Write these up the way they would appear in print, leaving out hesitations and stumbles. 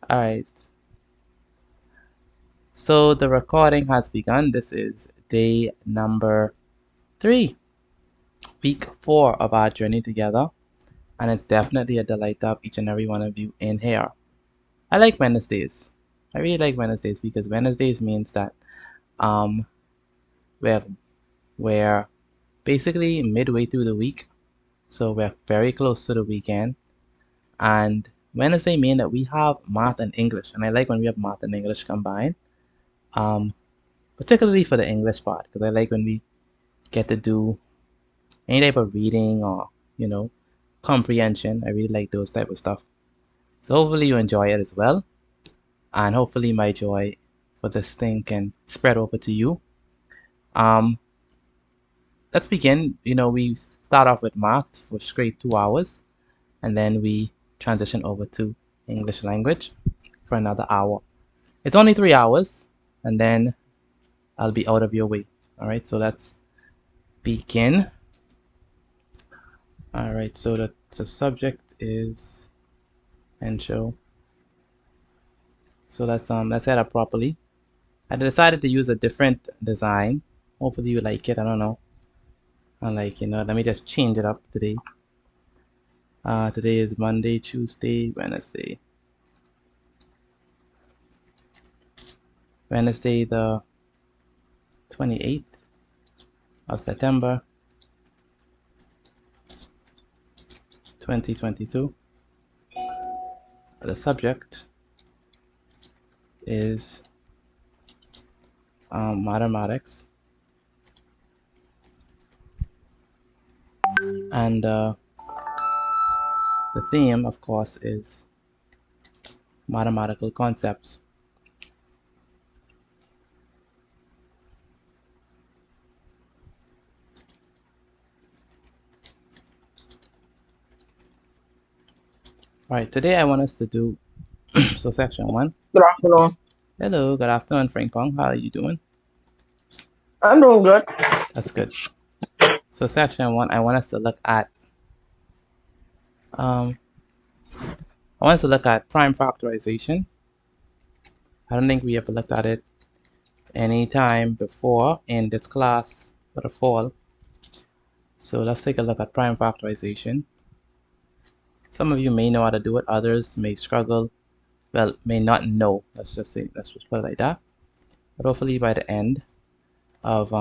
All right. So the recording has begun. This is day number 3, week 4 of our journey together. And it's definitely a delight to have each and every one of you in here. I like Wednesdays. I really like Wednesdays because Wednesdays means that um we're we're basically midway through the week. So we're very close to the weekend. And Wednesday mean that we have math and English. And I like when we have math and English combined. Particularly for the English part, because I like when we get to do any type of reading or, comprehension. I really like those type of stuff. So hopefully you enjoy it as well. And hopefully my joy for this thing can spread over to you. Um, let's begin. We start off with math for straight 2 hours, and then we transition over to English language for another hour. It's only 3 hours, and then I'll be out of your way. All right, so let's begin. All right, so the subject is show. So let's set up properly. I decided to use a different design. Hopefully you like it. I don't know. I like, let me just change it up today. Today is Monday, Tuesday, Wednesday. Wednesday the 28th of September 2022. The subject is mathematics, and the theme, of course, is mathematical concepts. All right, today I want us to do so section 1. Good afternoon. Hello, good afternoon, Frank Pong. How are you doing? I'm doing good. That's good. So section 1, I want us to look at prime factorization. I don't think we ever looked at it any time before in this class for the fall. So let's take a look at prime factorization. Some of you may know how to do it, others may struggle, well, may not know. Let's just put it like that. But hopefully by the end of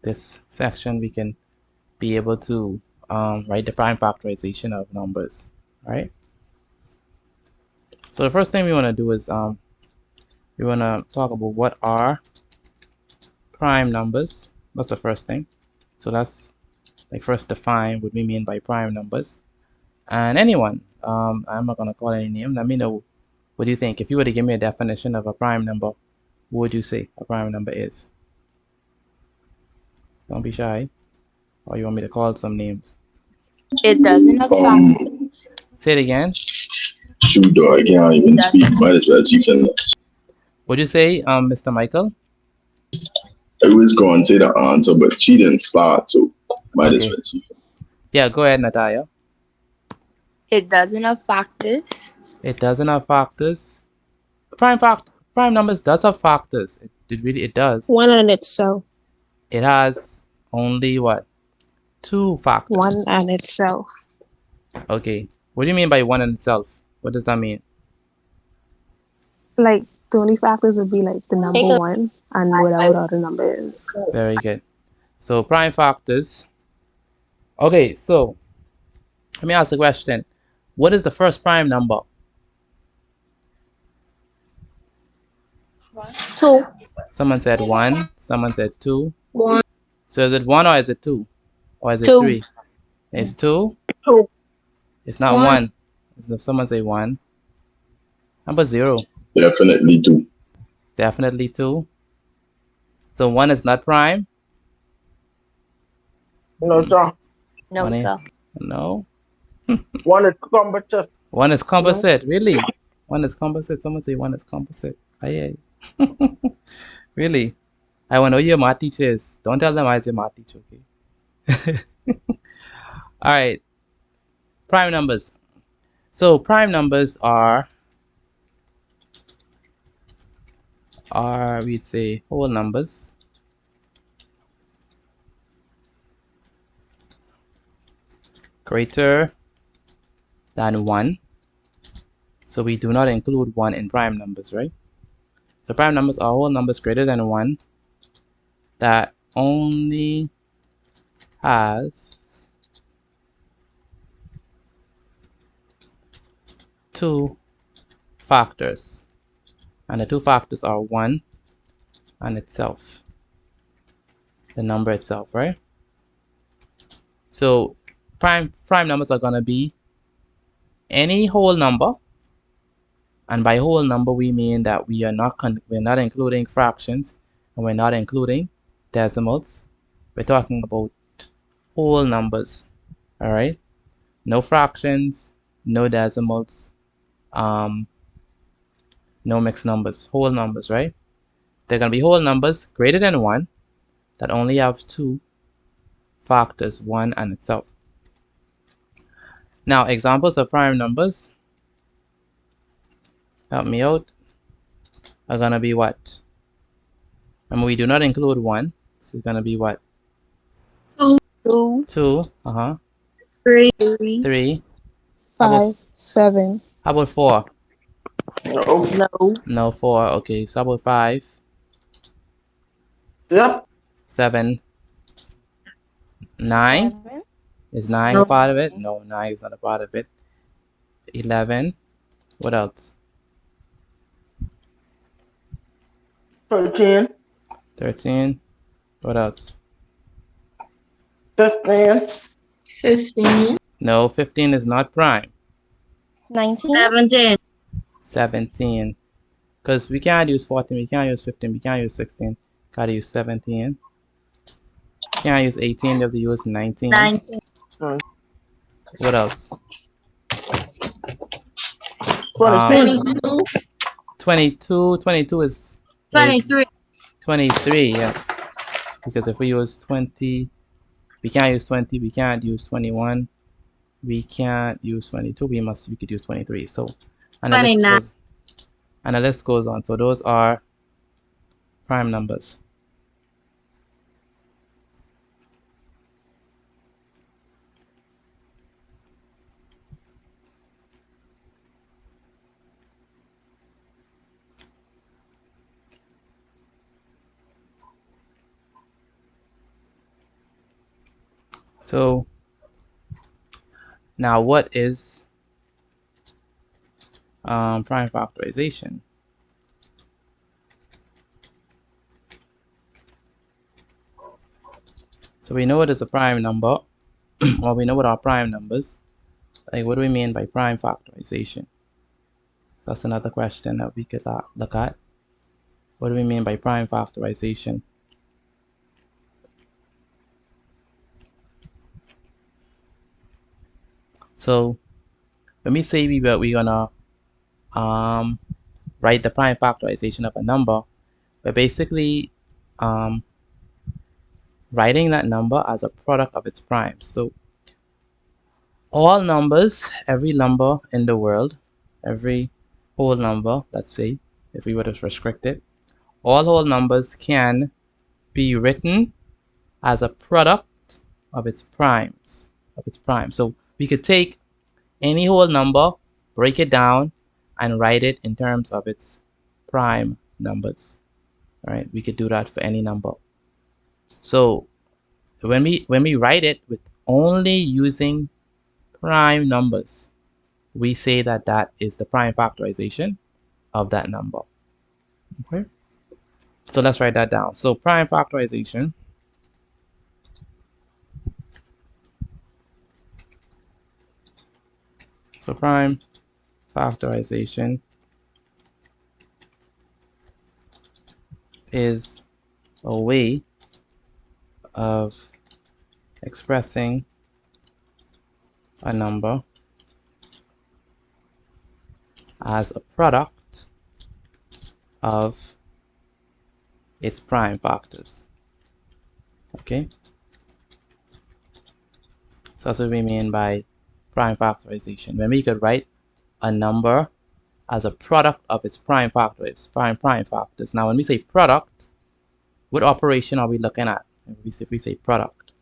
this section, we can be able to write the prime factorization of numbers. All right. So the first thing we want to do is we want to talk about what are prime numbers. That's the first thing. So let's first define what we mean by prime numbers. And anyone, I'm not going to call any name. Let me know, what do you think? If you were to give me a definition of a prime number, what would you say a prime number is? Don't be shy. Or you want me to call some names? It doesn't affect. Say it again. Shoot, dog, I can't even speak. Might as well teach them. What'd you say, Mr. Michael? I was going to say the answer, but she didn't start, so might as Okay. well teach them. Yeah, go ahead, Natalia. It doesn't have factors. It doesn't have factors. Prime numbers does have factors. It does. One on itself. It has only what? 2 factors. One on itself. Okay. What do you mean by one in itself? What does that mean? Like the only factors would be like the number one and whatever the other number is. Very good. So prime factors. Okay, so let me ask a question. What is the first prime number? 2. Someone said 1. Someone said 2. 1. So is it 1 or is it 2? Or is it 2. 3? It's 2? 2. It's not 1. If someone say 1. How about 0? Definitely 2. Definitely 2. So 1 is not prime? No, sir. No, One sir. No. One is composite. 1 is composite. Really? 1 is composite. Someone say 1 is composite. Aye. Really? I want to know who your math teacher is. Don't tell them I was your math teacher, okay? All right. Prime numbers. So prime numbers are are, we'd say, whole numbers greater than 1. So we do not include 1 in prime numbers, right? So prime numbers are whole numbers greater than 1 that only has 2 factors. And the 2 factors are 1 and itself, the number itself, right? So prime numbers are going to be any whole number, and by whole number we mean that we're not including fractions, and we're not including decimals. We're talking about whole numbers. All right, no fractions, no decimals, no mixed numbers, whole numbers, right? They're going to be whole numbers greater than 1 that only have 2 factors, 1 and itself. Now, examples of prime numbers, help me out, are going to be what? And we do not include 1, so it's going to be what? 2, 2, 3, 3. How about 5, 7, how about 4? No. no, No, 4. Okay, so how about 5, Yep. 7, 9? 11, Is 9 a no, part of it? No, 9 is not a part of it. 11. What else? 13, 13. What else? 15, 15, No, 15 is not prime. 19, 17, 17. Because we can't use 14, we can't use 15, we can't use 16. Gotta use 17. Can't use 18, you have to use 19. 19, What else? 22, 22, 22 is 23, 23, yes. Because if we use 20, we can't use 20, we can't use 21, we can't use 22, we could use 23. So, and the list 29. goes, and the list goes on. So those are prime numbers. So now what is prime factorization? So we know it is a prime number, or we know what are prime numbers. Like, what do we mean by prime factorization? That's another question that we could look at. What do we mean by prime factorization? So when we say we're gonna write the prime factorization of a number, we're basically writing that number as a product of its primes. So all numbers, every number in the world, every whole number, let's say, if we were to restrict it, all whole numbers can be written as a product of its primes, So we could take any whole number, break it down, and write it in terms of its prime numbers. All right, we could do that for any number. So when we write it with only using prime numbers, we say that that is the prime factorization of that number. Okay, so let's write that down. So prime factorization prime factorization is a way of expressing a number as a product of its prime factors. Okay, so that's what we mean by prime factorization. When we could write a number as a product of its prime factors, prime factors. Now, when we say product, what operation are we looking at? If we say product,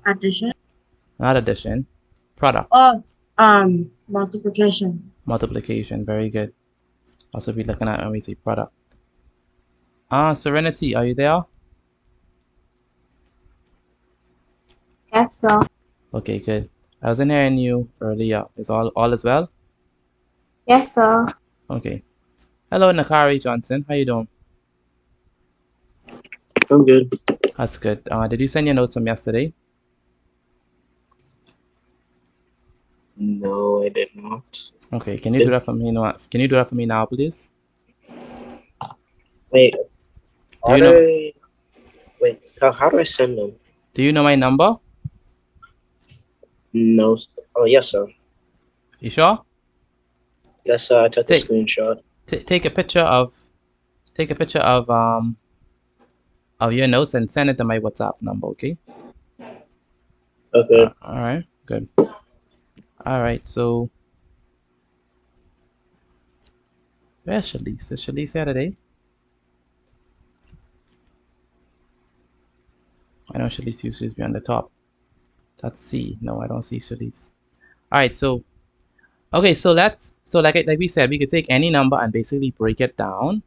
Addition. not addition, product, Oh, multiplication. multiplication. Very good. Also, be looking at when we say product. Serenity, are you there? Yes, sir. Okay, good. I wasn't hearing you earlier. Is all as well? Yes, sir. Okay. Hello, Nakari Johnson. How you doing? I'm good. That's good. Did you send your notes from yesterday? No, I did not. Okay. Can you do that for me now? Can you do that for me now, please? Wait, Do you know? how do I send them? Do you know my number? No. Oh, yes, sir. You sure? Yes, sir. I took a Take screenshot. take a picture of of your notes and send it to my WhatsApp number. Okay. Okay. All right. Good. All right. So where's Shalice? Is Shalice here today? I know Shalice usually be on the top. That's C. No, I don't see Shalice. All right. So okay. So like we said, we could take any number and basically break it down,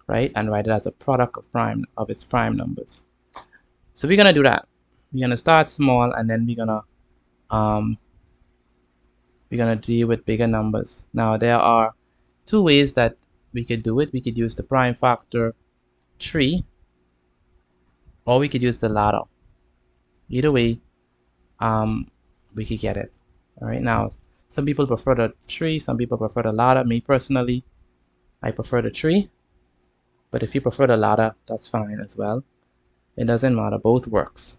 right, and write it as a product of its prime numbers. So we're gonna do that. We're gonna start small and then um we're gonna deal with bigger numbers. Now there are two ways that we could do it. We could use the prime factor tree, or we could use the ladder. Either way, we could get it. All right. Now, some people prefer the tree, some people prefer the ladder. Me personally, I prefer the tree, but if you prefer the ladder, that's fine as well. It doesn't matter. Both works.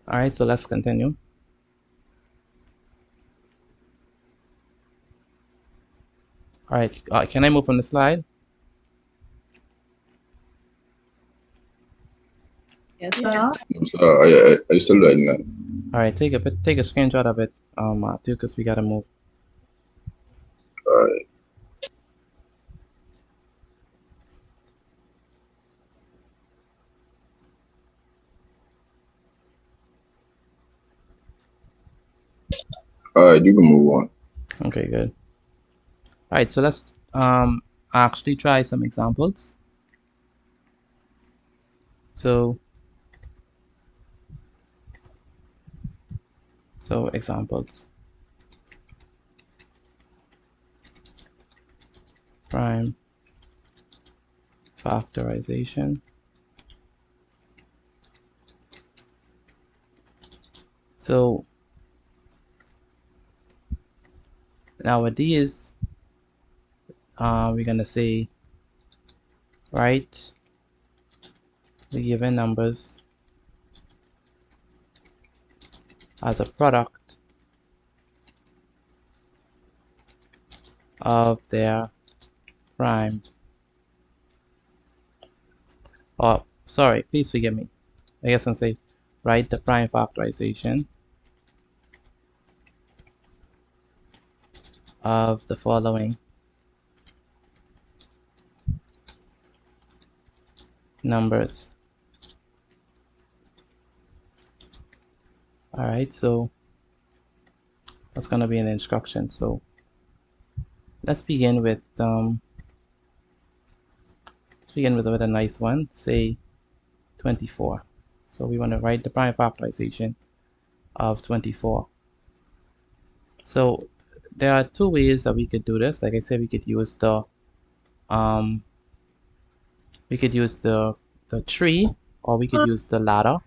All right. So let's continue. All right. Can I move from the slide? Yes, sir. So I still writing that. All right. Take a screenshot of it, Matthew, because we gotta move. Alright. Alright, you can move on. Okay. Good. All right. So let's actually try some examples. So examples. Prime factorization. So now with these, we're gonna say write the given numbers as a product of their prime. Oh, sorry, please forgive me. I guess I'll say write the prime factorization of the following numbers. All right, so that's gonna be an instruction. So let's begin with with a nice one. Say 24. So we want to write the prime factorization of 24. So there are two ways that we could do this. Like I said, we could use the tree, or we could use the ladder.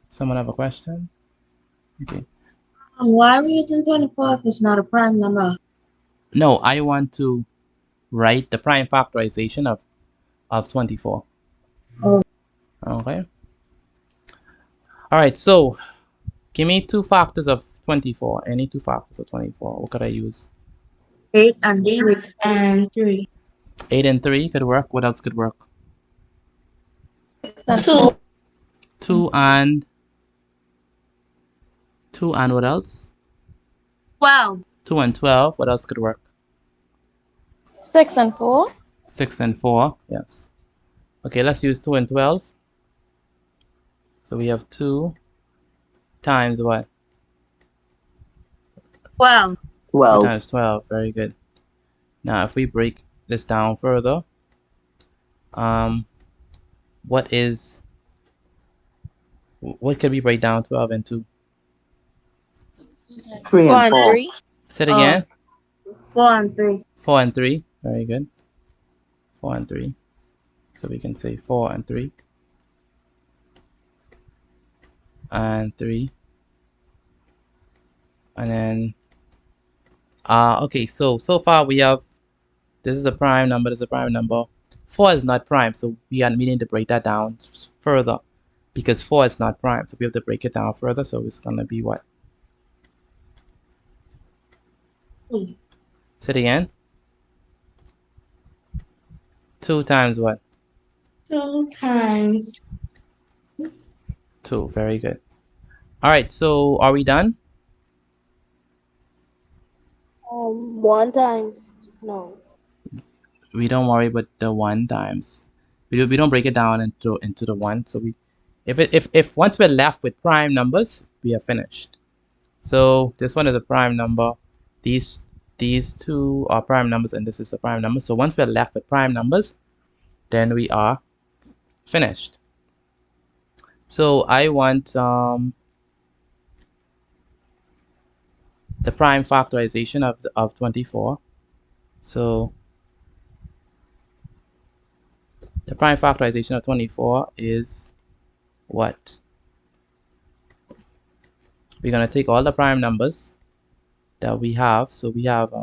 Someone have a question? Okay. Why are we using 24 if it's not a prime number? No, I want to write the prime factorization of 24. Oh. Okay. All right. So give me two factors of 24. Any two factors of 24. What could I use? 8 and 3. 8 and 3 could work. What else could work? 2. 2 and what else? 12. 2 and 12. What else could work? 6 and 4. 6 and 4. Yes. Okay, let's use 2 and 12. So we have 2 times what? 12. 2 12. times 12. Very good. Now, if we break this down further, what can we break down 12 into? 3 4 and and 4. 3. Say it again. 4 and 3. 4 and 3. Very good. 4 and 3. So we can say 4 and 3. And 3. And then, okay, so far we have, this is a prime number, this is a prime number. 4 is not prime, so we need to break that down further because 4 is not prime. So we have to break it down further. So it's going to be what? Say it again. 2 times what? 2 times. 2. Very good. All right, so are we done? 1 times. No. We don't worry about the 1 times. We don't break it down into the 1. So we, if once we're left with prime numbers, we are finished. So this one is a prime number. These two are prime numbers, and this is a prime number. So once we're left with prime numbers, then we are finished. So I want the prime factorization of 24. So the prime factorization of 24 is what? We're gonna take all the prime numbers that we have. So we have 2.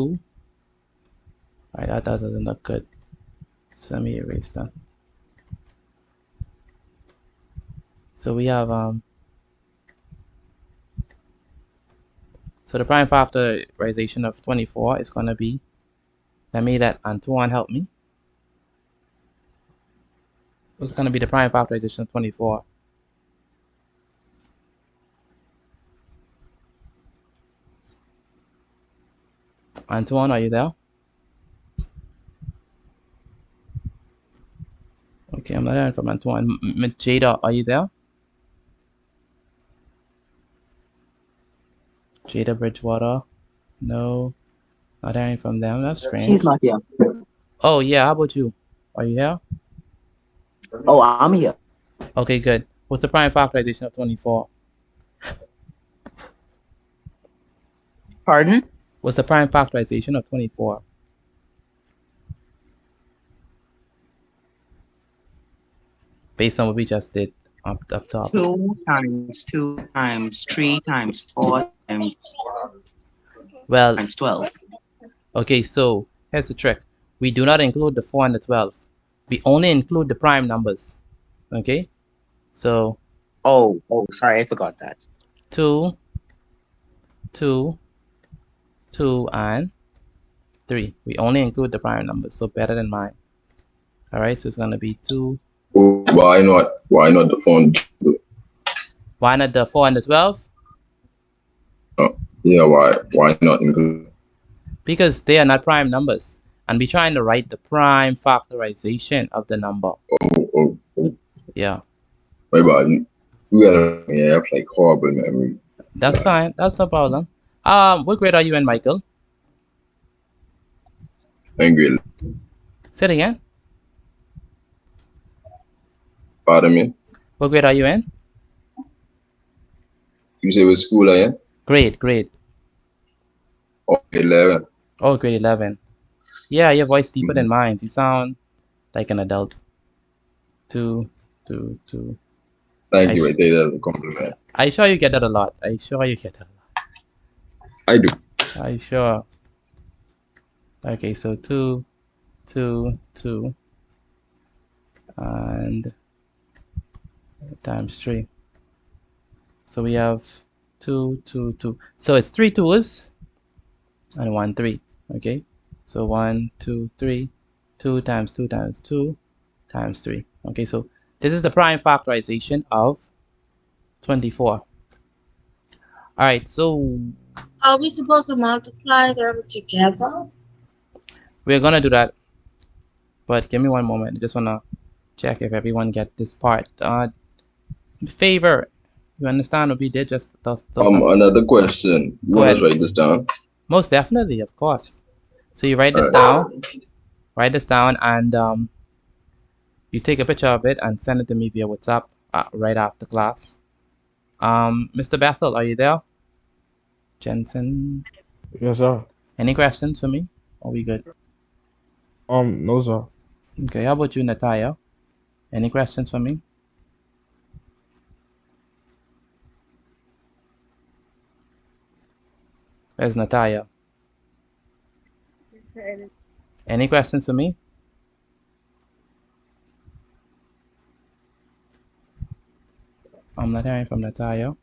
All right, that doesn't look good. So let me erase that. So we have so the prime factorization of 24 is gonna be, let me let Antoine help me. What's gonna be the prime factorization of 24? Antoine, are you there? Okay, I'm not hearing from Antoine. Jada, are you there? Jada Bridgewater? No, not hearing from them. That's strange. She's not here. Oh yeah, how about you? Are you here? Oh, I'm here. Okay, good. What's the prime factorization of 24? Pardon? What's the prime factorization of 24? Based on what we just did up top. 2 times 2 times 3 times 4 times Well, 12. okay, so here's the trick. We do not include the 4 and the 12. We only include the prime numbers. Okay? So Oh, sorry, I forgot that. 2, 2, 2, and 3. We only include the prime numbers, so better than mine. Alright, so it's gonna be 2. Why not? Why not the phone? Why not the 4 and the 12? Yeah, why not include? Because they are not prime numbers. And we're trying to write the prime factorization of the number. Oh. Yeah. My bad. You gotta have like horrible memory. That's fine. That's no problem. What grade are you in, Michael? Angry. Say it again. Pardon me. What grade are you in? You say what school I am? Grade. Oh, 11. Oh, grade 11. Yeah, your voice deeper than mine. You sound like an adult. 2. Thank you. I take that as a compliment. I sure you get that a lot. I do. Are you sure? Okay, so 2, and times 3. So we have 2. So it's 3 2s and 1 3. Okay, so 1 2 3. 2 times 2 times 2 times 3. Okay, so this is the prime factorization of 24. All right, so Are we supposed to multiply them together? we're gonna do that, but give me one moment. I just wanna check if everyone get this part. Favor, you understand what we did? Just Another question. You go want us ahead. to write this down? Most definitely, of course. So you write All this right. down, and you take a picture of it and send it to me via WhatsApp right after class. Mr. Bethel, are you there? Jensen, Yes, sir. any questions for me? Are we good? No, sir. Okay, how about you, Natalia? Any questions for me? Where's Natalia? Any questions for me? I'm not hearing from Natalia.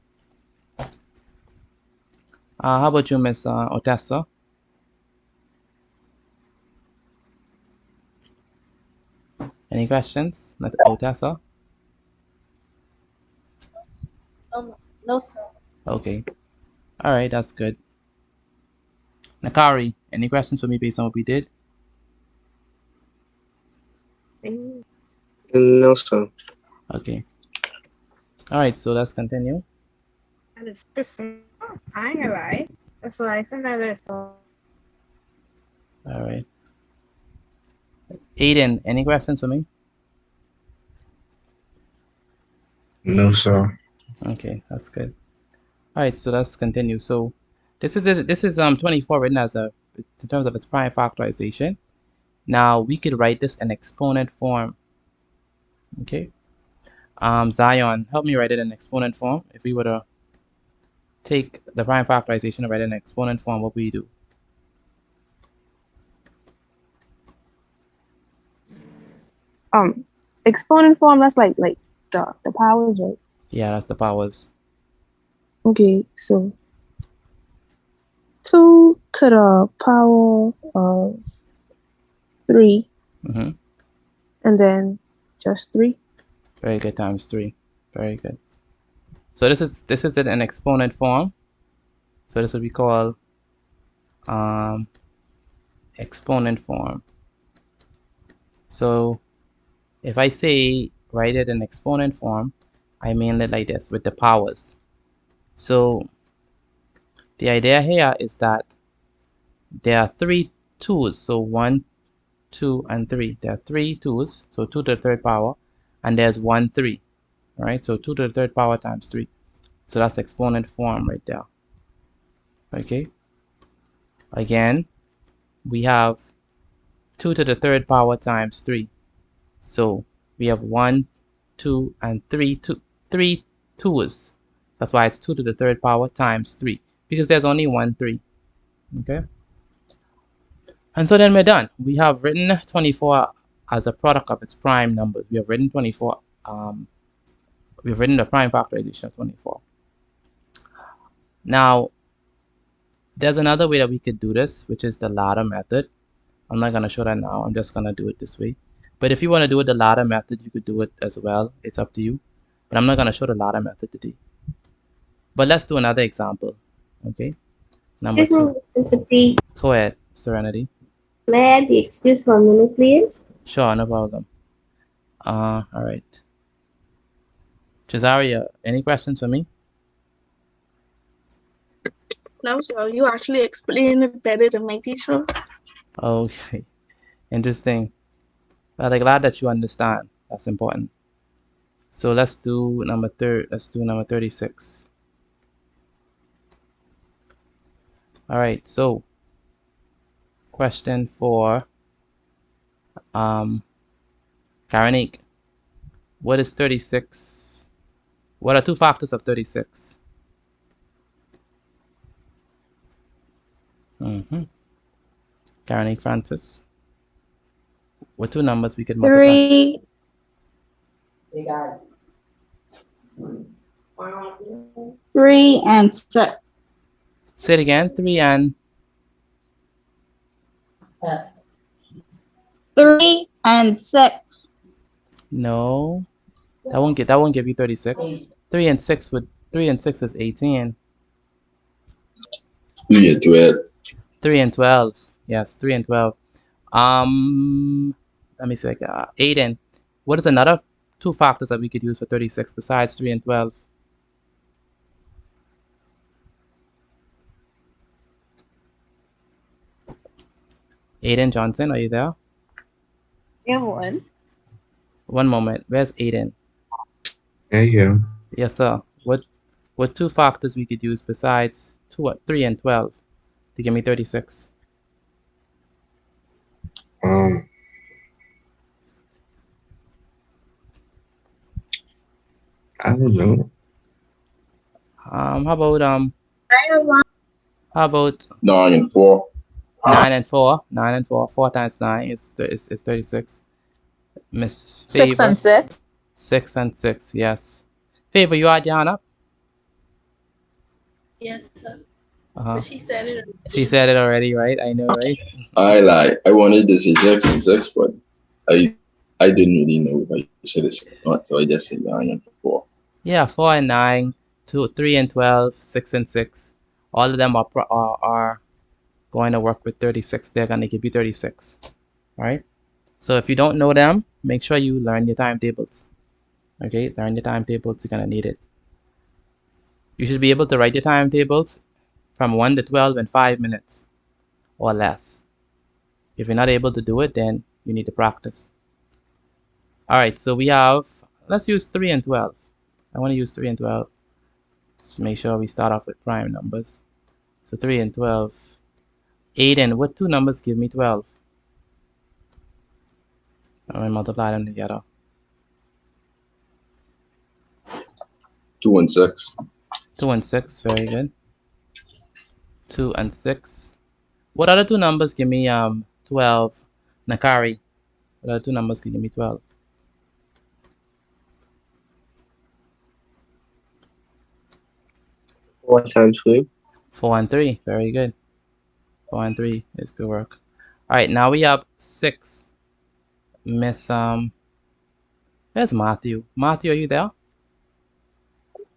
How about you, Miss Otessa? Any questions, Otessa? No, sir. Okay, all right, that's good. Nakari, any questions for me based on what we did? No, sir. Okay, all right, so let's continue. And it's Christmas time, right? That's why sometimes I start. All right. Aiden, any questions for me? No, sir. Okay, that's good. All right, so let's continue. So this is 24 written as in terms of its prime factorization. Now we could write this in exponent form. Okay. Zion, help me write it in exponent form. If we were to take the prime factorization and write it in exponent form, what would we do? Exponent form, that's like the powers, right? Yeah, that's the powers. Okay, so 2 to the power of 3, Mm-hmm. and then just 3. Very good, times 3. Very good. So this is it in exponent form. So this would be called exponent form. So if I say write it in exponent form, I mean it like this with the powers. So the idea here is that there are 3 2's. So 1, 2, and 3. There are 3 2's. So 2 to the third power, and there's 1 3. Right? So 2 to the third power times 3. So that's exponent form right there. Okay. Again, we have 2 to the third power times 3. So we have 1, 2, and 3 2's. That's why it's 2 to the third power times 3, because there's only 1 3. Okay. And so then we're done. We have written 24 as a product of its prime numbers. We have written 24. We've written the prime factorization of 24. Now, there's another way that we could do this, which is the ladder method. I'm not going to show that now. I'm just going to do it this way. But if you want to do it the ladder method, you could do it as well. It's up to you. But I'm not going to show the ladder method today. But let's do another example. Okay. Number 2. Go ahead, Serenity. May I have the excuse for a minute, please? Sure, no problem. All right. Cesaria, any questions for me? No, sir. You actually explained it better than my teacher. Okay. Interesting. Well, I'm glad that you understand. That's important. So let's do number 36. All right. So question for Karanique. What is 36? What are 2 factors of 36? Karanique Francis. What 2 numbers we could multiply? 3. 3 and 6. Say it again. 3 and 3 and 6. no. That won't give you 36. 3 and 6 is 18. 3 and 12. 3 and 12. Yes, 3 and 12. Let me see. Aiden, what is another two factors that we could use for 36 besides 3 and 12? Aiden Johnson, are you there? Yeah, one. One moment. Where's Aiden? Yeah, yeah. Yes, sir. What two factors we could use besides 3 and 12 to give me 36? Um, I don't know. How about how about 9 and 4. 9 and 4? 9 and 4. 4 times 9 is 36. Miss 6 Favor. and 6. 6 and 6, yes. Favor, you are down up? Yes, sir. Uh-huh. But she said it She already. said it already, right? I know, right? I wanted to say 6 and 6, but I didn't really know if I should have said not, so I just said 9 and 4. Yeah, 4 and 9, 3 and 12, 6 and 6. All of them are going to work with 36. They're going to give you 36, right? So if you don't know them, make sure you learn your timetables. Okay, learn your timetables. You're going to need it. You should be able to write your timetables from 1 to 12 in 5 minutes or less. If you're not able to do it, then you need to practice. All right, so we have, let's use 3 and 12. I want to use 3 and 12. Just make sure we start off with prime numbers. So 3 and 12. Aiden, what two numbers give me 12? I'm going to multiply them together. 2 and 6. 2 and 6, very good. 2 and 6. What other two numbers give me 12? Nakari, what other two numbers can give me 12? 4 times 3. 4 and 3, very good. 4 and 3 is good work. All right, now we have 6. Miss Where's Matthew? Matthew, are you there?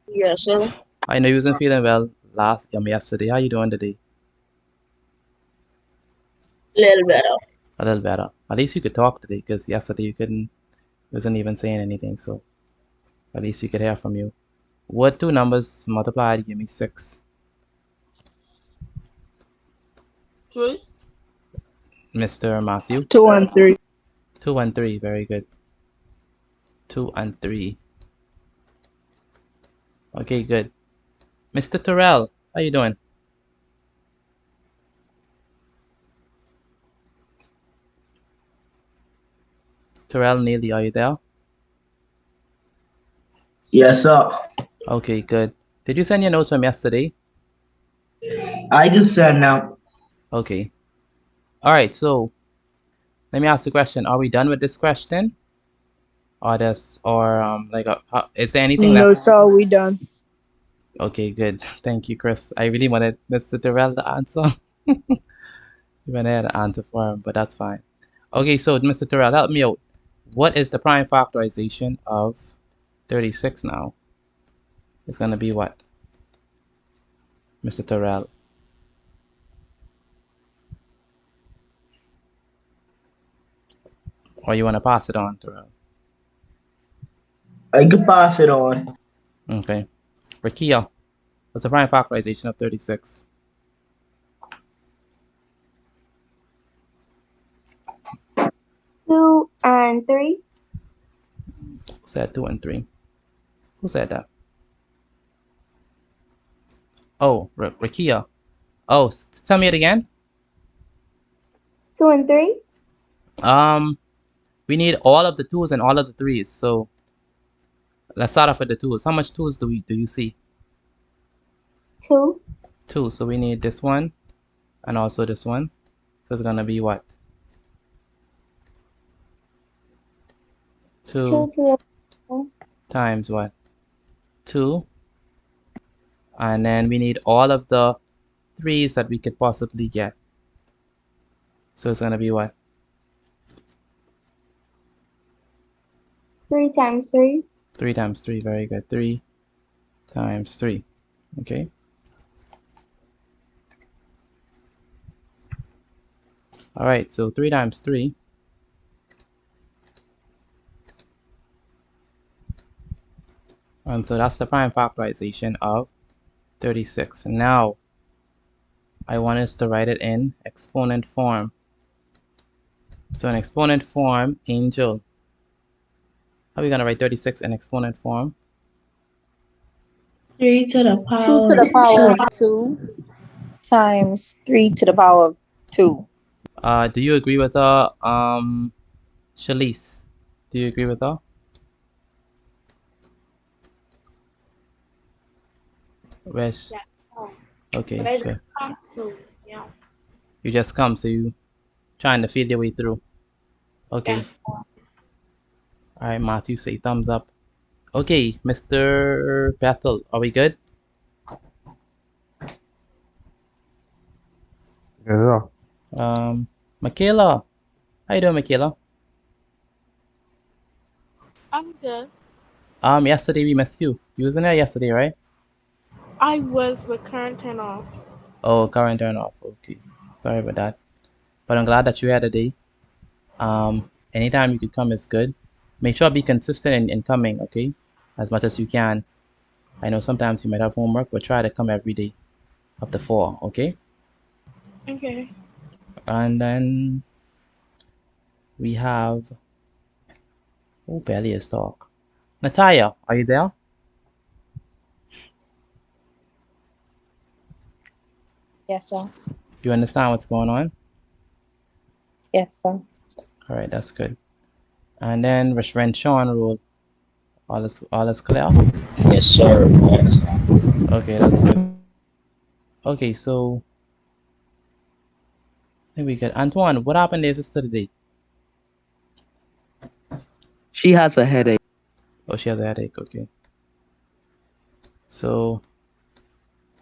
Yes, sir. I know you wasn't feeling well yesterday. How you doing today? Little better. A little better. At least you could talk today, because yesterday you couldn't, wasn't even saying anything. So at least we could hear from you. What two numbers multiplied give me 6? 3. Mr. Matthew? 2 and 3. 2 and 3, very good. 2 and 3. Okay, good. Mr. Terrell, how you doing? Terrell Neely, are you there? Yes, sir. Okay, good. Did you send your notes from yesterday? I just said now. Okay. All right, so let me ask the question. Are we done with this question? Or is there anything No, that... sir, we done. Okay, good. Thank you, Chris. I really wanted Mr. Terrell to answer. You went ahead and answer for him, but that's fine. Okay, so Mr. Terrell, help me out. What is the prime factorization of 36 now? It's going to be what? Mr. Terrell. Or you want to pass it on, Terrell? I can pass it on. Okay. Rakia, what's the prime factorization of 36? 2 and 3. Who said 2 and 3? Who said that? Oh, Rakia. Oh, tell me it again. 2 and 3. We need all of the 2s and all of the 3s. So let's start off with the 2s. How much 2s do you see? 2. 2. So we need this one and also this one. So it's gonna be what? 2 2 to times what? 2. And then we need all of the 3s that we could possibly get. So it's gonna be what? 3 times 3. 3 times 3, very good. 3 times 3. Okay. All right, so 3 times 3. And so that's the prime factorization of 36. Now, I want us to write it in exponent form. So in exponent form, Angel, how are we going to write 36 in exponent form? 3 to the 2 to power the of power 2. of 2 times 3 to the power of 2. Do you agree with her, Shalise? Do you agree with her? Where's Yeah. okay, But I good. just come so yeah. You just come, so you trying to feel your way through. Okay. Yes. All right, Matthew, say thumbs up. Okay, Mr. Bethel, are we good? Yes, sir. Michaela, how you doing, Michaela? I'm good. Yesterday we missed you. You wasn't there yesterday, right? I was with current turn off. Oh, current turn off. Okay, sorry about that. But I'm glad that you had a day. Anytime you could come is good. Make sure be consistent in coming, okay? As much as you can. I know sometimes you might have homework, but try to come every day of the 4, okay? Okay. And then we have, oh, Belly is talk. Natalia, are you there? Yes, sir. You understand what's going on? Yes, sir. All right, that's good. And then Sean rule. All is clear? Yes, sir. Okay, that's good. Okay, so I think we good. Antoine, what happened to your sister today? She has a headache. Oh, she has a headache. Okay. So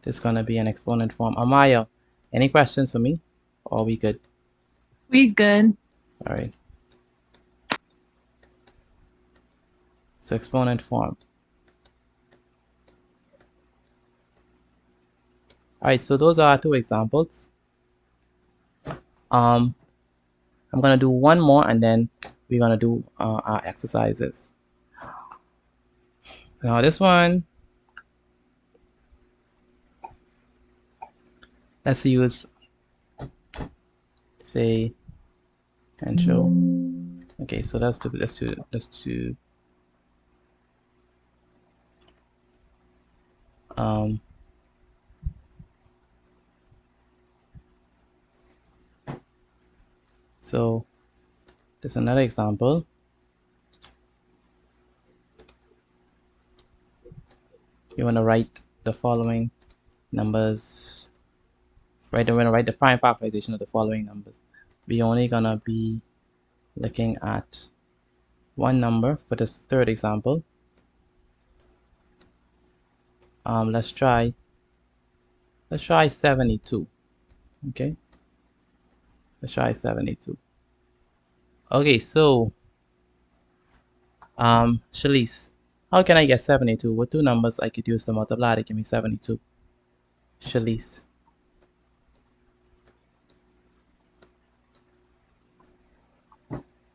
this is gonna be an exponent form. Amaya, any questions for me? Or are we good? We good. All right. So exponent form. All right. So those are 2 examples. I'm gonna do one more, and then we're gonna do our exercises. Now this one, let's use say and show. Okay, so let's do um so there's another example. You want to write the following numbers. Right, we're gonna write the prime factorization of the following numbers. We're only gonna be looking at one number for this third example. Let's try 72. Okay, let's try 72. Okay, so Shalise, how can I get 72? What 2 numbers I could use to multiply to give me 72? Shalise.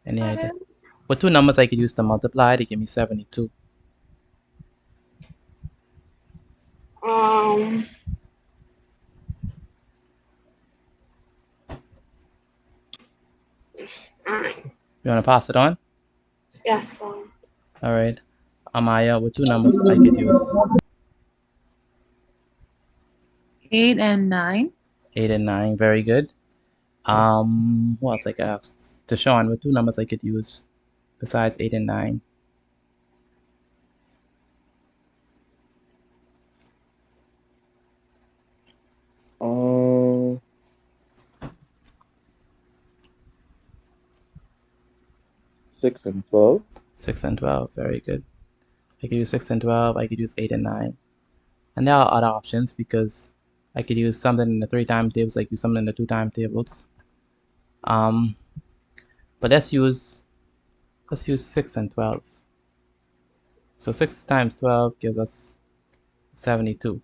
Any idea? What 2 numbers I could use to multiply to give me 72? Um. Alright. You want to pass it on? Yes. All right. Amaya, what 2 numbers I could use? 8 and 9. 8 and 9. Very good. What else I could ask? Deshaun, what 2 numbers I could use besides 8 and 9? Oh, 6 and 12. 6 and 12. Very good. I could use 6 and 12. I could use 8 and 9. And there are other options because I could use something in the 3 time tables. I could use something in the 2 time tables. But let's use 6 and 12. So 6 times 12 gives us 72.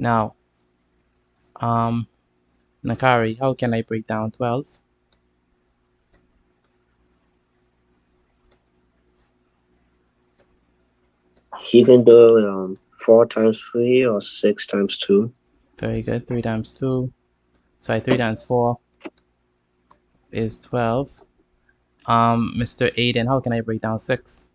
Now, Nakari, how can I break down 12? You can do 4 times 3 or 6 times 2. Very good. 3 times 2. Sorry, 3 times 4 is 12. Mr. Aiden, how can I break down 6?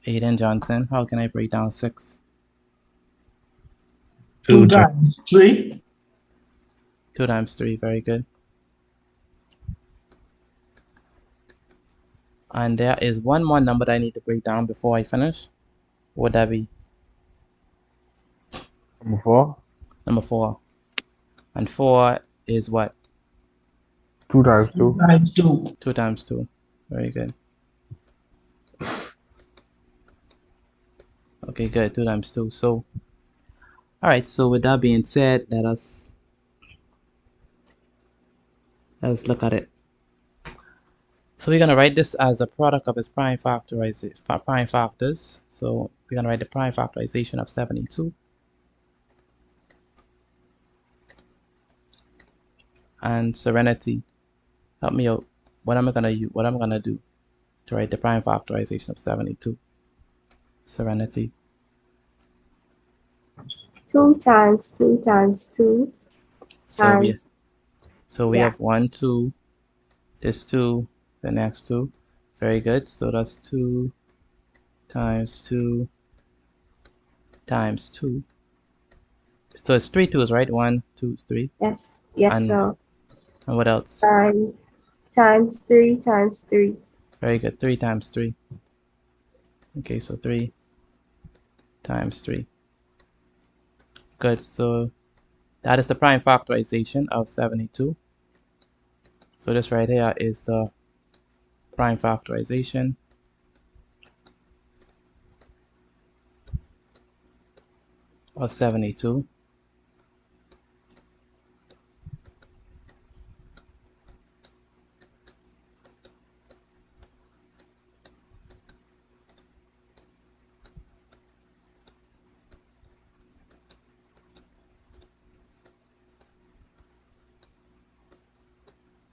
Aiden Johnson, how can I break down 6? 2 times 3. 2 times 3, very good. And there is one more number that I need to break down before I finish. What would that be? Number 4. Number 4. And 4 is what? 2 times 2. 2 times 2. 2 times 2. Very good. Okay, good. 2 times 2. So, all right. So with that being said, let's look at it. So we're gonna write this as a product of its prime factors. So we're gonna write the prime factorization of 72. And Serenity, help me out. What am I gonna do to write the prime factorization of 72? Serenity. 2 times 2 times 2 times. So we have 1, 2, this 2, the next 2. Very good. So that's 2 times 2 times 2. So it's 3 2's, right? 1, 2, 3. Yes, yes, sir. And what else? Times 3 times 3. Very good. 3 times 3. Okay, so 3 times 3. Good. So that is the prime factorization of 72. So this right here is the prime factorization of 72.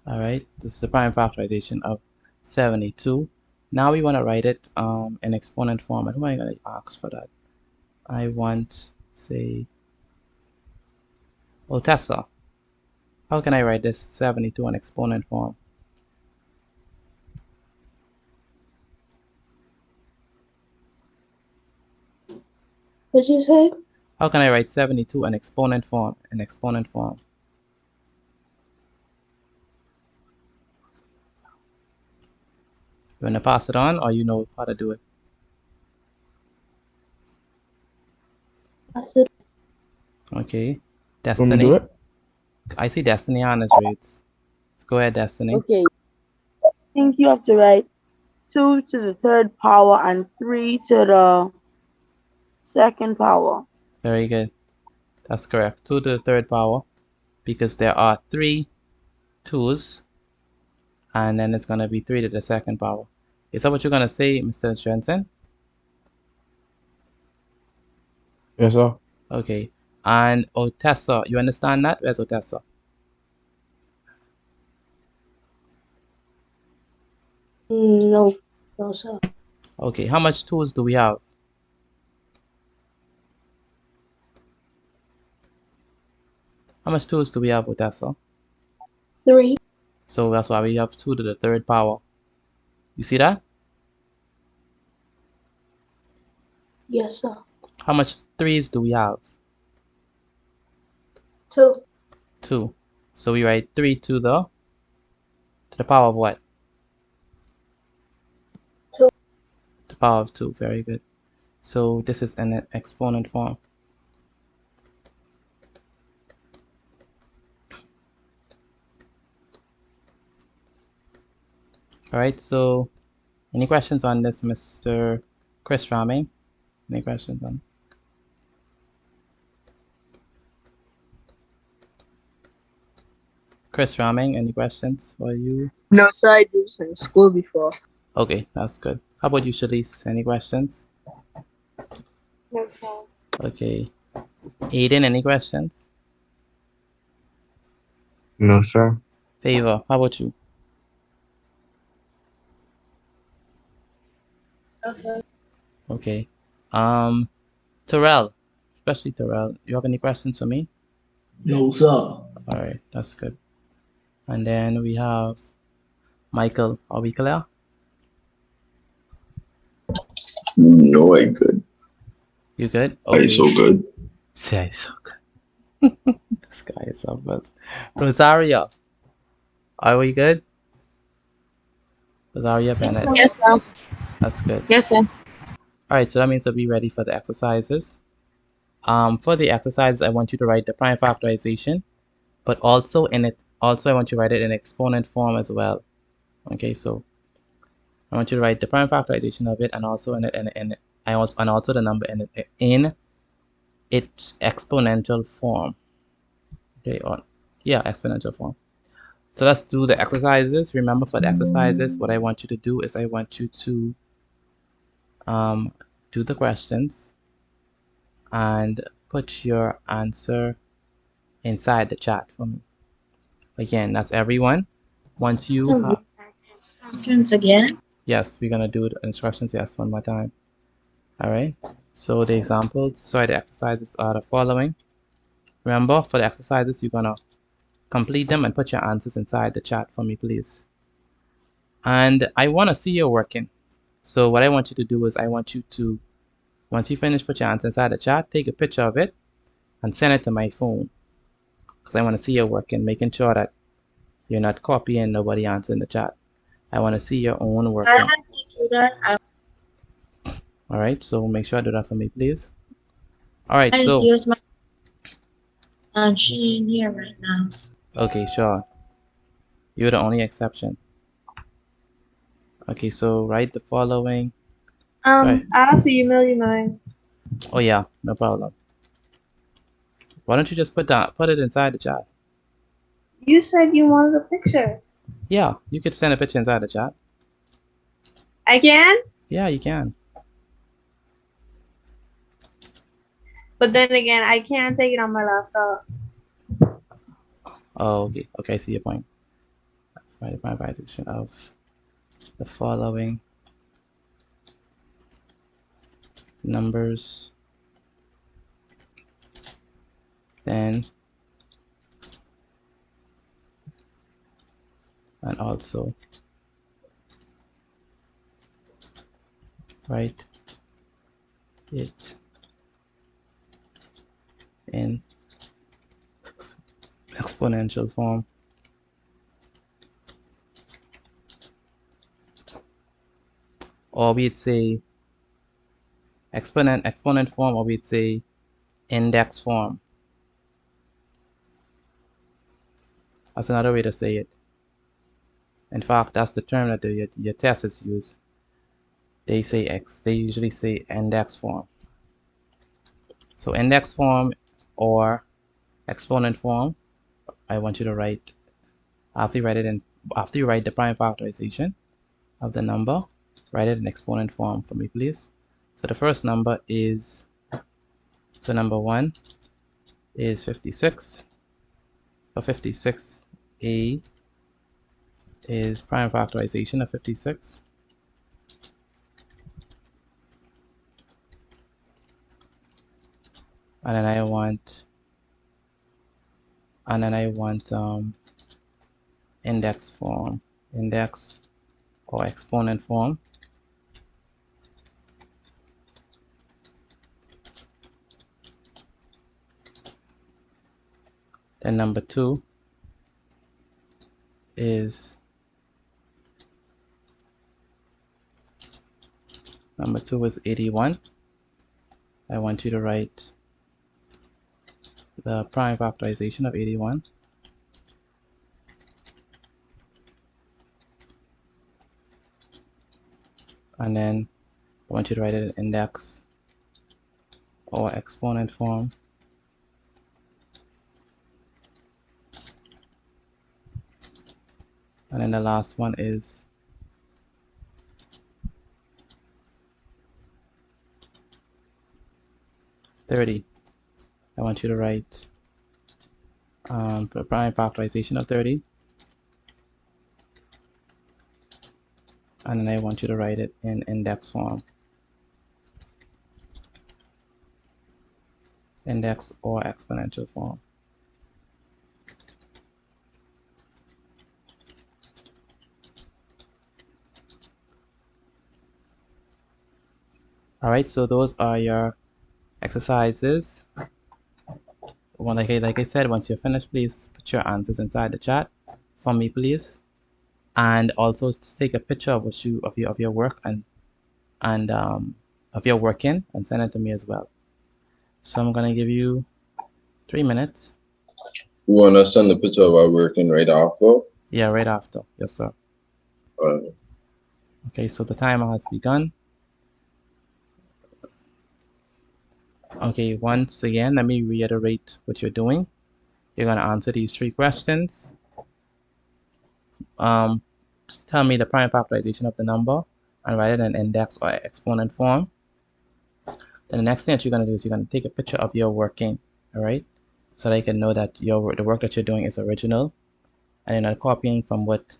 All right, this is the prime factorization of 72. Now we want to write it in exponent form. And who am I going to ask for that? I want, say, Tessa. How can I write this 72 in exponent form? What'd you say? How can I write 72 in exponent form? In exponent form. You want to pass it on, or you know how to do it? Okay. Want me to do Destiny. it? I see Destiny on his rates. Let's go ahead, Destiny. Okay. I think you have to write 2 to the third power and 3 to the second power. Very good. That's correct. 2 to the third power, because there are 3 2's, and then it's going to be 3 to the second power. Is that what you're going to say, Mr. Jensen? Yes, sir. Okay. And Otessa, you understand that? Where's Otessa? No, no, sir. Okay. How much 2's do we have? How much 2's do we have, Otessa? 3. So that's why we have 2 to the third power. You see that? Yes, sir. How much 3's do we have? 2. 2. So we write 3 to the power of what? 2. The power of 2. Very good. So this is an exponent form. All right. So any questions on this, Mr. Chris Raming? Any questions on? Chris Raming, any questions for you? No, sir, I do in school before. Okay, that's good. How about you, Shalice? Any questions? No, sir. Okay. Aiden, any questions? No, sir. Favor, how about you? No, sir. Okay. Terrell, especially Terrell, you have any questions for me? No, sir. All right, that's good. And then we have Michael. Are we clear? No, I good. You good? I Okay. so good. Yeah, it's so good. This guy is so good. Rosario, are we good? Rosario Bennett. Yes, sir. That's good. Yes, sir. All right, so that means that we're ready for the exercises. For the exercises, I want you to write the prime factorization, but also in it, also I want you to write it in exponent form as well. Okay, so I want you to write the prime factorization of it, and also and also the number in its exponential form. Okay, yeah, exponential form. So let's do the exercises. Remember, for the exercises, what I want you to do is I want you to do the questions and put your answer inside the chat for me. Again, that's everyone. Once you have, Instructions again. yes, we're gonna do the instructions, yes, one more time. All right. So the examples, sorry, the exercises are the following. Remember, for the exercises, you're gonna complete them and put your answers inside the chat for me, please. And I wanna see you working. So what I want you to do is I want you to, once you finish, put your answer inside the chat, take a picture of it and send it to my phone. Because I want to see your work and making sure that you're not copying nobody answer in the chat. I want to see your own working. All right, so make sure to do that for me, please. All right, I need to so use my she ain't here right now. okay, sure. You're the only exception. Okay, so write the following. Sorry. I have to email you mine. Oh yeah, no problem. Why don't you just put it inside the chat? You said you wanted a picture. Yeah, you could send a picture inside the chat. I can, Yeah, you can. but then again, I can't take it on my laptop. Oh, okay. Okay, I see your point. Write my violation of the following numbers, then and also write it in exponential form. Or we'd say exponent form, or we'd say index form. That's another way to say it. In fact, that's the term that your tests use. They say they usually say index form. So index form or exponent form, I want you to write after you write the prime factorization of the number, write it in exponent form for me, please. So the first number is, so number 1 is 56. So 56, A is prime factorization of 56. And then I want index form, index or exponent form. Then number 2 is 81. I want you to write the prime factorization of 81. And then I want you to write it in index or exponent form. And then the last one is 30. I want you to write prime factorization of 30. And then I want you to write it in index form. Index or exponential form. All right, so those are your exercises. Like I said, once you're finished, please put your answers inside the chat for me, please. And also take a picture of your work and of your working and send it to me as well. So I'm gonna give you 3 minutes. You want to send the picture of our working right after? Yeah, right after. Yes, sir. Okay, so the timer has begun. Okay, once again, let me reiterate what you're doing. You're gonna answer these 3 questions. Tell me the prime factorization of the number and write it in index or exponent form. Then the next thing that you're gonna do is you're gonna take a picture of your working, all right? So that you can know that the work that you're doing is original and you're not copying from what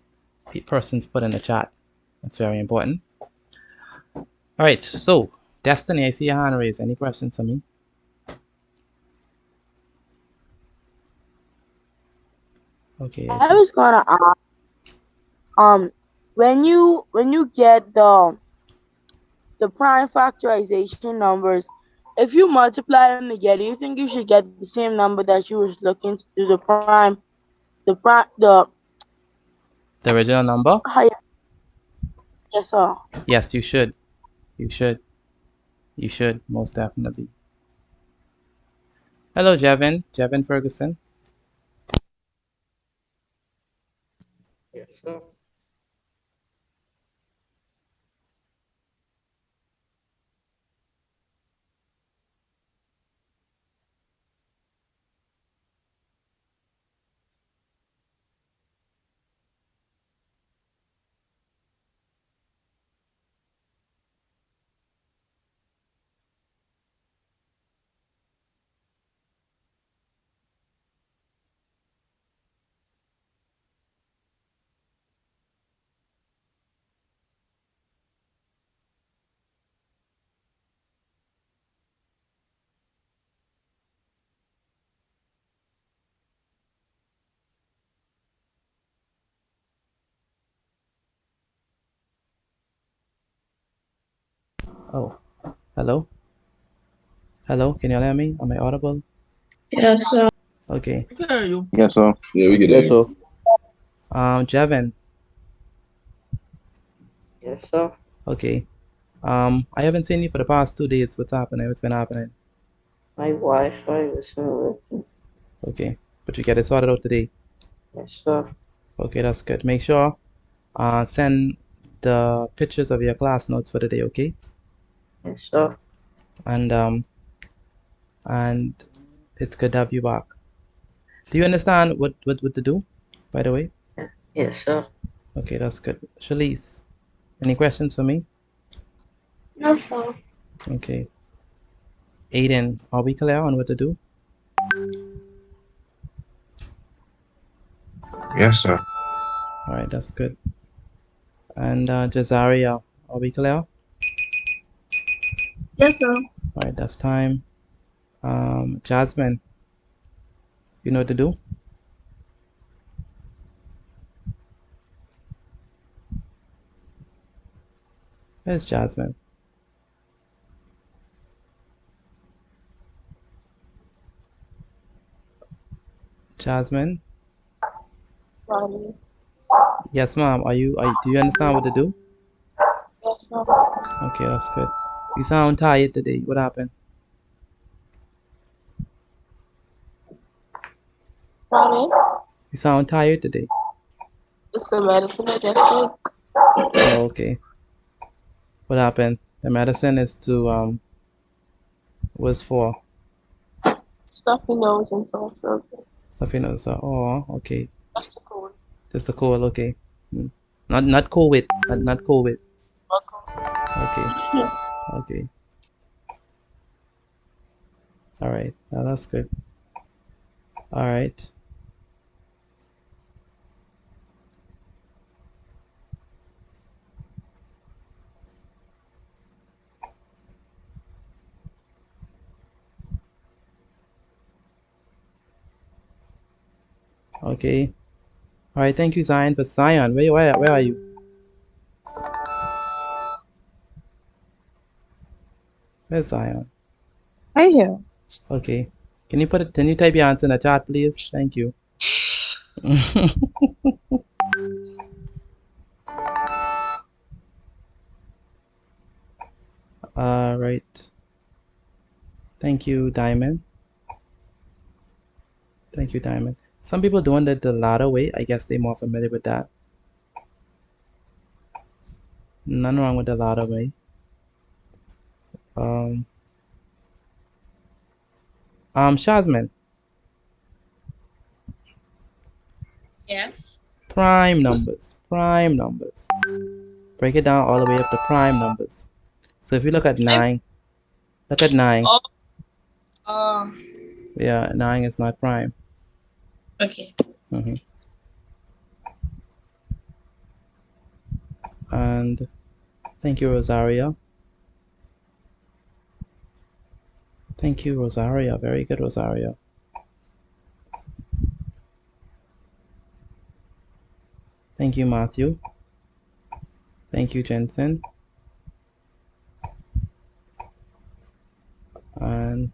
persons put in the chat. That's very important. All right, so Destiny, I see your hand raised. Any questions for me? Okay, I was gonna ask, when you get the prime factorization numbers, if you multiply them together, you think you should get the same number that you was looking to do the original number? higher. Yes, sir. Yes, you should. You should. You should, most definitely. Hello, Jevin. Jevin Ferguson. Yes, sir. Oh, hello. Hello, can you hear me? Am I audible? Yes, sir. Okay. Yes, sir. Yeah, we get Yes, it. sir. Jevin. Yes, sir. Okay. I haven't seen you for the past 2 days. What's happening? What's been happening? My Wi-Fi is not working. Okay. But you get it sorted out today. Yes, sir. Okay, that's good. Make sure send the pictures of your class notes for the day, okay? Yes, sir. And it's good to have you back. Do you understand what to do, by the way? Yes, sir. Okay, that's good. Shalice, any questions for me? No, sir. Okay. Aiden, are we clear on what to do? Yes, sir. All right, that's good. And Jazaria, are we clear? All Yes, sir. right, that's time. Jasmine, you know what to do? Where's Jasmine? Jasmine? Ronnie. Yes, ma'am. Do you understand what to do? Yes, sir. Okay, that's good. You sound tired today. What happened? Ronnie. You sound tired today. It's the medicine I just took. Oh, okay. What happened? The medicine is to was for Stuffy nose and sore throat. stuffy nose. Oh, okay. That's the cold. Just the cold. Okay. Mm. Not COVID. Not COVID. Welcome. Okay. Okay. All right. That's good. All right. Okay. All right. Thank you, Zion. For Zion, where are you? Where's Zion? Right here. Okay. Can you Can you type your answer in the chat, please? Thank you. All right. Thank you, Diamond. Thank you, Diamond. Some people doing it the latter way. I guess they're more familiar with that. None wrong with the latter way. Shazmin, Yes. prime numbers. Prime numbers. Break it down all the way up to prime numbers. So if you look at 9, look at 9. Oh. Uh. Yeah, 9 is not prime. Okay. And thank you, Rosario. Thank you, Rosario. Very good, Rosario. Thank you, Matthew. Thank you, Jensen. And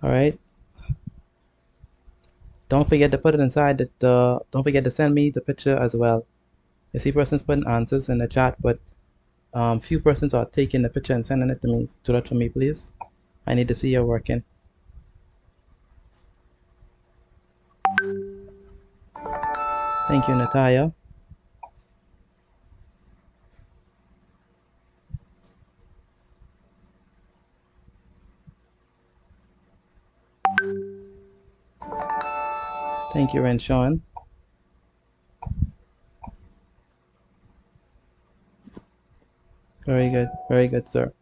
all right. Don't forget to put it inside the. Don't forget to send me the picture as well. I see persons putting answers in the chat, but few persons are taking the picture and sending it to me. Do that for me, please. I need to see your working. Thank you, Natalia. Thank you, Renshawn. Very good, sir.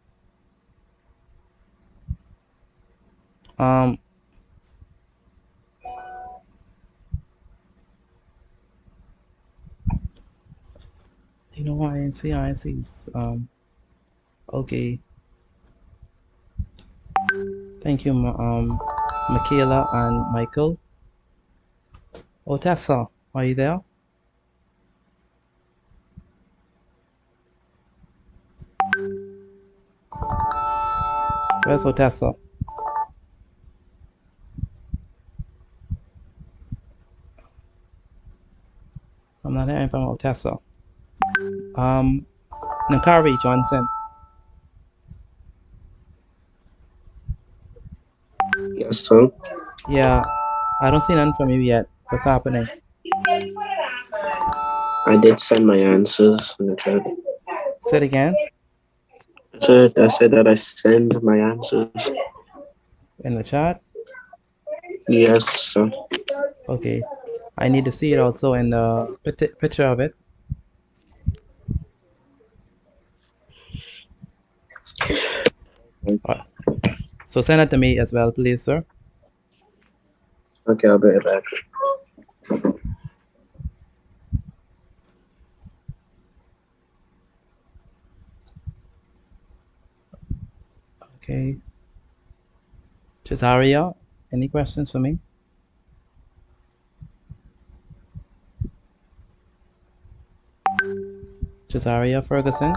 You know why INC's okay. Thank you, Michaela and Michael. Oh, Tessa, are you there? Where's Otessa? I'm not hearing from Otessa. Nakari Johnson. Yes, sir. Yeah, I don't see nothing from you yet. What's happening? I did send my answers in the chat. Say it again. I said that I send my answers. In the chat? Yes, sir. Okay. I need to see it also in the picture of it. So send it to me as well, please, sir. Okay, I'll be right back. Okay. Cesaria, any questions for me? Cesaria Ferguson.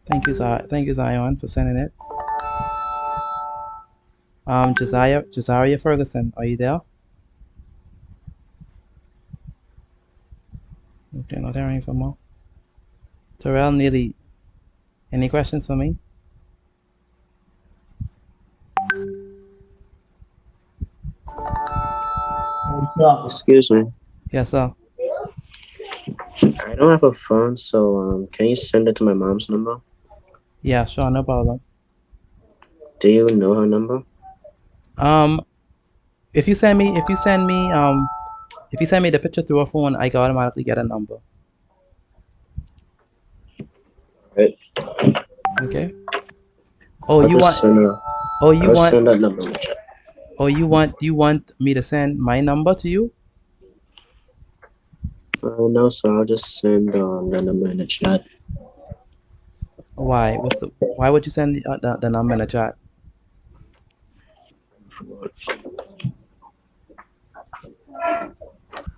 Thank you, Zion, for sending it. Cesaria Ferguson, are you there? Okay, not hearing from more. Terrell Neely, any questions for me? Excuse me. Yes, sir. I don't have a phone, so can you send it to my mom's number? Yeah, sure, no problem. Do you know her number? If you send me the picture through a phone, I can automatically get a number. Right. Okay. Oh, I'll you just want? send her. Oh, you I'll want? send that number in the chat. Oh, you want me to send my number to you? No, so I'll just send the number in the chat. Why? Why would you send the number in the chat?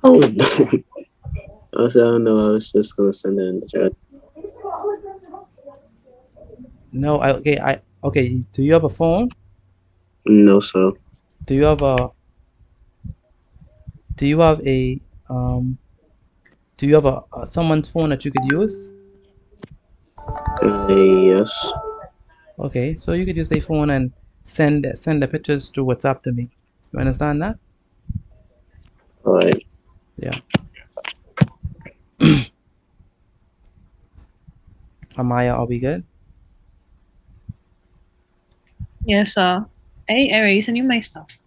Oh, I don't know. I was just gonna send it in the chat. No, okay. Do you have a phone? No, sir. Do you have a Do you have a Do you have a someone's phone that you could use? Yes. Okay, so you could use their phone and send the pictures through WhatsApp to me. You understand that? All right. Yeah. Amaya, are we good? Yes, sir. I already sent you my stuff.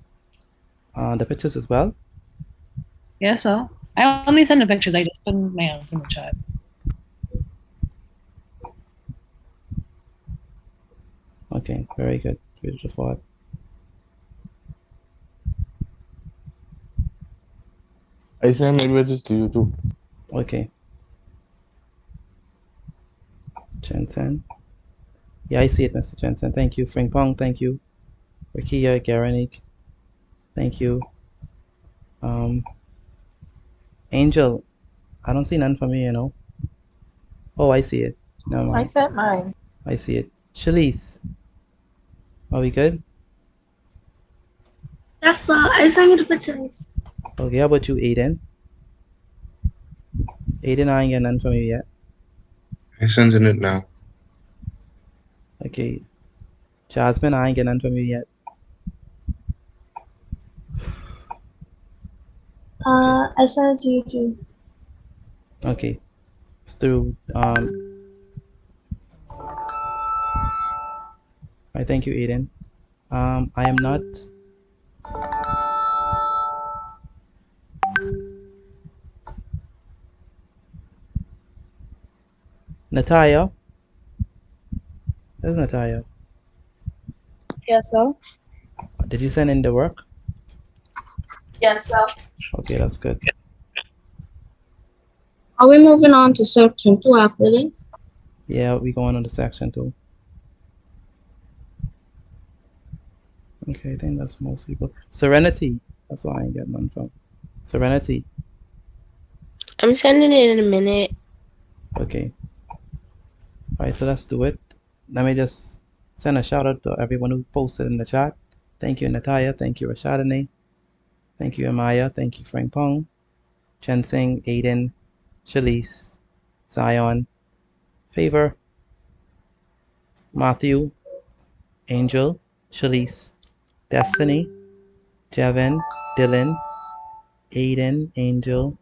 The pictures as well? Yes, sir. I only send the pictures. I just put my answer in the chat. Okay, very good. Beautiful. I send messages to you too. Okay. Jensen. Yeah, I see it, Mr. Jensen. Thank you. Frank Pong, thank you. Rakia, Garanik, thank you. Angel, I don't see none from you, you know. Oh, I see it. Never I mind. sent mine. I see it. Shalise, are we good? Yes, sir. I sent you the pictures. Okay, how about you, Aiden? Aiden, I ain't get none from you yet. I sending it now. Okay. Jasmine, I ain't get none from you yet. I sent it to you too. Okay. It's through I thank you, Aiden. I am not Natalia. There's Natalia. Yes, sir. Did you send in the work? Yes, sir. Okay, that's good. Are we moving on to section 2 after this? Yeah, we going on to section 2. Okay, I think that's most people. Serenity. That's why I ain't getting none from. Serenity. I'm sending it in a minute. Okay. Alright, so let's do it. Let me just send a shout out to everyone who posted in the chat. Thank you, Natalia. Thank you, Rashadane. Thank you, Amaya. Thank you, Frank Pong. Chen Sing, Aiden, Shalise, Zion, Favor, Matthew, Angel, Shalise, Destiny, Jevin, Dylan, Aiden, Angel,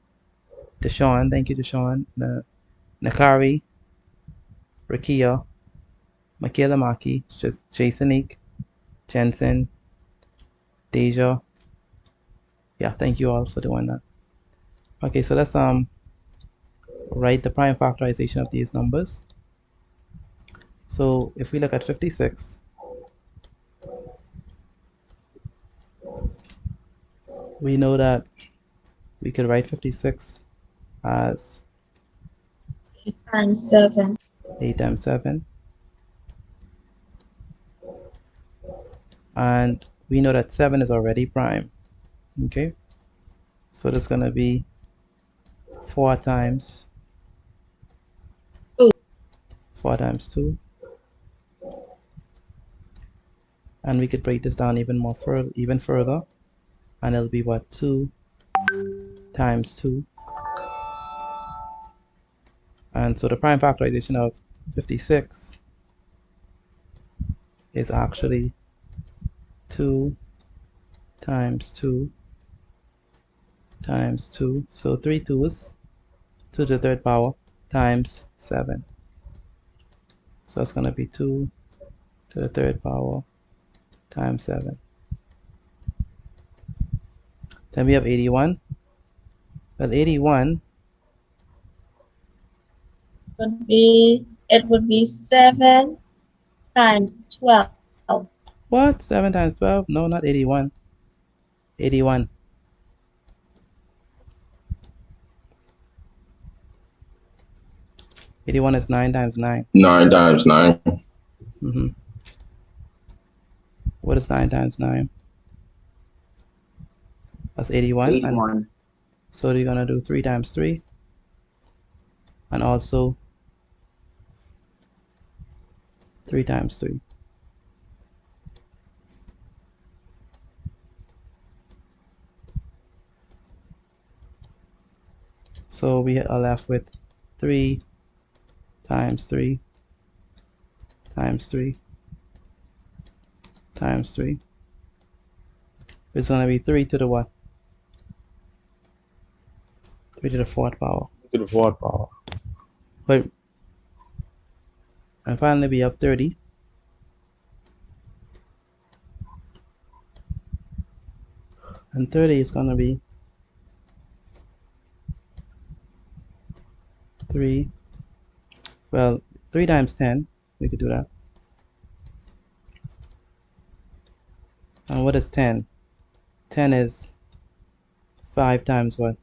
Deshaun. Thank you, Deshaun. Nakari, Rakia, Michaela Maki, Jasonik, Jensen, Deja. Yeah, thank you all for doing that. Okay, so let's write the prime factorization of these numbers. So if we look at 56, we know that we could write 56 as 8 times 7. 8 times 7. And we know that 7 is already prime. Okay, so that's going to be 4 times 4 times 2. And we could break this down even further. And it'll be what? 2 times 2. And so the prime factorization of 56 is actually 2 times 2 times 2. So 3 2's. to the third power times 7. So it's going to be 2 to the third power times 7. Then we have 81. Well, 81 it would be 7 times 12. What? 7 times 12? No, not 81. 81. 81 is 9 times 9. 9 times 9. Mm-hmm. What is 9 times 9? That's 81. 81. And so you're going to do 3 times 3. And also 3 times 3. So we are left with 3 times 3 times 3 times 3. It's going to be 3 to the what? 3 to the 4th power. To the 4th power. Wait. And finally we have 30. And 30 is going to be 3. Well, 3 times 10. We could do that. And what is 10? 10 is 5 times what?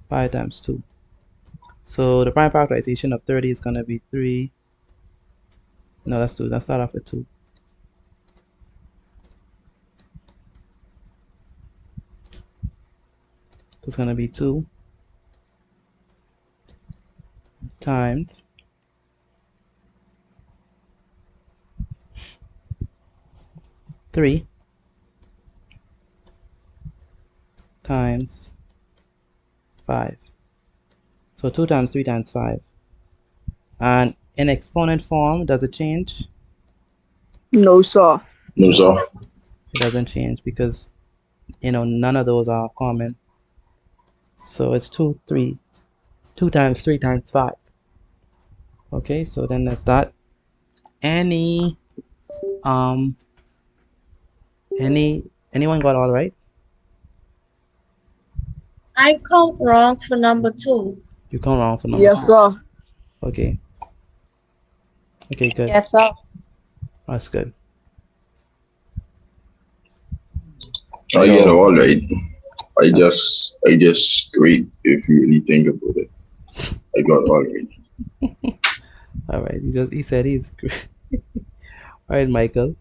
5 times 2. So the prime factorization of 30 is going to be 3. No, let's do. Let's start off with 2. It's going to be 2 times 3 times 5. So 2 times 3 times 5. And in exponent form, does it change? No, sir. No, sir. It doesn't change because, you know, none of those are common. So it's 2 times 3 times 5. Okay, so then let's start. Anyone got all right? I count wrong for number 2. You come wrong for number 2. Yes, sir. Okay. Okay, good. Yes, sir. That's good. I get it all right. I just great if you really think about it. I got all right. All right. He said he's great. All right, Michael.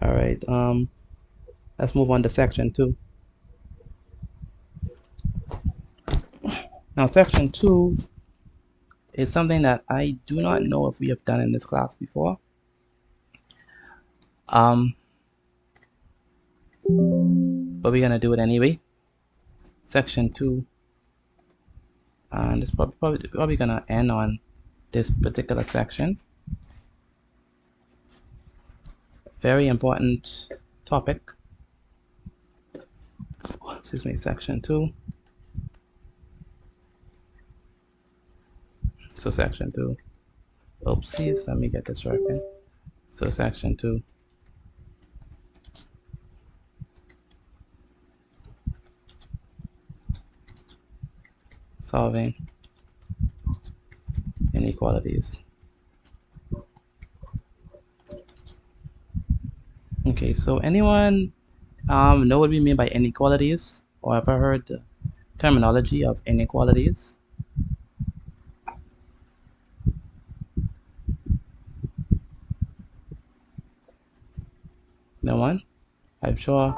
All right. Let's move on to section 2. Now, section 2 is something that I do not know if we have done in this class before. But we're gonna do it anyway. Section 2, and it's probably gonna end on this particular section. Very important topic. Excuse me, section 2. So section 2. Oopsies, let me get this working. So section 2. Solving inequalities. Okay, so anyone know what we mean by inequalities, or ever heard the terminology of inequalities? No one? I'm sure.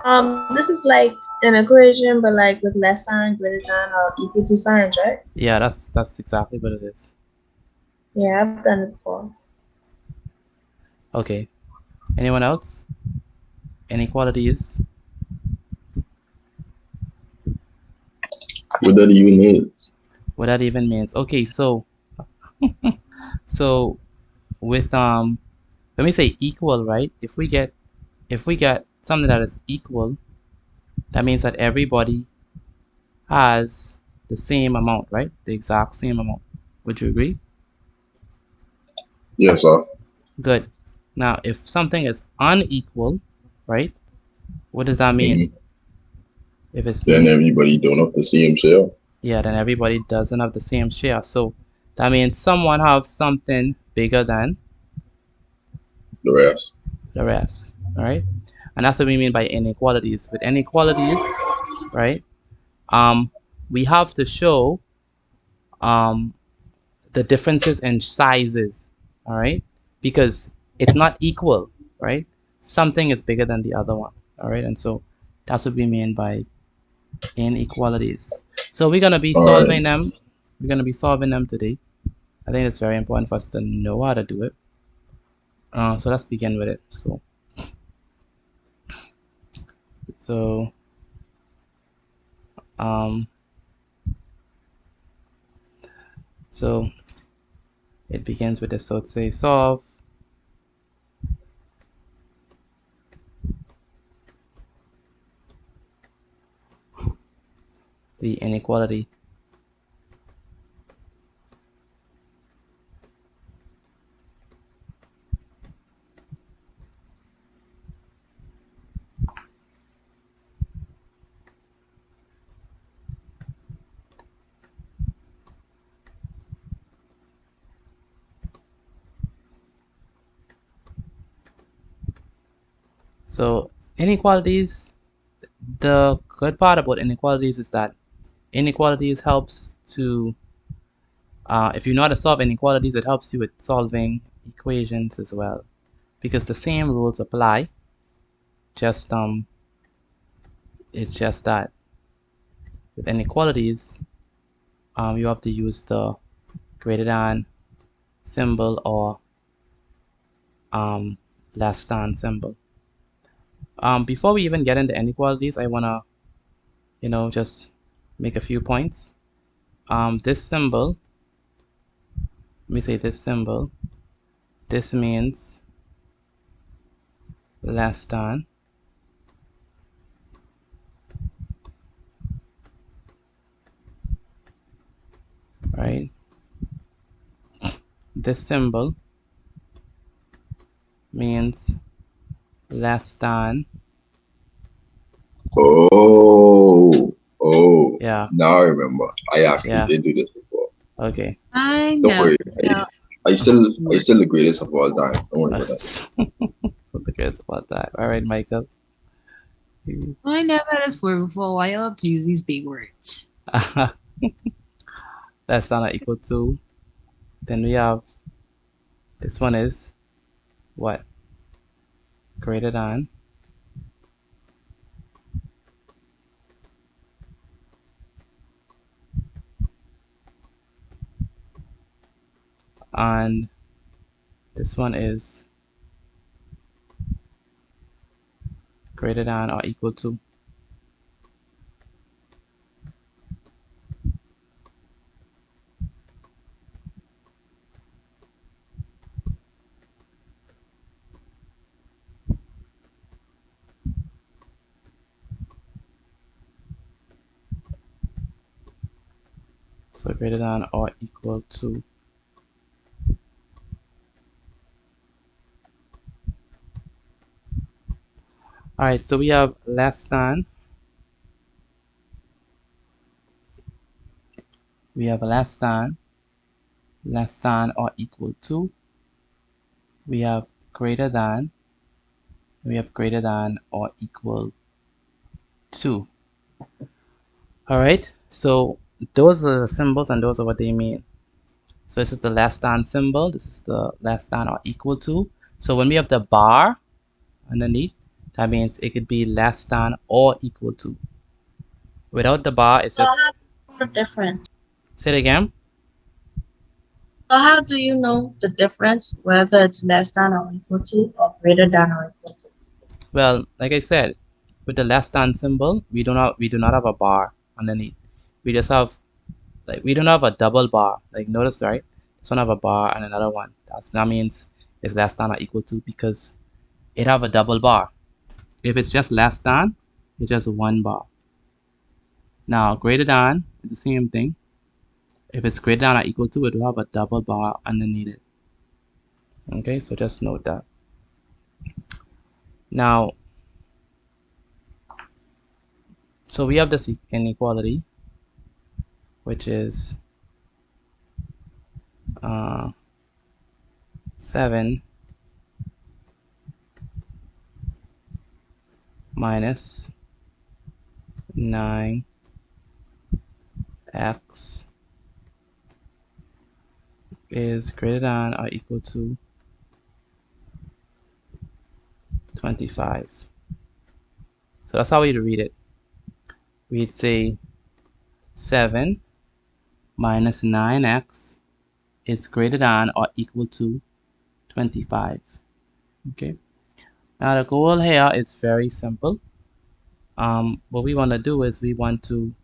This is like an equation, but like with less sign, greater than, or equal to signs, right? Yeah, that's exactly what it is. Yeah, I've done it before. Okay. Anyone else? Inequalities. What that even means? What that even means? Okay, so so with let me say equal, right? If we get something that is equal, that means that everybody has the same amount, right? The exact same amount. Would you agree? Yes, sir. Good. Now, if something is unequal, right? What does that mean? If it's Then everybody don't have the same share. yeah, then everybody doesn't have the same share. So that means someone have something bigger than The rest. the rest, right? And that's what we mean by inequalities. With inequalities, right? We have to show the differences in sizes, all right? Because it's not equal, right? Something is bigger than the other one, all right? And so that's what we mean by inequalities. So we're gonna be solving them. We're gonna be solving them today. I think it's very important for us to know how to do it. So let's begin with it. So um, so it begins with this. So let's say solve the inequality. So inequalities, the good part about inequalities is that inequalities helps to, if you know how to solve inequalities, it helps you with solving equations as well, because the same rules apply. Just it's just that with inequalities, you have to use the greater than symbol or less than symbol. Before we even get into inequalities, I wanna, just make a few points. This symbol, let me say this symbol, this means less than, right? This symbol means less than. Oh. Yeah. Now I remember. I actually did do this before. Okay. Don't worry. I still the greatest of all time. Don't worry about that. So the greatest of all time. All right, Michael. I never had it before. Why you have to use these big words? Less than or equal to. Then we have this one is what? Greater than. And this one is greater than or equal to. So greater than or equal to. All right, so we have less than. We have less than or equal to. We have greater than. We have greater than or equal to. All right, so those are the symbols and those are what they mean. So this is the less than symbol. This is the less than or equal to. So when we have the bar underneath, that means it could be less than or equal to. Without the bar, it's just. The difference. Say it again. So how do you know the difference, whether it's less than or equal to or greater than or equal to? Well, like I said, with the less than symbol, we do not have a bar underneath. We just have, like, we don't have a double bar. Like, notice, right? This one have a bar and another one. That means it's less than or equal to because it have a double bar. If it's just less than, it's just 1 bar. Now, greater than is the same thing. If it's greater than or equal to, it will have a double bar underneath it. Okay, so just note that. Now, so we have this inequality, which is 7 minus 9x is greater than or equal to 25. So that's how we'd read it. We'd say 7 minus 9x is greater than or equal to 25. Okay. Now the goal here is very simple. What we want to do is we want to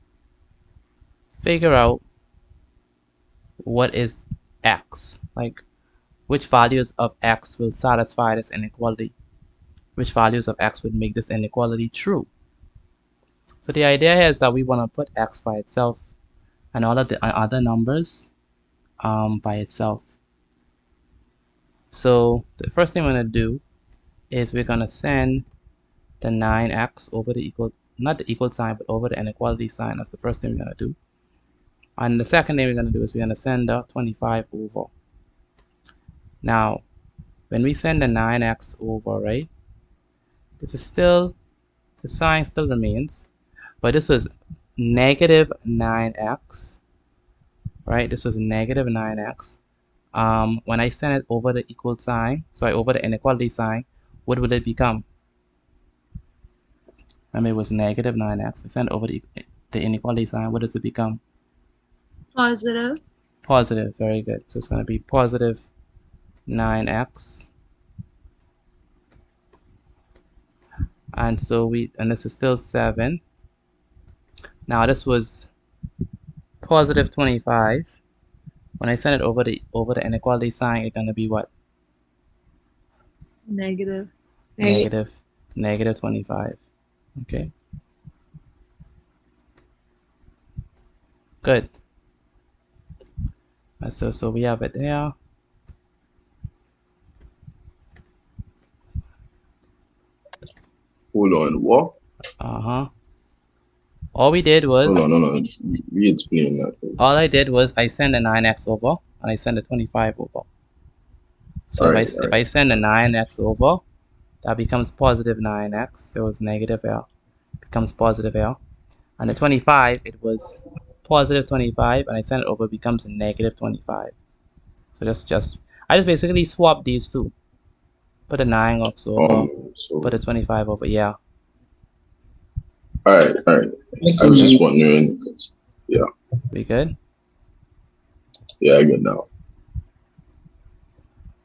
figure out what is x, like which values of x will satisfy this inequality, which values of x would make this inequality true. So the idea here is that we want to put x by itself and all of the other numbers by itself. So the first thing we're going to do is we're going to send the 9x over the equal, not the equal sign, but over the inequality sign. That's the first thing we're going to do. And the second thing we're going to do is we're going to send the 25 over. Now, when we send the 9x over, right, this is still, the sign still remains, but this was negative 9x, right? This was negative 9x. When I send it over the equal sign, sorry, over the inequality sign, what will it become? Remember, it was negative 9x. I send it over the inequality sign. What does it become? Positive. Positive. Very good. So it's going to be positive 9x. And so and this is still 7. Now this was positive 25. When I send it over the inequality sign, it's going to be what? Negative. Negative 25. Okay. Good. So we have it there. Hold on, what? All we did was. Hold on, no. Re-explain that. All I did was I send the 9x over and I send the 25 over. So if I send the 9x over, that becomes positive 9x. So it was negative L, becomes positive L. And the 25, it was positive 25, and I send it over, becomes negative 25. So I just basically swap these two. Put the 9x over, put the 25 over, yeah. Alright. I was just wondering, yeah. We good? Yeah, I get now.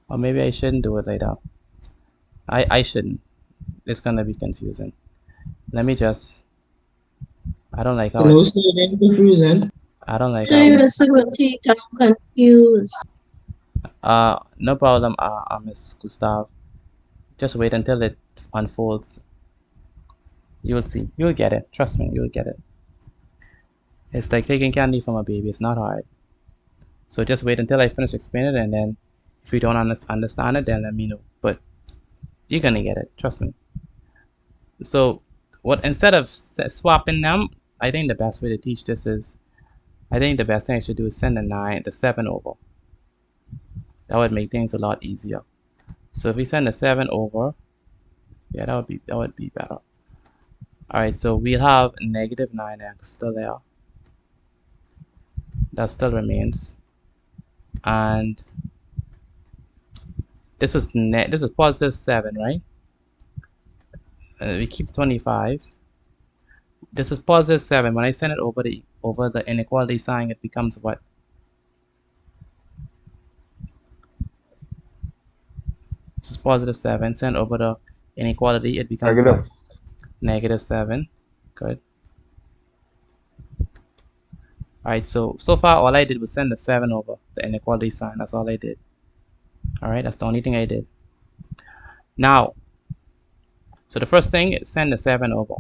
Or maybe I shouldn't do it like that. I shouldn't. It's gonna be confusing. Let me just. I don't like how. Hello, sir. Confusing. I don't like Sorry, Mr. Guti, I'm confused. No problem, Miss Gustav. Just wait until it unfolds. You'll see. You'll get it. Trust me, you'll get it. It's like taking candy from a baby. It's not hard. So just wait until I finish explaining it, and then if you don't understand it, then let me know. But you're gonna get it. Trust me. So instead of swapping them, I think the best way to teach this is, I think the best thing I should do is send the 7 over. That would make things a lot easier. So if we send the 7 over, yeah, that would be better. Alright, so we'll have negative 9x still there. That still remains. And this is positive 7, right? We keep 25. This is positive 7. When I send it over the inequality sign, it becomes what? This is positive 7. Send over the inequality, it becomes what? Negative 7. Good. Alright, so far all I did was send the 7 over the inequality sign. That's all I did. Alright, that's the only thing I did. Now, So the first thing is send the 7 over.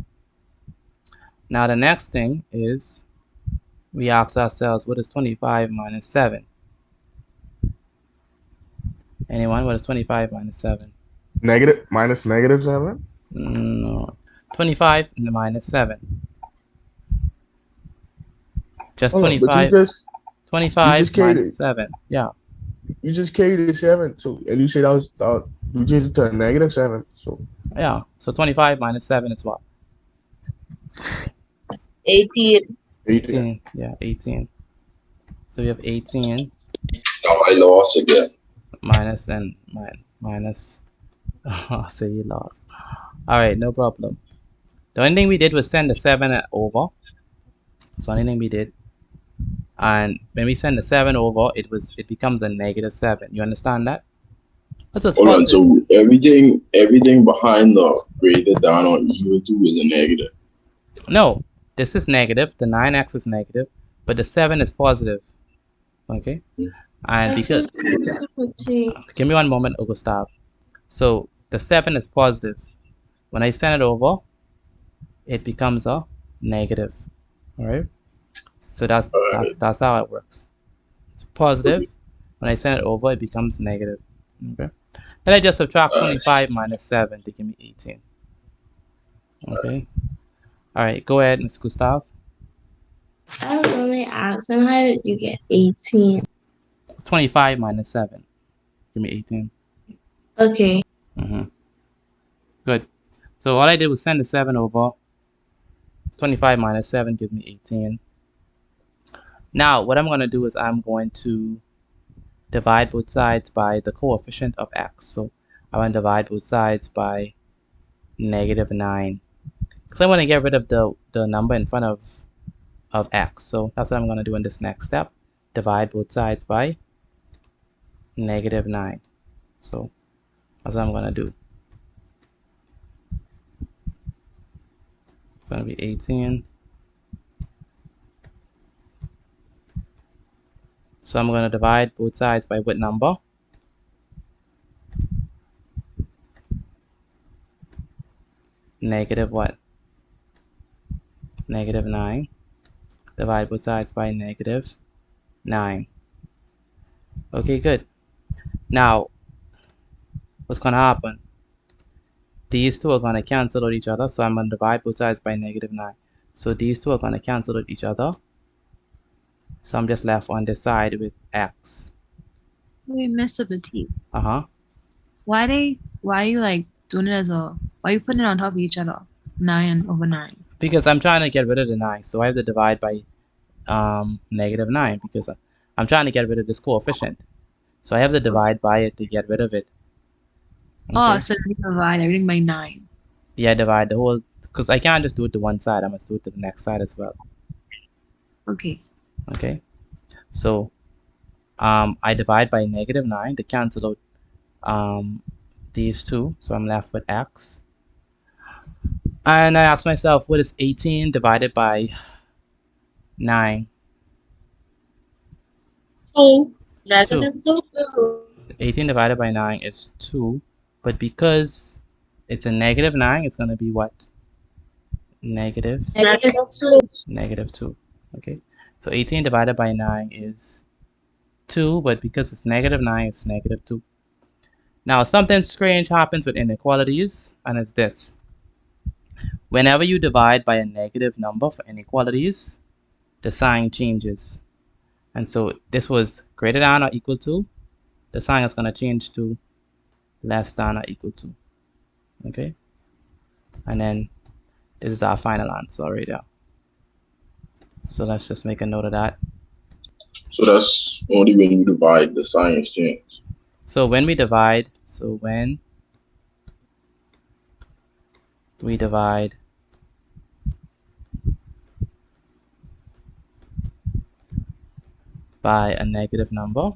Now the next thing is we ask ourselves, what is 25 minus 7? Anyone? What is 25 minus 7? Minus negative 7? No. 25 minus 7. Just Hold on, but 25. you 25 just minus carried 7. Yeah. you just carried the 7. So and you say that was you changed it to a negative 7. So Yeah. So 25 minus 7 is what? 18. 18. Yeah, 18. So we have 18 Now I lost again. minus and minus. So you lost. All right, no problem. The only thing we did was send the 7 over. So only thing we did. And when we send the 7 over, it becomes a negative 7. You understand that? That's what's Hold on. positive. So everything behind the greater than or equal to is a negative. No, this is negative. The 9x is negative, but the 7 is positive. Okay? And because give me one moment, Gustav. So the 7 is positive. When I send it over, it becomes a negative. All right? So that's how it works. It's positive. When I send it over, it becomes negative. Okay? Then I just subtract 25 minus 7 to give me 18. Okay? All right, go ahead, Ms. Gustav. I was only asking, how did you get 18? 25 minus 7. Give me 18. Okay. Good. So all I did was send the 7 over. 25 minus 7 gives me 18. Now, what I'm going to do is I'm going to divide both sides by the coefficient of x. So I want to divide both sides by negative 9. Because I want to get rid of the number in front of x. So that's what I'm going to do in this next step. Divide both sides by negative 9. So that's what I'm going to do. It's going to be 18. So I'm going to divide both sides by what number? Negative what? Negative 9. Divide both sides by negative 9. Okay, good. Now, what's going to happen? These two are going to cancel out each other. So I'm going to divide both sides by negative 9. So these two are going to cancel out each other. So I'm just left on this side with x. We missed the petite. Uh-huh. Why are you like doing it as a, why are you putting it on top of each other? 9 over 9. Because I'm trying to get rid of the 9. So I have to divide by negative 9 because I'm trying to get rid of this coefficient. So I have to divide by it to get rid of it. Okay. Oh, so you divide everything by 9. Yeah, divide the whole, because I can't just do it to one side. I must do it to the next side as well. Okay. Okay. So I divide by negative 9 to cancel out these two. So I'm left with x. And I ask myself, what is 18 divided by 9? 2. 2. Negative 2. 18 divided by 9 is 2. But because it's a negative 9, it's going to be what? Negative 2. Negative 2. Okay. So 18 divided by 9 is 2. But because it's negative 9, it's negative 2. Now, something strange happens with inequalities, and it's this. Whenever you divide by a negative number for inequalities, the sign changes. And so this was greater than or equal to. The sign is going to change to less than or equal to. Okay? And then this is our final answer right there. So let's just make a note of that. So that's only when you divide the sign exchange. So when we divide, by a negative number,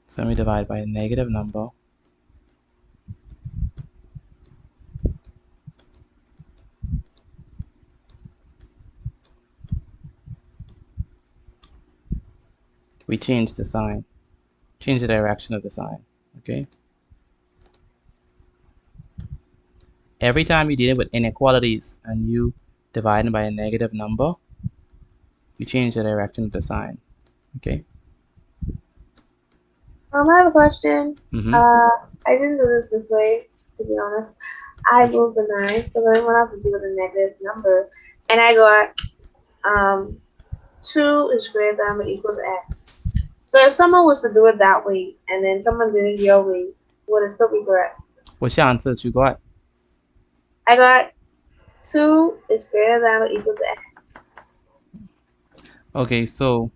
so when we divide by a negative number, we change the sign. change the direction of the sign. Okay. Every time you're dealing with inequalities and you divide by a negative number, you change the direction of the sign. Okay. I have a question. Mm-hmm. I didn't do this way, to be honest. I moved the 9 because I didn't want to have to deal with a negative number. And I got 2 is greater than or equal to x. So if someone was to do it that way and then someone did it your way, would it still be correct? What's your answer that you got? I got 2 is greater than or equal to x. Okay, so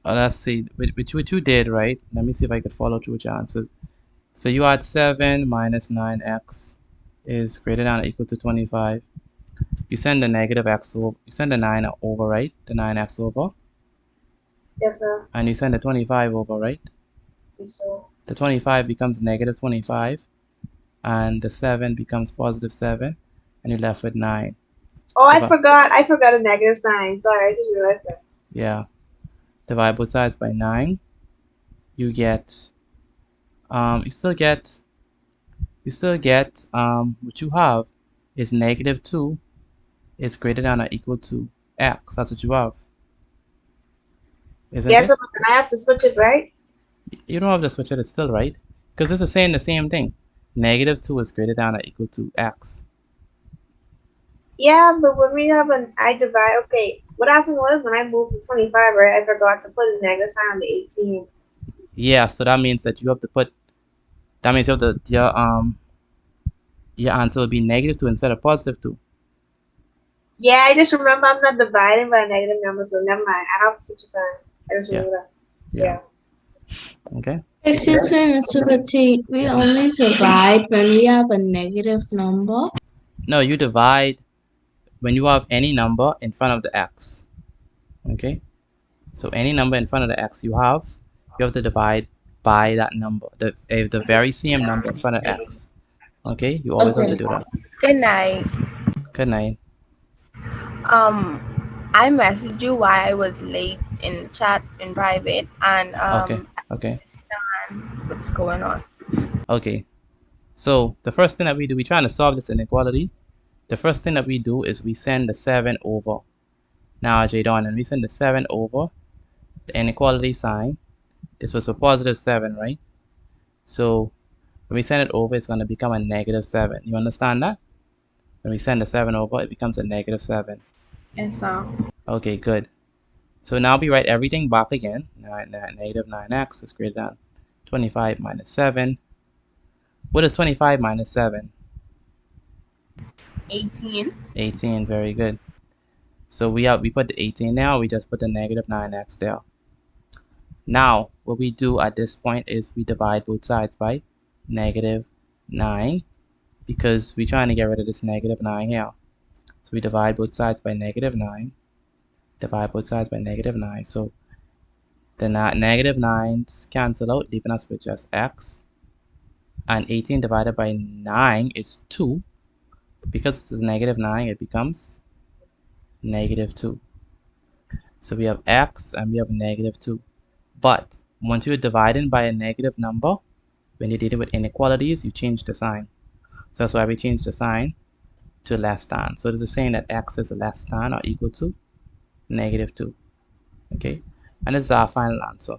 let's see, which you did, right? Let me see if I could follow through with your answers. So you had 7 minus 9x is greater than or equal to 25. You send the negative x over, you send the 9 over, right? The 9x over. Yes, sir. And you send the 25 over, right? Yes, sir. The 25 becomes negative 25, and the 7 becomes positive 7, and you're left with 9. Oh, I forgot a negative sign. Sorry, I just realized that. Yeah. Divide both sides by 9. You get, you still get, what you have is negative 2 is greater than or equal to x. That's what you have. Isn't Yes, it? but I have to switch it, right? You don't have to switch it, it's still right. Because this is saying the same thing. Negative 2 is greater than or equal to x. Yeah, but when we have I divide, okay, what happened was when I moved to 25, right, I forgot to put a negative sign on the 18. Yeah, so that means that you have to put, that means you have to, your answer will be negative 2 instead of positive 2. Yeah, I just remember I'm not dividing by a negative number, so never mind. I have to switch a sign. I just remember that. Yeah. Okay. Excuse me, Mr. Petit. We Yes, only divide when we have a negative number. No, you divide when you have any number in front of the x. Okay. So any number in front of the x you have to divide by that number. The very same number in front of x. Okay. You always have to do that. Good night. Good night. I messaged you why I was late in chat in private, and Okay. Okay. I understand what's going on. Okay. So the first thing that we do, we're trying to solve this inequality. The first thing that we do is we send the 7 over. Now, Jadon, and we send the 7 over the inequality sign. This was a positive 7, right? So when we send it over, it's going to become a negative 7. You understand that? When we send the 7 over, it becomes a negative 7. Yes, sir. Okay, good. So now we write everything back again. Negative 9x is greater than 25 minus 7. What is 25 minus 7? 18. 18, very good. So we put the 18 now, we just put the negative 9x there. Now, what we do at this point is we divide both sides by negative 9 because we're trying to get rid of this negative 9 here. So we divide both sides by negative 9. Divide both sides by negative 9. So the negative 9's cancel out, leaving us with just x. And 18 divided by 9 is 2. Because this is negative 9, it becomes negative 2. So we have x and we have negative 2. But once you're dividing by a negative number, when you're dealing with inequalities, you change the sign. So that's why we change the sign to less than. So this is saying that x is less than or equal to negative 2. Okay, and this is our final answer.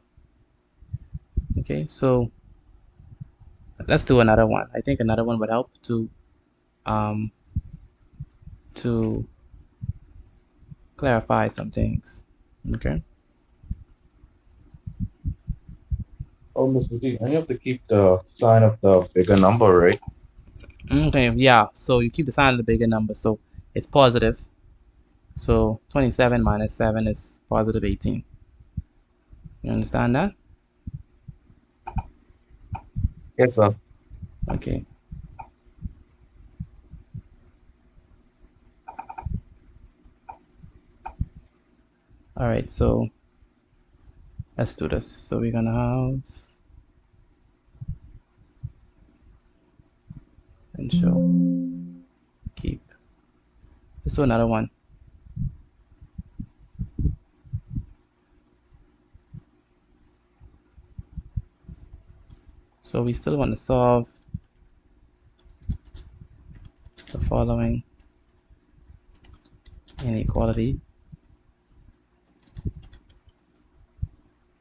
Okay, so let's do another one. I think another one would help to clarify some things. Okay. Oh, Mr. G, and you have to keep the sign of the bigger number, right? Okay, yeah. So you keep the sign of the bigger number, so it's positive. So 27 minus 7 is positive 18. You understand that? Yes, sir. Okay. All right, so let's do this. So we're gonna have and show keep. Let's do another one. So we still want to solve the following inequality.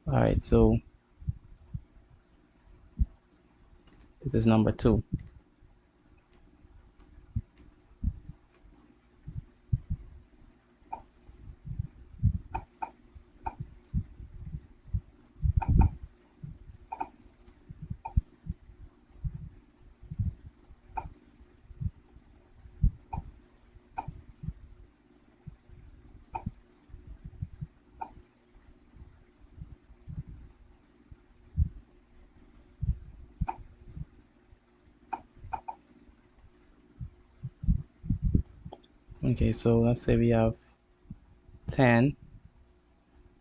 All right, so this is number 2. Okay, so let's say we have 10.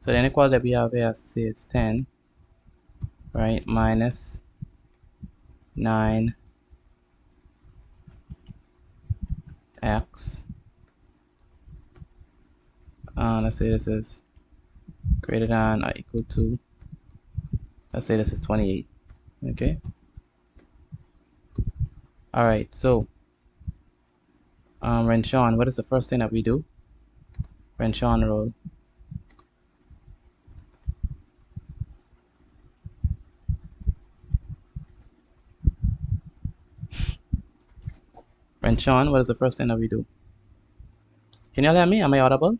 So the inequality that we have here is 10, right, minus 9x let's say this is greater than or equal to, let's say this is 28. Okay, all right, so Renshawn, what is the first thing that we do? Renshawn rule. Renshawn, what is the first thing that we do? Can you hear me? Am I audible?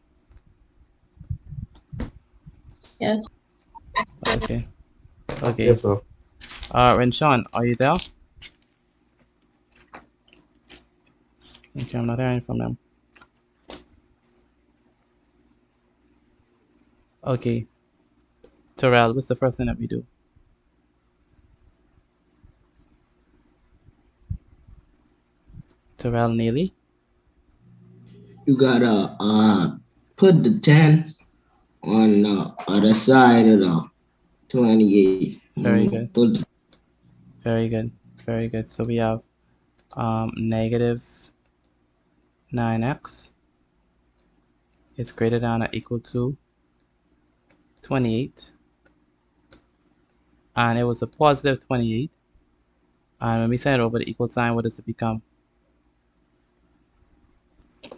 Yes. Okay. Okay. Yes, sir. Renshawn, are you there? Okay, I'm not hearing from them. Okay. Terrell, what's the first thing that we do? Terrell Neely? You gotta put the 10 on the other side of the 28. Very good. Very good. Very good. So we have negative 9x is greater than or equal to 28. And it was a positive 28. And when we send it over the equal sign, what does it become?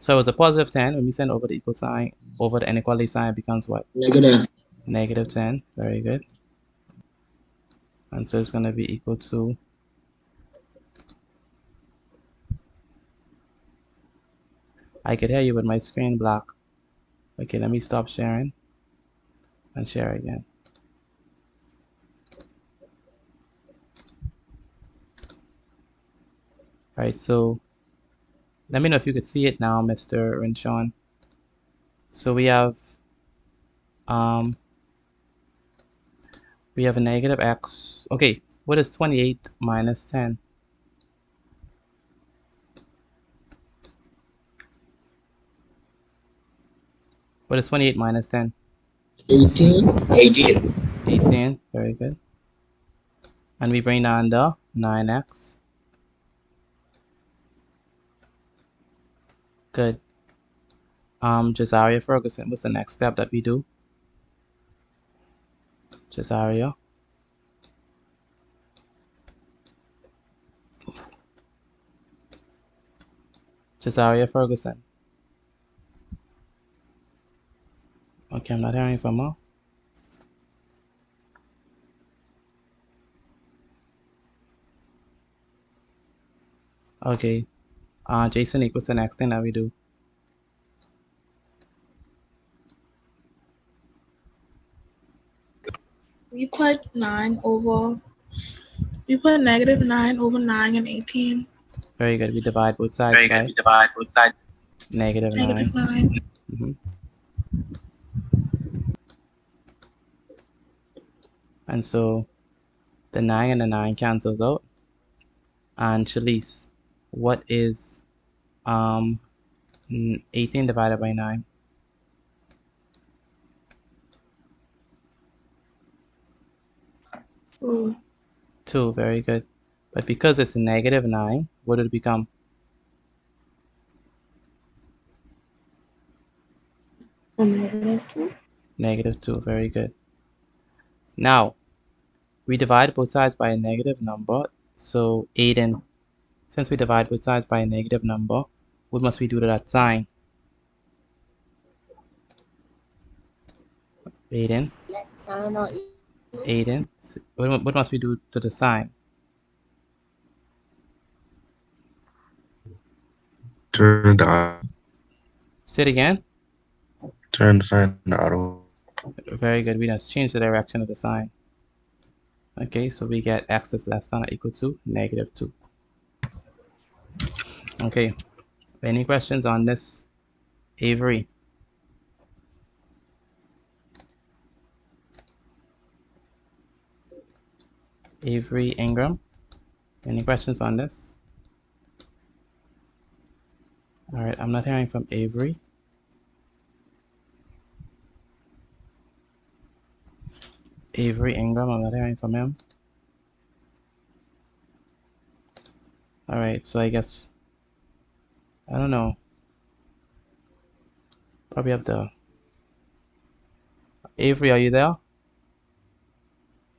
So it was a positive 10. When we send over the equal sign, over the inequality sign, it becomes what? Negative. Negative 10. Very good. And so it's going to be equal to, I could hear you with my screen black. Okay, let me stop sharing and share again. All right, so let me know if you could see it now, Mr. Renshawn. So we have a negative x. Okay, what is 28 minus 10? What is 28 minus 10? 18. 18, very good. And we bring down the 9x. Good. Jazaria Ferguson, what's the next step that we do? Jazaria. Jazaria Ferguson. Okay, I'm not hearing from her. Okay. Jason, what's the next thing that we do? We put negative 9 over 9 and 18. Very good. We divide both sides by negative 9. Negative 9. And so the 9 and the 9 cancels out. And Shalise, what is 18 divided by 9? 2. 2, very good. But because it's negative 9, what did it become? Negative 2. Negative 2, very good. Now, we divide both sides by a negative number. So Aiden, since we divide both sides by a negative number, what must we do to that sign? Aiden, Aiden, what must we do to the sign? Turn the other. Say it again. Turn the sign the other way. Very good. We just change the direction of the sign. Okay, so we get x is less than or equal to -2. Okay, any questions on this, Avery? Avery Ingram, any questions on this? All right, I'm not hearing from Avery. Avery Ingram, I'm not hearing from him. All right, so I guess, I don't know. Probably have the, Avery, are you there?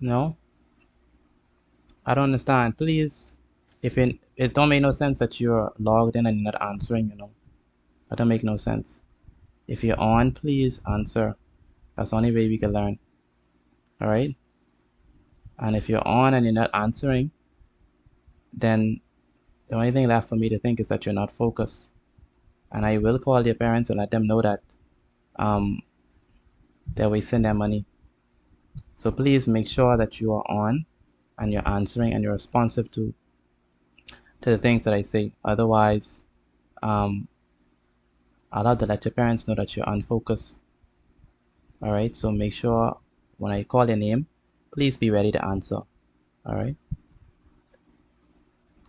No? I don't understand. Please, if it don't make no sense that you're logged in and you're not answering, you know. That don't make no sense. If you're on, please answer. That's the only way we can learn. All right? And if you're on and you're not answering, then the only thing left for me to think is that you're not focused. And I will call your parents and let them know that they're wasting their money. So please make sure that you are on and you're answering and you're responsive to the things that I say. Otherwise, I'll have to let your parents know that you're unfocused. All right, so make sure when I call your name, please be ready to answer. All right.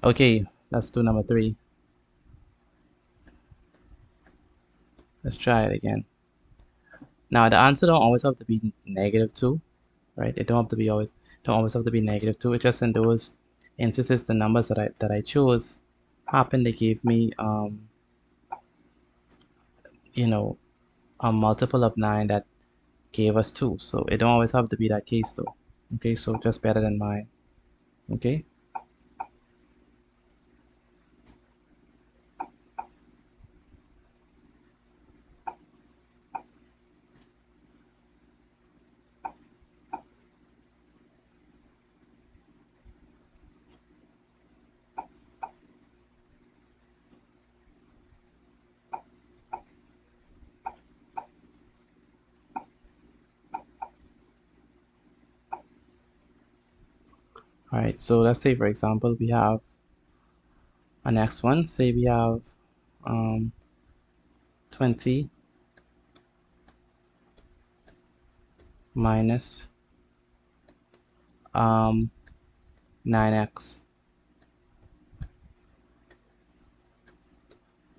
Okay, let's do number 3. Let's try it again. Now the answer don't always have to be -2, right? It don't always have to be -2. It's just in those instances the numbers that I chose happen to give me you know, a multiple of 9 that gave us 2. So it don't always have to be that case though. Okay, so just better than mine. Okay. All right, so let's say for example we have a next one. Say we have 20 minus 9x,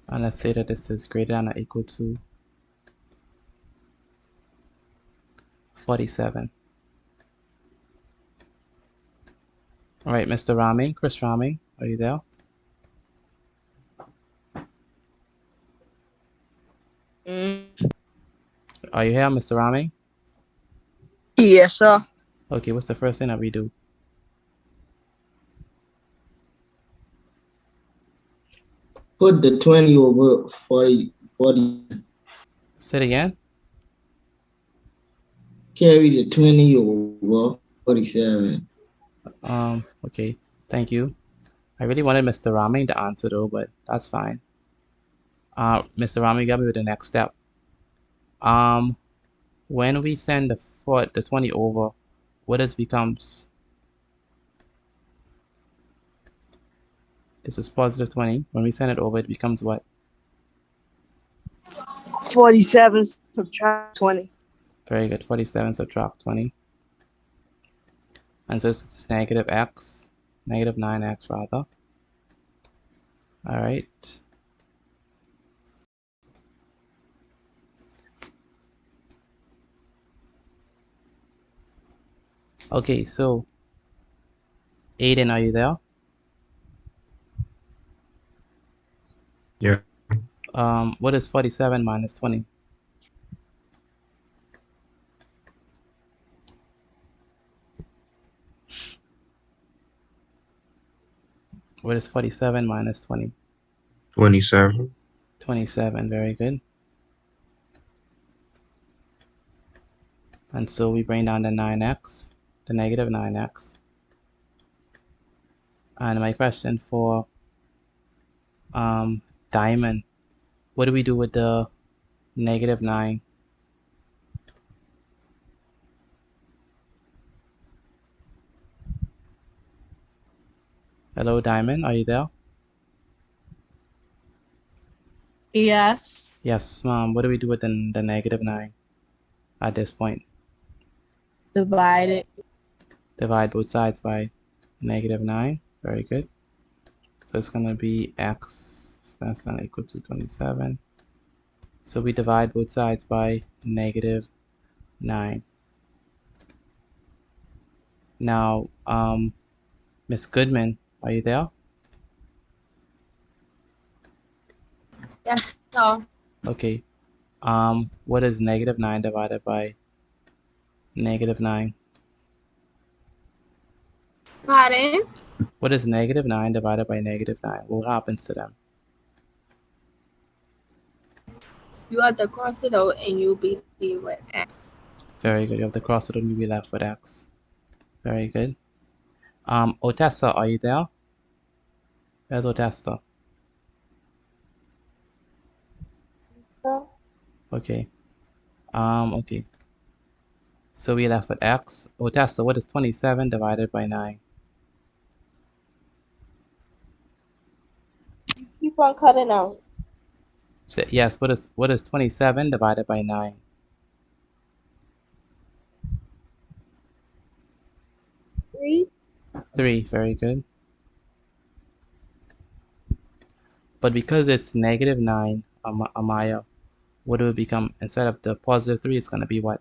and let's say that this is greater than or equal to 47. All right, Mr. Raming, Chris Raming, are you there? Are you here, Mr. Raming? Yes, sir. Okay, what's the first thing that we do? Put the 20 over 40. Say it again. Carry the 20 over 47. Okay, thank you. I really wanted Mr. Raming to answer though, but that's fine. Mr. Raming got me with the next step. When we send the 20 over, what this becomes? This is positive 20. When we send it over, it becomes what? 47 subtract 20. Very good. 47 subtract 20. And so it's negative x, negative 9x rather. All right. Okay, so Aiden, are you there? Yeah. What is 47 minus 20? What is 47 minus 20? 27. 27, very good. And so we bring down the 9x, the negative 9x. And my question for Diamond, what do we do with the negative 9? Hello, Diamond, are you there? Yes. Yes, Mom, what do we do with the negative 9 at this point? Divide it. Divide both sides by negative 9. Very good. So it's going to be x less than or equal to 27. So we divide both sides by negative 9. Now, Miss Goodman, are you there? Yes, so Okay. What is negative 9 divided by negative 9? pardon? What is negative 9 divided by negative 9? What happens to them? You have to cross it out and you'll be with X. Very good. You have to cross it and you'll be left with x. Very good. Otessa, are you there? Where's Otessa? Okay. Okay. So we left with x. Otessa, what is 27 divided by 9? Keep on cutting out. So, yes, what is 27 divided by 9? 3. 3, very good. But because it's negative 9, Amaya, what do it become? Instead of the positive 3, it's going to be what?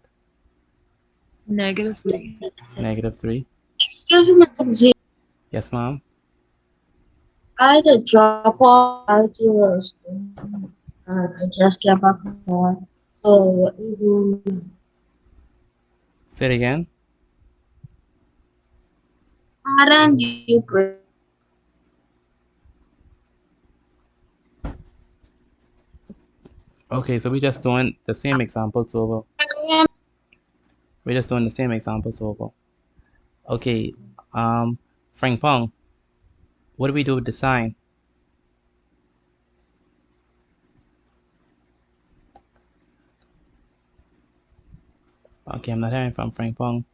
Negative 3. Negative 3. Excuse me, Mr. G. Yes, Mom? I had to drop off out your school. I just got back on. So what you doing now? Say it again. Pardon you, pray. Okay, so we're just doing the same examples over. We're just doing the same examples over. Okay, Frank Pong, what do we do with the sign? Okay, I'm not hearing from Frank Pong.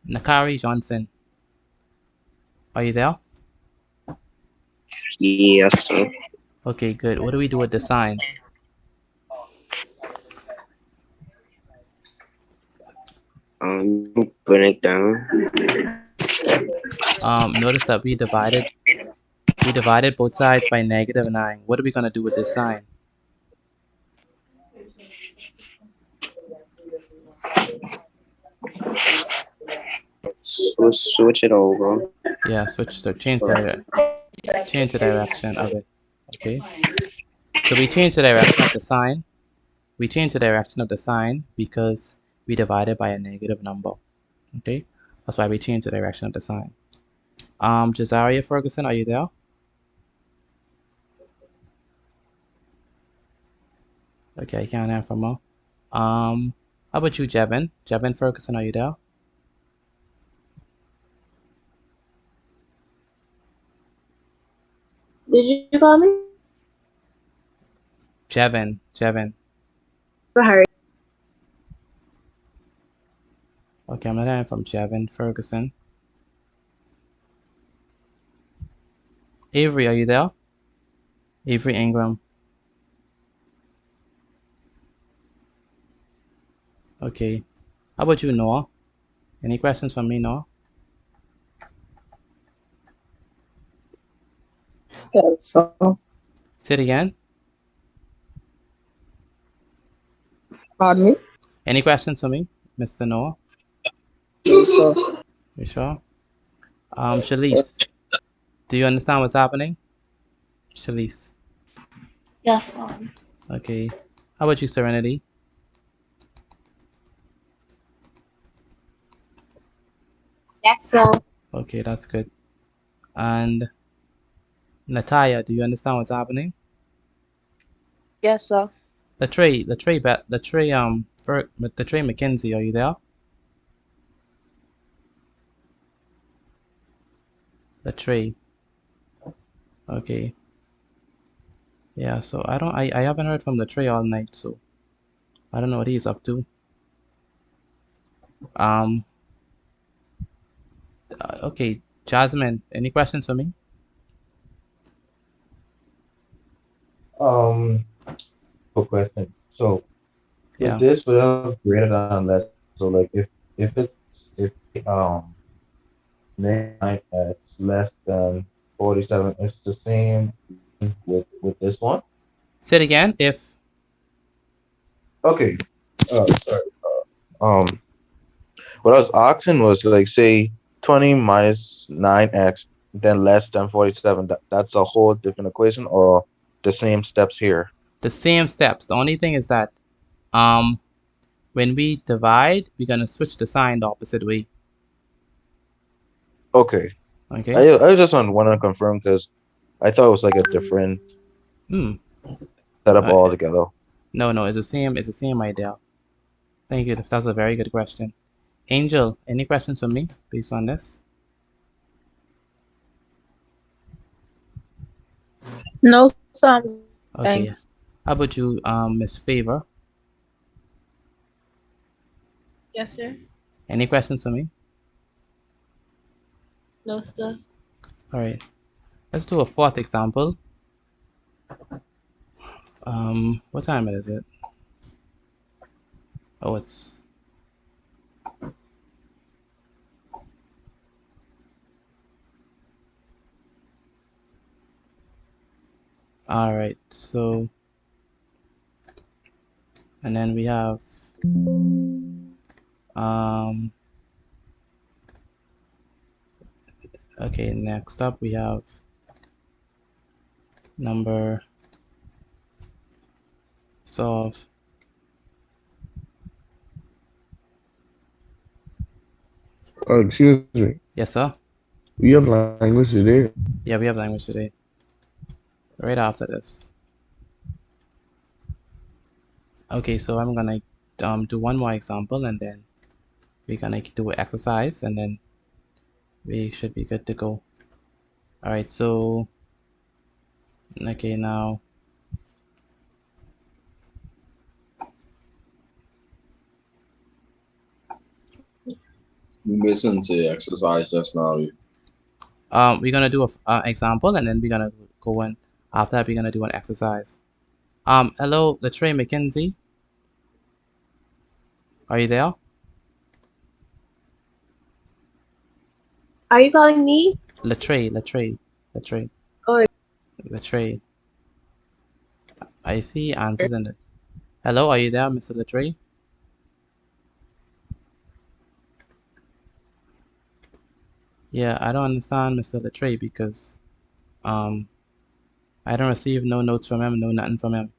Nakari Johnson, are you there? Yes, sir. Okay, good. What do we do with the sign? Bring it down. Notice that we divided both sides by negative 9. What are we gonna do with this sign? Switch it over. Yeah, change the direction of it. Okay. So we change the direction of the sign. We change the direction of the sign because we divided by a negative number. Okay. That's why we change the direction of the sign. Jazaria Ferguson, are you there? Okay, I can't hear from her. How about you, Jevin? Jevin Ferguson, are you there? Did you call me? Jevin. Sorry. Okay, I'm not hearing from Jevin Ferguson. Avery, are you there? Avery Ingram. Okay. How about you, Noah? Any questions from me, Noah? So, Say it again. pardon me? Any questions for me, Mr. Noah? So, You sure? Shalise, do you understand what's happening? Shalise. Yes, Okay. How about you, Serenity? Yes, sir. Okay, that's good. And Natalia, do you understand what's happening? Yes, sir. The tray McKinsey, are you there? The tray. Okay. Yeah, so I haven't heard from the tray all night, so I don't know what he's up to. Um, okay, Jasmine, any questions for me? Quick question. So with Yeah. this, without greater than less, so like if it's if -9x less than 47, it's the same with this one. Say it again. If Okay. Sorry. Um, what I was asking was like, say 20 minus 9x, then less than 47. That's a whole different equation, or the same steps here. the same steps. The only thing is that um when we divide, we're gonna switch the sign the opposite way. Okay. Okay? I just want to confirm because I thought it was like a different Hmm. setup Uh, altogether. no, it's the same idea. Thank you. That's a very good question. Angel, any questions for me based on this? No, sir. Okay. Thanks. How about you, Miss Favor? Yes, sir. Any questions for me? No, sir. All right. Let's do a fourth example. What time is it? Oh, it's all right. So, and then we have um. Okay, next up we have number solve. Excuse me. Yes, sir. We have language today. Yeah, we have language today. Right after this. Okay, so I'm gonna do one more example and then we're gonna do an exercise and then we should be good to go. All right, so okay now. You listened to exercise just now. We're gonna do a example and then we're gonna go in. After that, we're gonna do an exercise. Hello, Latre McKenzie. Are you there? Are you calling me? Latre. Or Latre. I see answers in it. Hello, are you there, Mr. Latre? Yeah, I don't understand Mr. Latre because um I don't receive no notes from him, no nothing from him.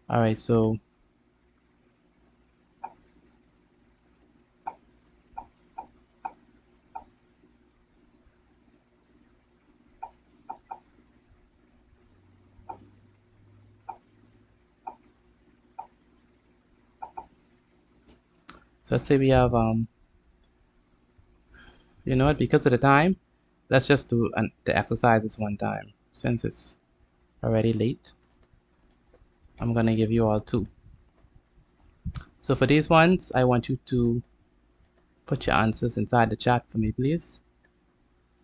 All right, so let's say we have you know what, because of the time, let's just do the exercises one time. Since it's already late, I'm gonna give you all two. So for these ones, I want you to put your answers inside the chat for me, please.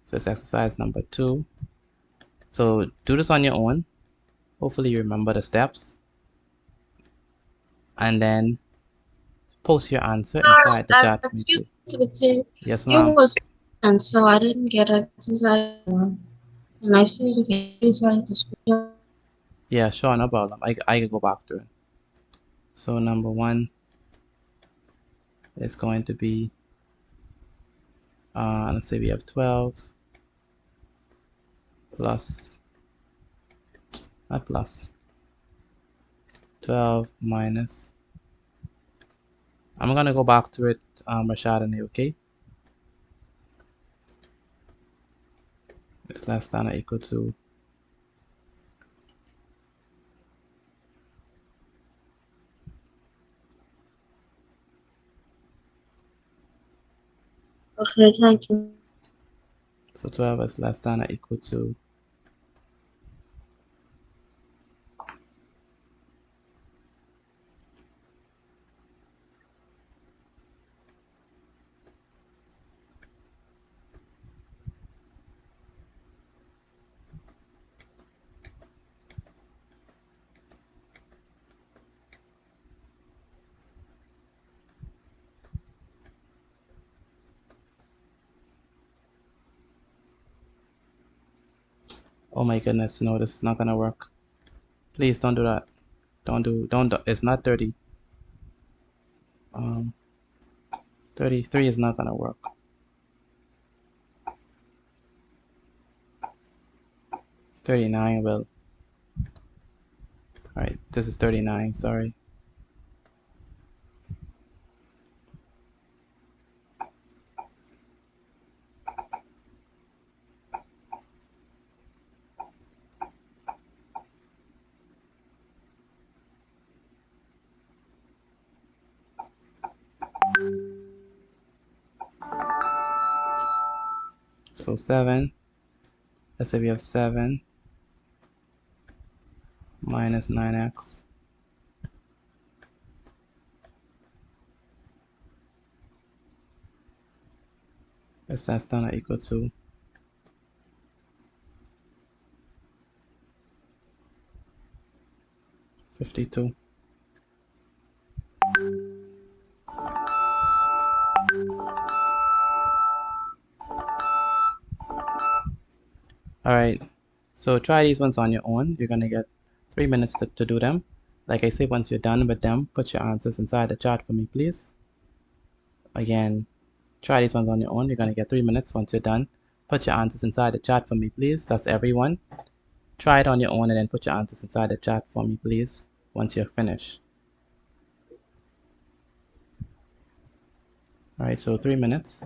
So it's exercise number 2. So do this on your own. Hopefully you remember the steps. And then post your answer inside the chat for me, Excuse please. me, Yes, you ma'am. was and so I didn't get exercise one. And I see it again inside the screen. Yeah, sure, no problem. I can go back to it. So number 1 is going to be, let's say we have 12 plus, not plus, 12 minus I'm gonna go back to it, Rashad and you, okay? It's less than or equal to. Okay, thank you. So 12 is less than or equal to. Oh my goodness, no, this is not gonna work. Please don't do that. Don't do, it's not 30. 33 is not gonna work. 39 will. Alright, this is 39, sorry. So 7, let's say we have 7 minus 9x. Is less than or equal to 52. Alright, so try these ones on your own. You're gonna get 3 minutes to do them. Like I say, once you're done with them, put your answers inside the chat for me, please. Again, try these ones on your own. You're gonna get 3 minutes once you're done. Put your answers inside the chat for me, please. That's everyone. Try it on your own and then put your answers inside the chat for me, please, once you're finished. Alright, so 3 minutes.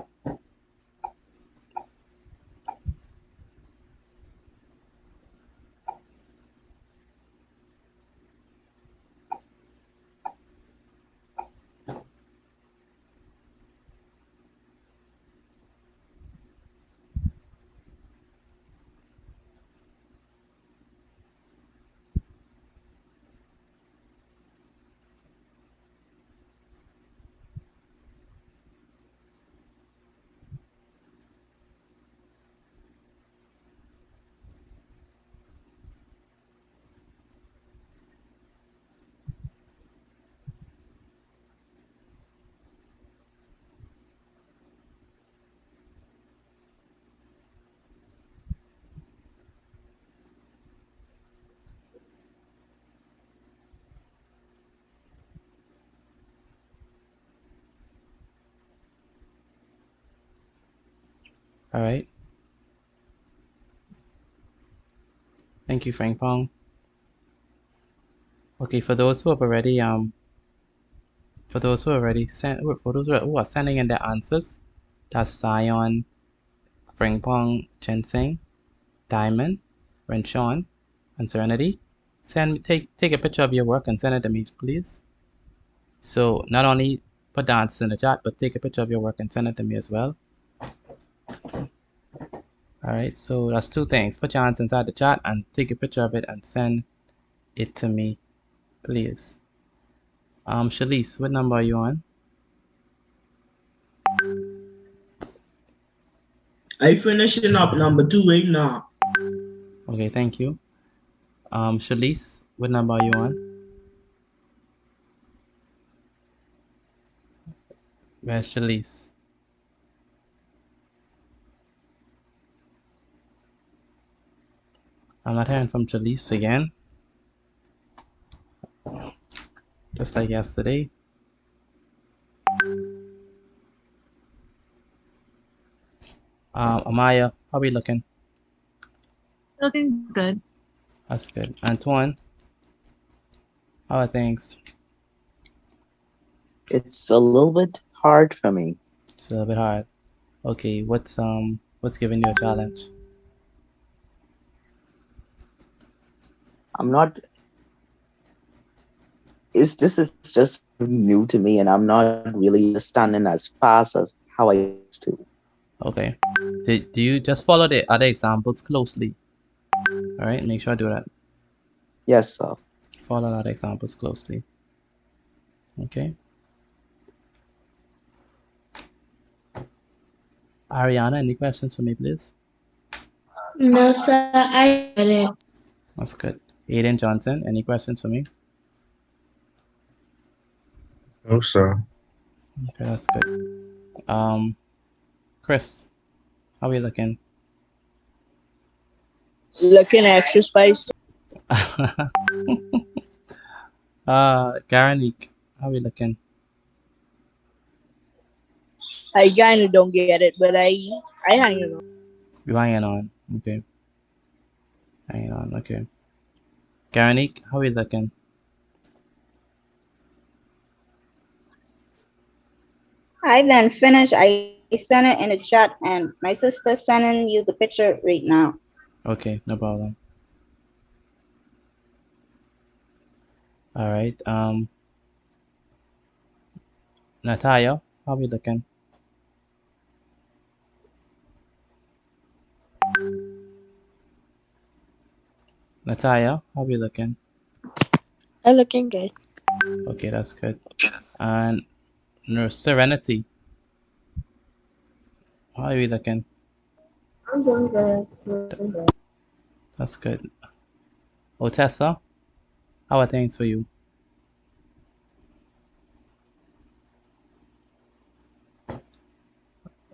Alright. Thank you, Frank Pong. Okay, for those who have already for those who already sent, for those who are sending in their answers, that's Zion, Frimpong, Ginseng, Diamond, Renshon, and Serenity. Take a picture of your work and send it to me, please. So not only put the answers in the chat, but take a picture of your work and send it to me as well. Alright, so that's 2 things. Put your answers inside the chat and take a picture of it and send it to me, please. Shalise, what number are you on? I finishing up number 2 right now. Okay, thank you. Shalise, what number are you on? Where's Shalise? I'm not hearing from Shalise again. Just like yesterday. Amaya, how are we looking? Looking good. That's good. Antoine, how are things? It's a little bit hard for me. It's a little bit hard. Okay, what's giving you a challenge? I'm not. This is just new to me, and I'm not really understanding as fast as how I used to. Okay. Do you just follow the other examples closely? All right, make sure I do that. Yes, sir. Follow the other examples closely. Okay. Ariana, any questions for me, please? No, sir, I get it. That's good. Aiden Johnson, any questions for me? No, sir. Okay, that's good. Chris, how are you looking? Looking extra spicy. Garanique, how are you looking? I kinda don't get it, but I hang it on. You hanging on? Okay, hanging on. Okay. Garanique, how are you looking? I then finish. I send it in the chat, and my sister sending you the picture right now. Okay, no problem. All right. Natalia, how are you looking? Natalia, how are you looking? I'm looking good. Okay, that's good. And Nurse Serenity, how are you looking? I'm doing good. Doing good. That's good. Otessa, how are things for you?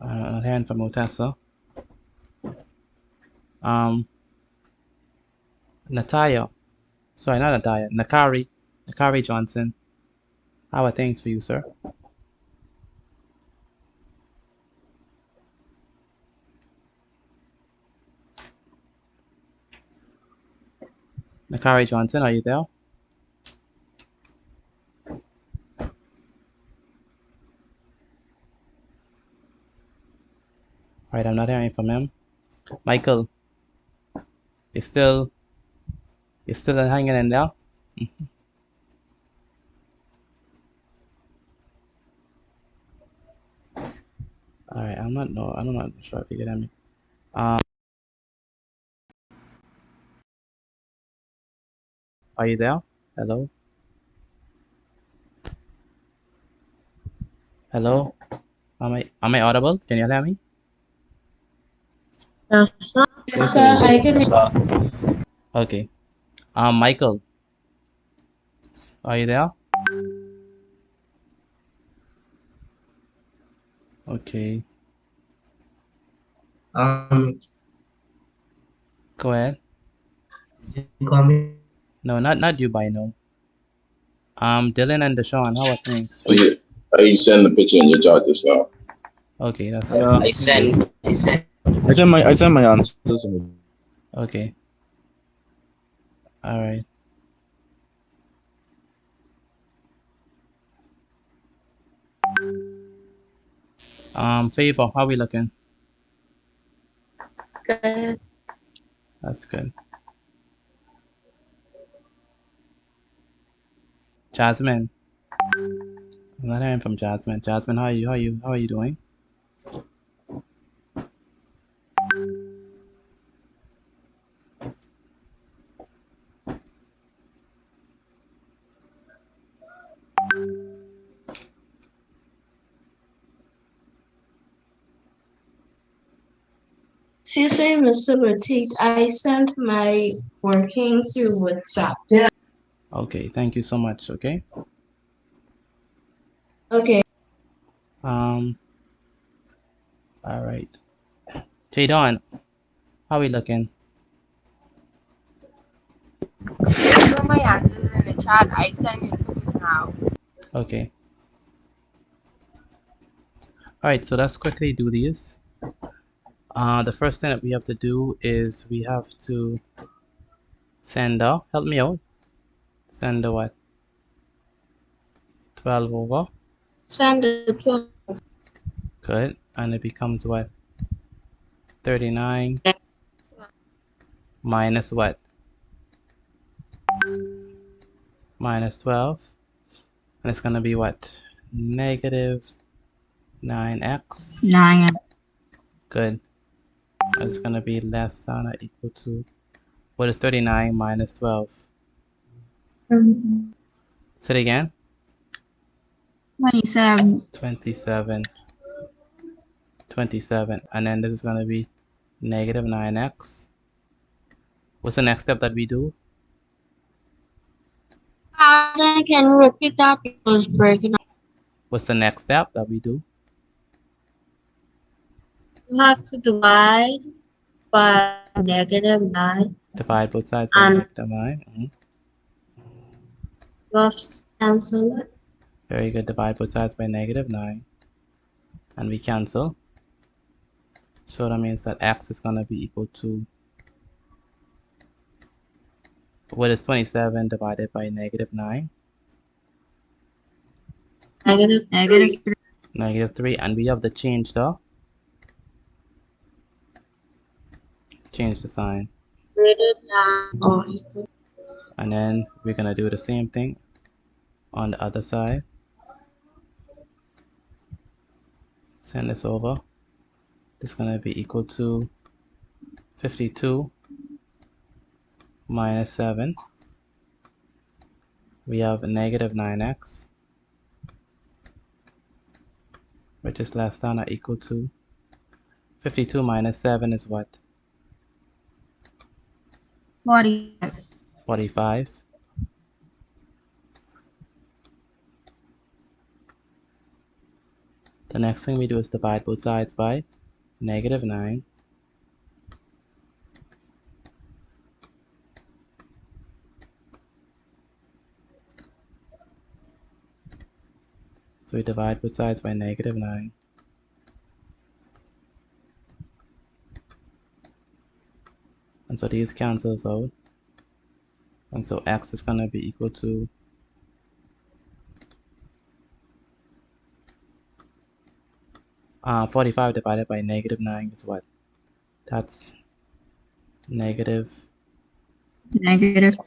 Not hearing from Otessa. Natalia, sorry, not Natalia. Nakari Johnson, how are things for you, sir? Nakari Johnson, are you there? All right, I'm not hearing from him. Michael, you still hanging in there? All right, I'm not sure if you can hear me. Are you there? Hello? Hello? Am I audible? Can you hear me? Yes, sir. Yes, Sir, I can hear. Okay. Michael, are you there? Okay. Um, Go ahead. you call me? No, not you by no. Dylan and Deshaun, how are things for you? I send the picture in your chat just now. Okay, that's good. Yeah. I send my answers in the Okay. All right. Favor, how we looking? Good. That's good. Jasmine. I'm not hearing from Jasmine. Jasmine, how are you doing? Seriously, Mr. Boutique, I sent my working through WhatsApp. Yeah. Okay, thank you so much. Okay. Okay. All right. Jadon, how we looking? Throw my answers in the chat. I send you the pictures now. Okay. All right, so let's quickly do these. The first thing that we have to do is we have to send help me out. Send what? 12 over Send it to Good. And it becomes what? 39 minus what? Minus 12. And it's going to be what? Negative 9x. 9. Good. It's going to be less than or equal to, what is 39 minus 12? Say it again. 27. 27. 27. And then this is going to be negative 9x. What's the next step that we do? Can you repeat that? Because breaking up. What's the next step that we do? You have to divide by negative 9. Divide both sides by And negative 9. you have to cancel it. Very good. Divide both sides by negative 9. And we cancel. So that means that x is going to be equal to, what is 27 divided by negative 9? Negative 3. Negative 3. And we have the change the sign. Greater than or equal. And then we're going to do the same thing on the other side. Send this over. This is going to be equal to 52 minus 7. We have negative 9x, which is less than or equal to 52 minus 7 is what? 45. The next thing we do is divide both sides by negative 9. So we divide both sides by negative 9. And so these cancels out. And so x is going to be equal to 45 divided by negative 9 is what? That's negative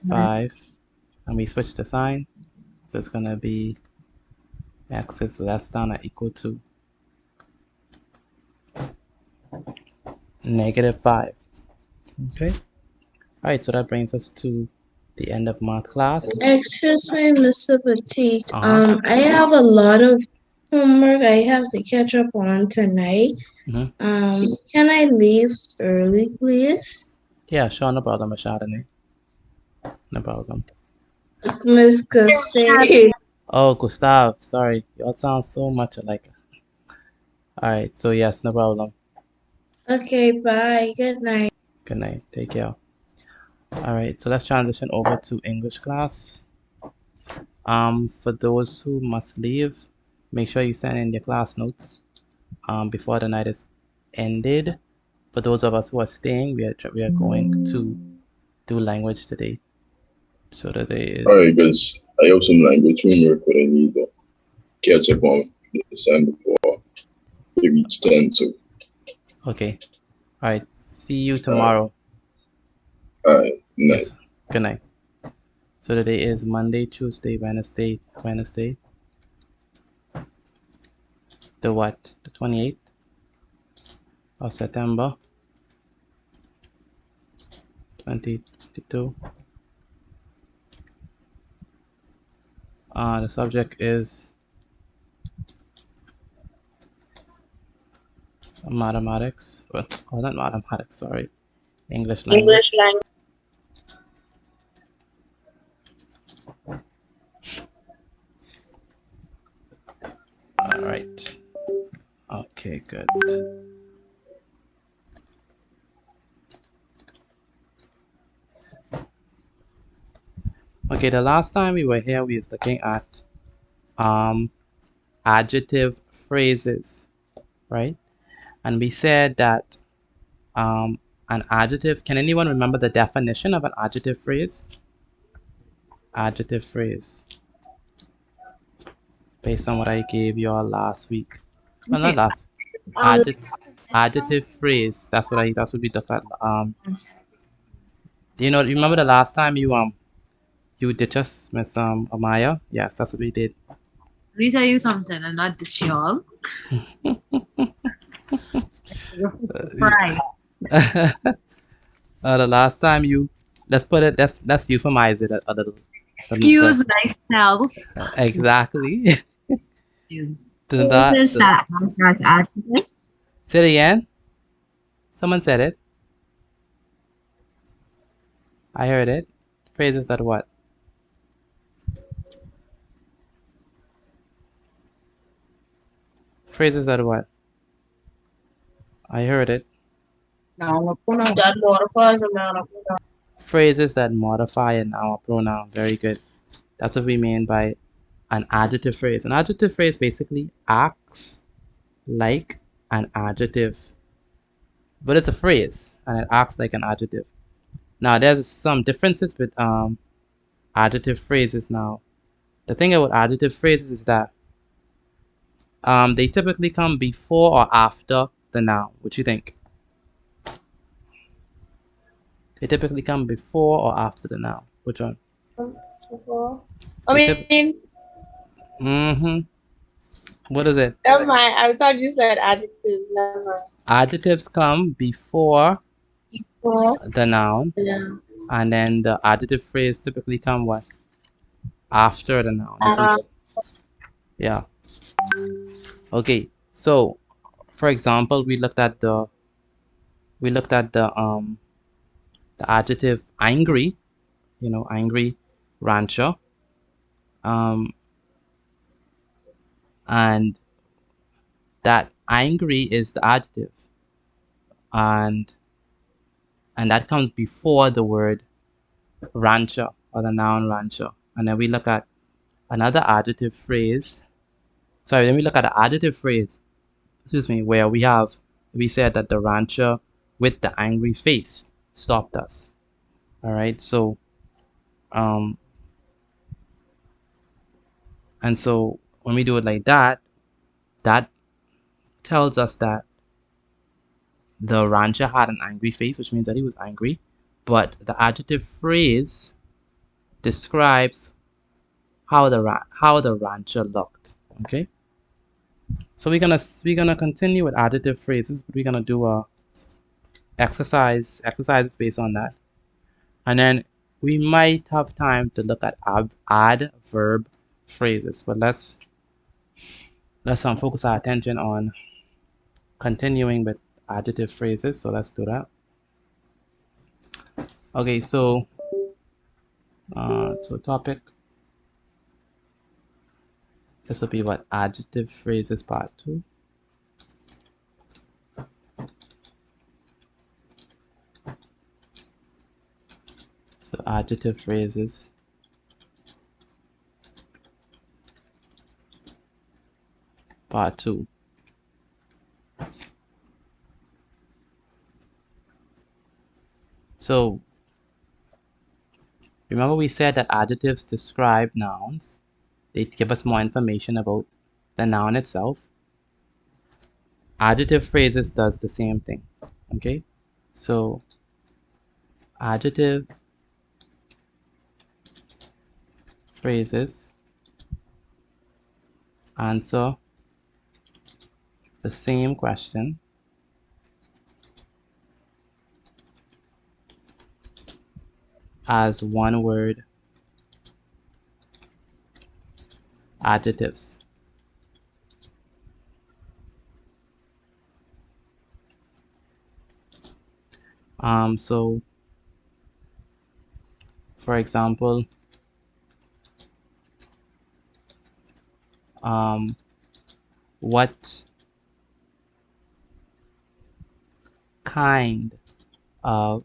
5. And we switch the sign. So it's going to be x is less than or equal to negative 5. Okay. All right. So that brings us to the end of math class. Excuse me, Mr. Petite. Uh-huh. I have a lot of homework I have to catch up on tonight. Can I leave early, please? Yeah, sure, no problem, Ashadane. No problem. Miss Gustave. Oh, Gustav, sorry. You all sound so much alike. All right, so yes, no problem. Okay, bye. Good night. Good night. Take care. All right, so let's transition over to English class. For those who must leave, make sure you send in your class notes before the night is ended. For those of us who are staying, we are going to do language today. So today is. Alright, guys. I have some language homework that I need to catch up on this time before we reach 10. So. Okay. All right. See you tomorrow. All right. Night. Yes. Good night. So today is Monday, Tuesday, Wednesday. The what? The 28th of September 2022. The subject is mathematics. Well, not mathematics, sorry. English language. English language. All right. Okay, good. Okay, the last time we were here, we was looking at adjective phrases, right? And we said that an adjective, can anyone remember the definition of an adjective phrase? Adjective phrase. based on what I gave y'all last week. You Well, not say last. Adjective phrase. That's what we looked at. Do you remember the last time you ditched us, Miss Amaya? Yes, that's what we did. let me tell you something, and not this y'all. Fry. The last time let's euphemize it a little. Excuse myself. Exactly. You. Say it again. Someone said it. I heard it. Phrases that what? Phrases that what? I heard it. That modifies a noun or pronoun. Phrases that modify a noun or pronoun. Very good. That's what we mean by an adjective phrase. An adjective phrase basically acts like an adjective, but it's a phrase and it acts like an adjective. Now, there's some differences with adjective phrases. Now, the thing about adjective phrases is that they typically come before or after the noun. What you think? They typically come before or after the noun. Which one? Mm-hmm. What is it? Never mind. I thought you said adjectives. Never mind. Adjectives come before Before. the noun, Yeah. and then the adjective phrase typically come what? After the noun. You see? Yeah. Okay. So, for example, we looked at the adjective angry. Angry rancher. And that angry is the adjective, and that comes before the word rancher or the noun rancher. And then we look at another adjective phrase. Sorry, then we look at the adjective phrase, excuse me, where we said that the rancher with the angry face stopped us. All right, so and so when we do it like that, that tells us that the rancher had an angry face, which means that he was angry. But the adjective phrase describes how the rancher looked. Okay, so we're gonna continue with adjective phrases, but we're gonna do a exercises based on that, and then we might have time to look at adverb phrases. But let's focus our attention on continuing with adjective phrases. So let's do that. Okay, so topic. This will be what? Adjective phrases part 2. So adjective phrases. Part 2. So remember we said that adjectives describe nouns. They give us more information about the noun itself. Adjective phrases does the same thing. Okay, so adjective phrases answer the same question as one word adjectives. So for example, what kind of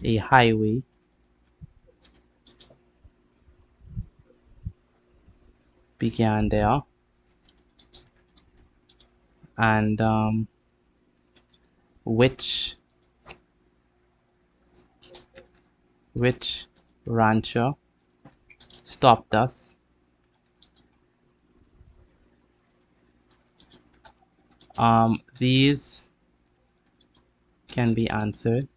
a highway began there, and which rancher stopped us These can be answered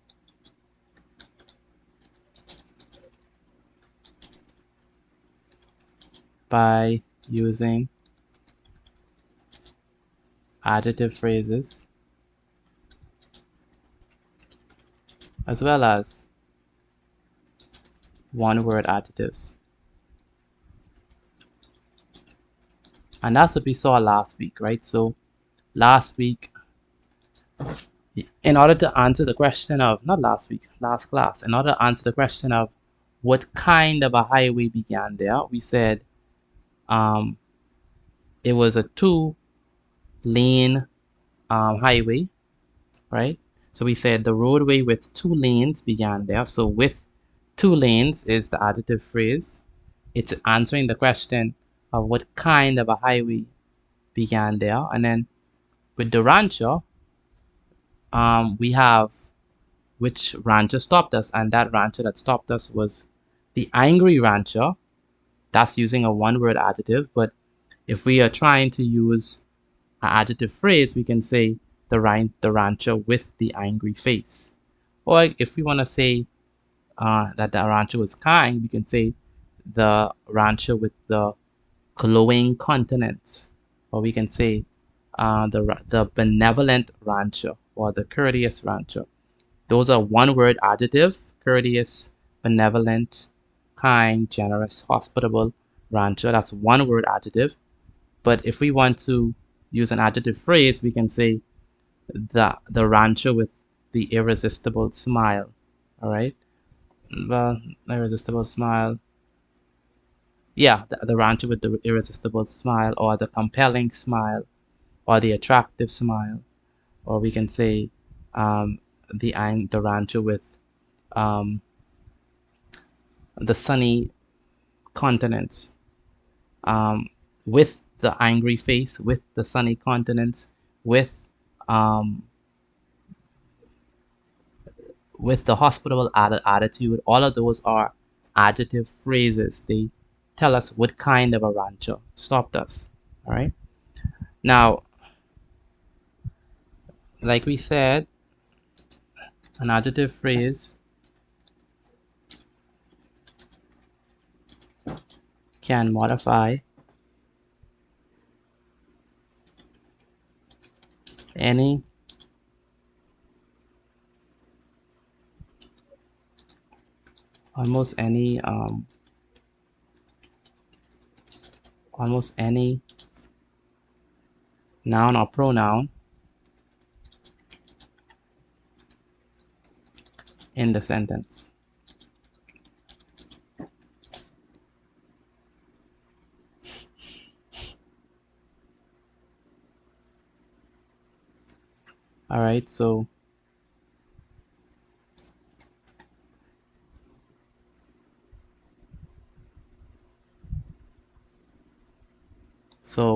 by using additive phrases as well as one-word adjectives. And that's what we saw last week, right? So last week, in order to answer the question of, not last week, last class, in order to answer the question of what kind of a highway began there, we said it was a two-lane highway, right? So we said the roadway with two lanes began there. So with two lanes is the adjective phrase. It's answering the question of what kind of a highway began there. And then with the rancher, we have which rancher stopped us, and that rancher that stopped us was the angry rancher. That's using a one-word adjective. But if we are trying to use an adjective phrase, we can say the rancher with the angry face. Or if we want to say that the rancher was kind, we can say the rancher with the glowing countenance. Or we can say the benevolent rancher or the courteous rancher. Those are one-word adjectives: courteous, benevolent, kind, generous, hospitable, rancher. That's one-word adjective. But if we want to use an adjective phrase, we can say the rancher with the irresistible smile. All right. Well, irresistible smile. Yeah, the rancher with the irresistible smile, or the compelling smile, or the attractive smile, or we can say the rancher with the sunny countenance, with the angry face, with the sunny countenance, with um, with the hospitable attitude. All of those are adjective phrases. They tell us what kind of a rancher stopped us. All right. Now, like we said, an adjective phrase can modify any almost any noun or pronoun in the sentence. All right, so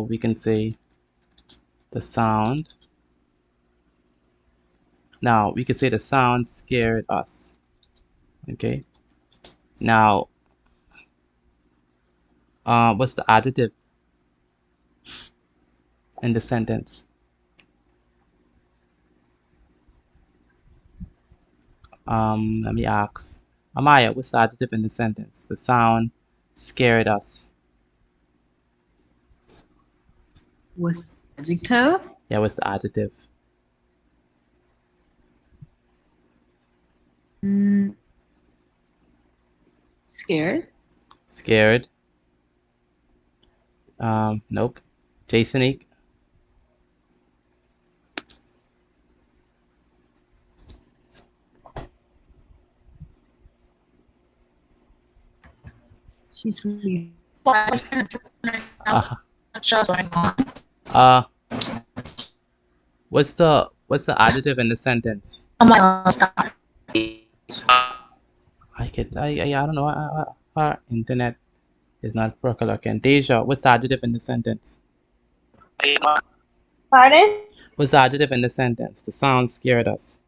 we can say the sound. Now we could say the sound scared us. Okay. Now, what's the adjective in the sentence? Let me ask Amaya, what's the adjective in the sentence? The sound scared us. What's the adjective? Yeah, what's the adjective? Scared. Scared. Nope. Jasonique. She's sleeping. What's the adjective in the sentence? I don't know. Our internet is not percolating. Deja, what's the adjective in the sentence? Pardon? What's the adjective in the sentence? The sound scared us.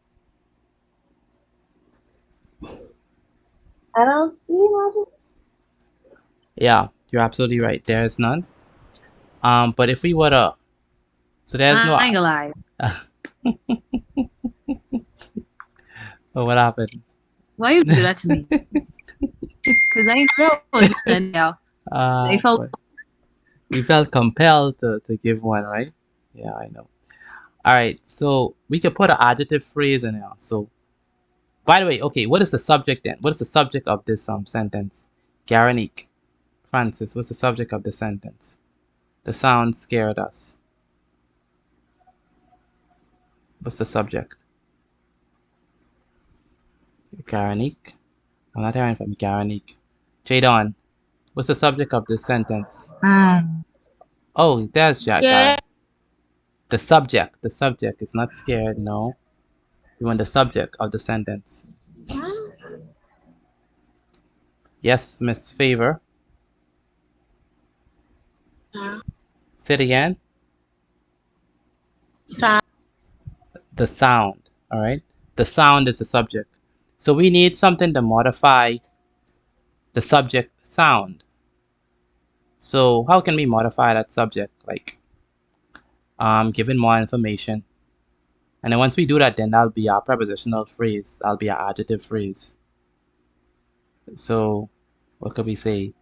I don't see logic. Yeah, you're absolutely right. There is none. But if we were to So there's no. I ain't gonna lie. Oh, what happened? Why you do that to me? Because I know it was sent out. I felt But you felt compelled to give one, right? Yeah, I know. All right, so we could put an adjective phrase in there. So, by the way, okay, what is the subject then? What is the subject of this sentence? Garanique, Francis, what's the subject of the sentence? The sound scared us. What's the subject? Garanique. I'm not hearing from Garanique. Jadon, what's the subject of this sentence? Oh, there's Jack. Scared. The subject. The subject is not scared. No, you want the subject of the sentence. Yes, Miss Favor. Say it again. Sound. The sound. All right. The sound is the subject. So we need something to modify the subject sound. So how can we modify that subject? Like, giving more information. And then once we do that, then that'll be our prepositional phrase. That'll be our adjective phrase. So what could we say?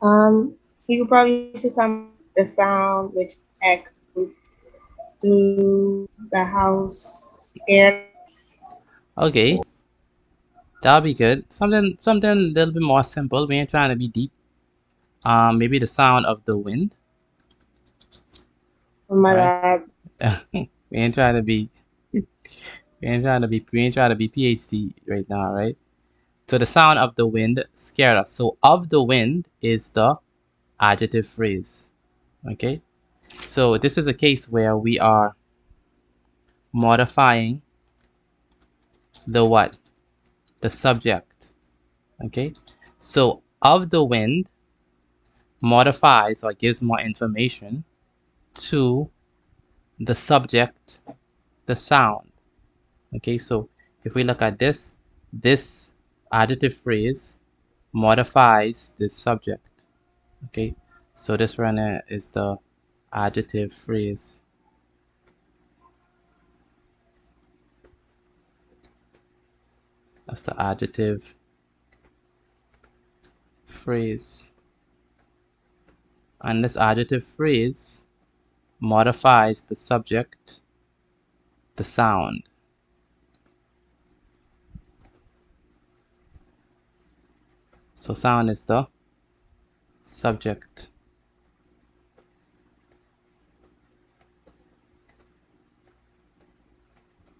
You could probably see some the sound which echoed through the house scared. Okay, that'll be good. Something a little bit more simple. We ain't trying to be deep. Maybe the sound of the wind. Oh my Right? God. we ain't trying to be we ain't trying to be PhD right now, right? So the sound of the wind scared us. So of the wind is the adjective phrase. Okay? So this is a case where we are modifying the what? The subject. Okay? So of the wind modifies or gives more information to the subject, the sound. Okay, so if we look at this adjective phrase modifies this subject. Okay, so this one is the adjective phrase. That's the adjective phrase. And this adjective phrase modifies the subject, the sound. So sound is the subject.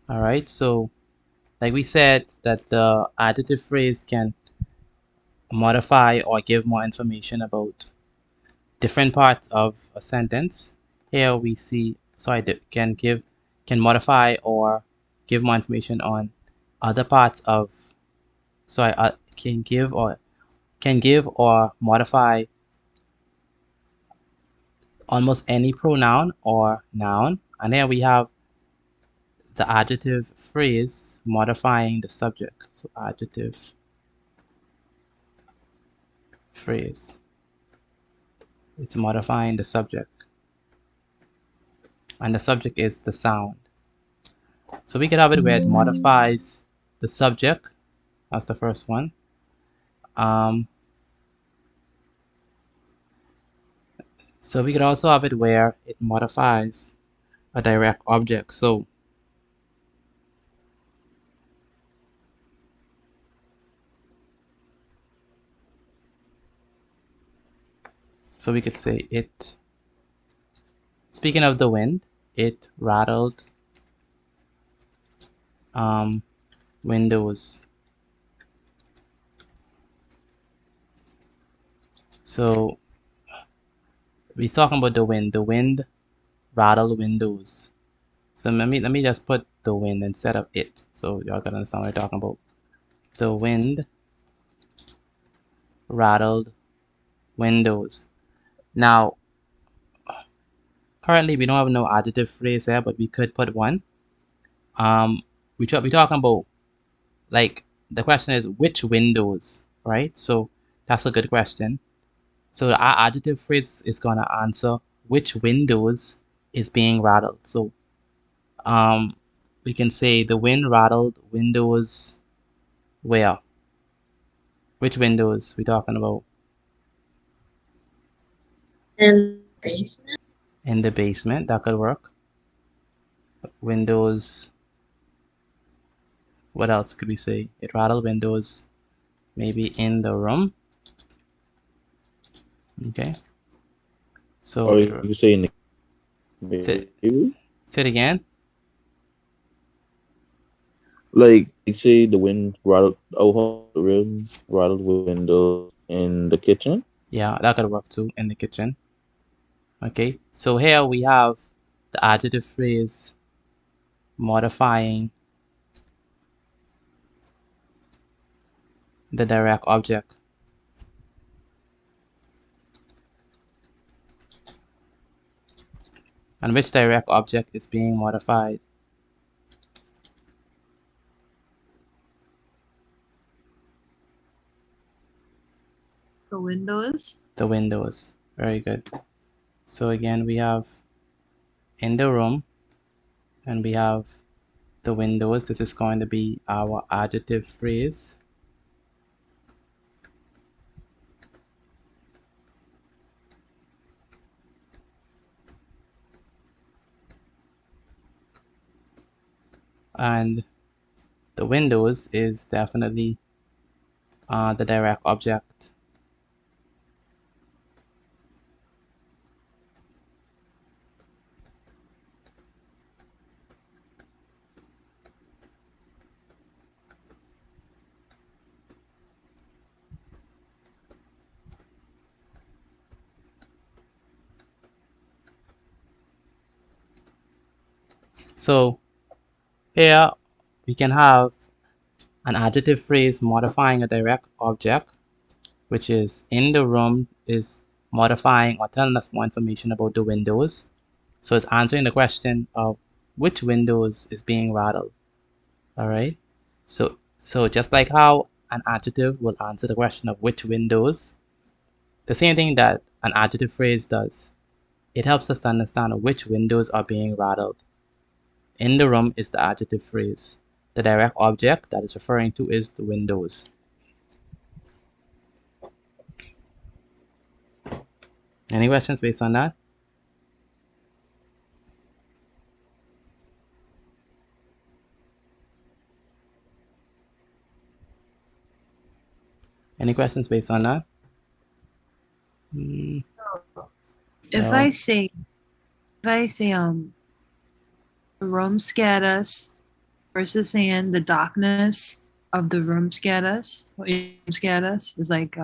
All right, so like we said that the adjective phrase can modify or give more information about different parts of a sentence. Here we see, sorry, that can modify or give more information on other parts of, sorry, can give or modify almost any pronoun or noun. And here we have the adjective phrase modifying the subject. So adjective phrase. It's modifying the subject. And the subject is the sound. So we could have it where it modifies the subject. That's the first one. So we could also have it where it modifies a direct object. So we could say it, speaking of the wind, it rattled windows. So we're talking about the wind. The wind rattled windows. So let me just put the wind instead of it, so y'all can understand what I'm talking about. The wind rattled windows. Now, currently we don't have no adjective phrase there, but we could put one. We talking about, like, the question is which windows, right? So that's a good question. So our adjective phrase is gonna answer which windows is being rattled. So we can say the wind rattled windows where? Which windows we talking about? In the basement. In the basement, that could work. Windows, what else could we say? It rattled windows, maybe in the room. Okay. So Or it you say in the say, baby? say it again. Like say the wind rattled oh the room rattled windows in the kitchen. Yeah, that could work too, in the kitchen. Okay. So here we have the adjective phrase modifying the direct object. And which direct object is being modified? The windows. The windows. Very good. So again, we have in the room and we have the windows. This is going to be our adjective phrase. And the windows is definitely the direct object. So here we can have an adjective phrase modifying a direct object, which is in the room is modifying or telling us more information about the windows. So it's answering the question of which windows is being rattled. All right. So just like how an adjective will answer the question of which windows, the same thing that an adjective phrase does. It helps us to understand which windows are being rattled. In the room is the adjective phrase. The direct object that is referring to is the windows. Any questions based on that? Any questions based on that? If No. I say the room scared us versus saying the darkness of the room scared us or it scared us is like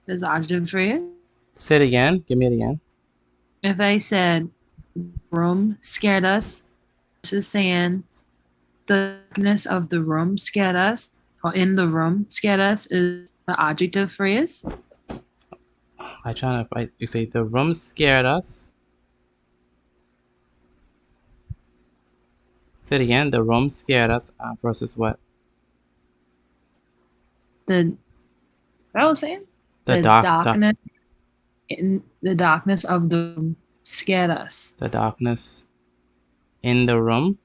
there's adjective phrase. Say it again. Give me it again. If I said room scared us versus saying the darkness of the room scared us or in the room scared us is the adjective phrase. I try to. You say the room scared us. Say it again. The room scared us versus what? What I was saying? The darkness in the darkness of the room scared us. The darkness in the room.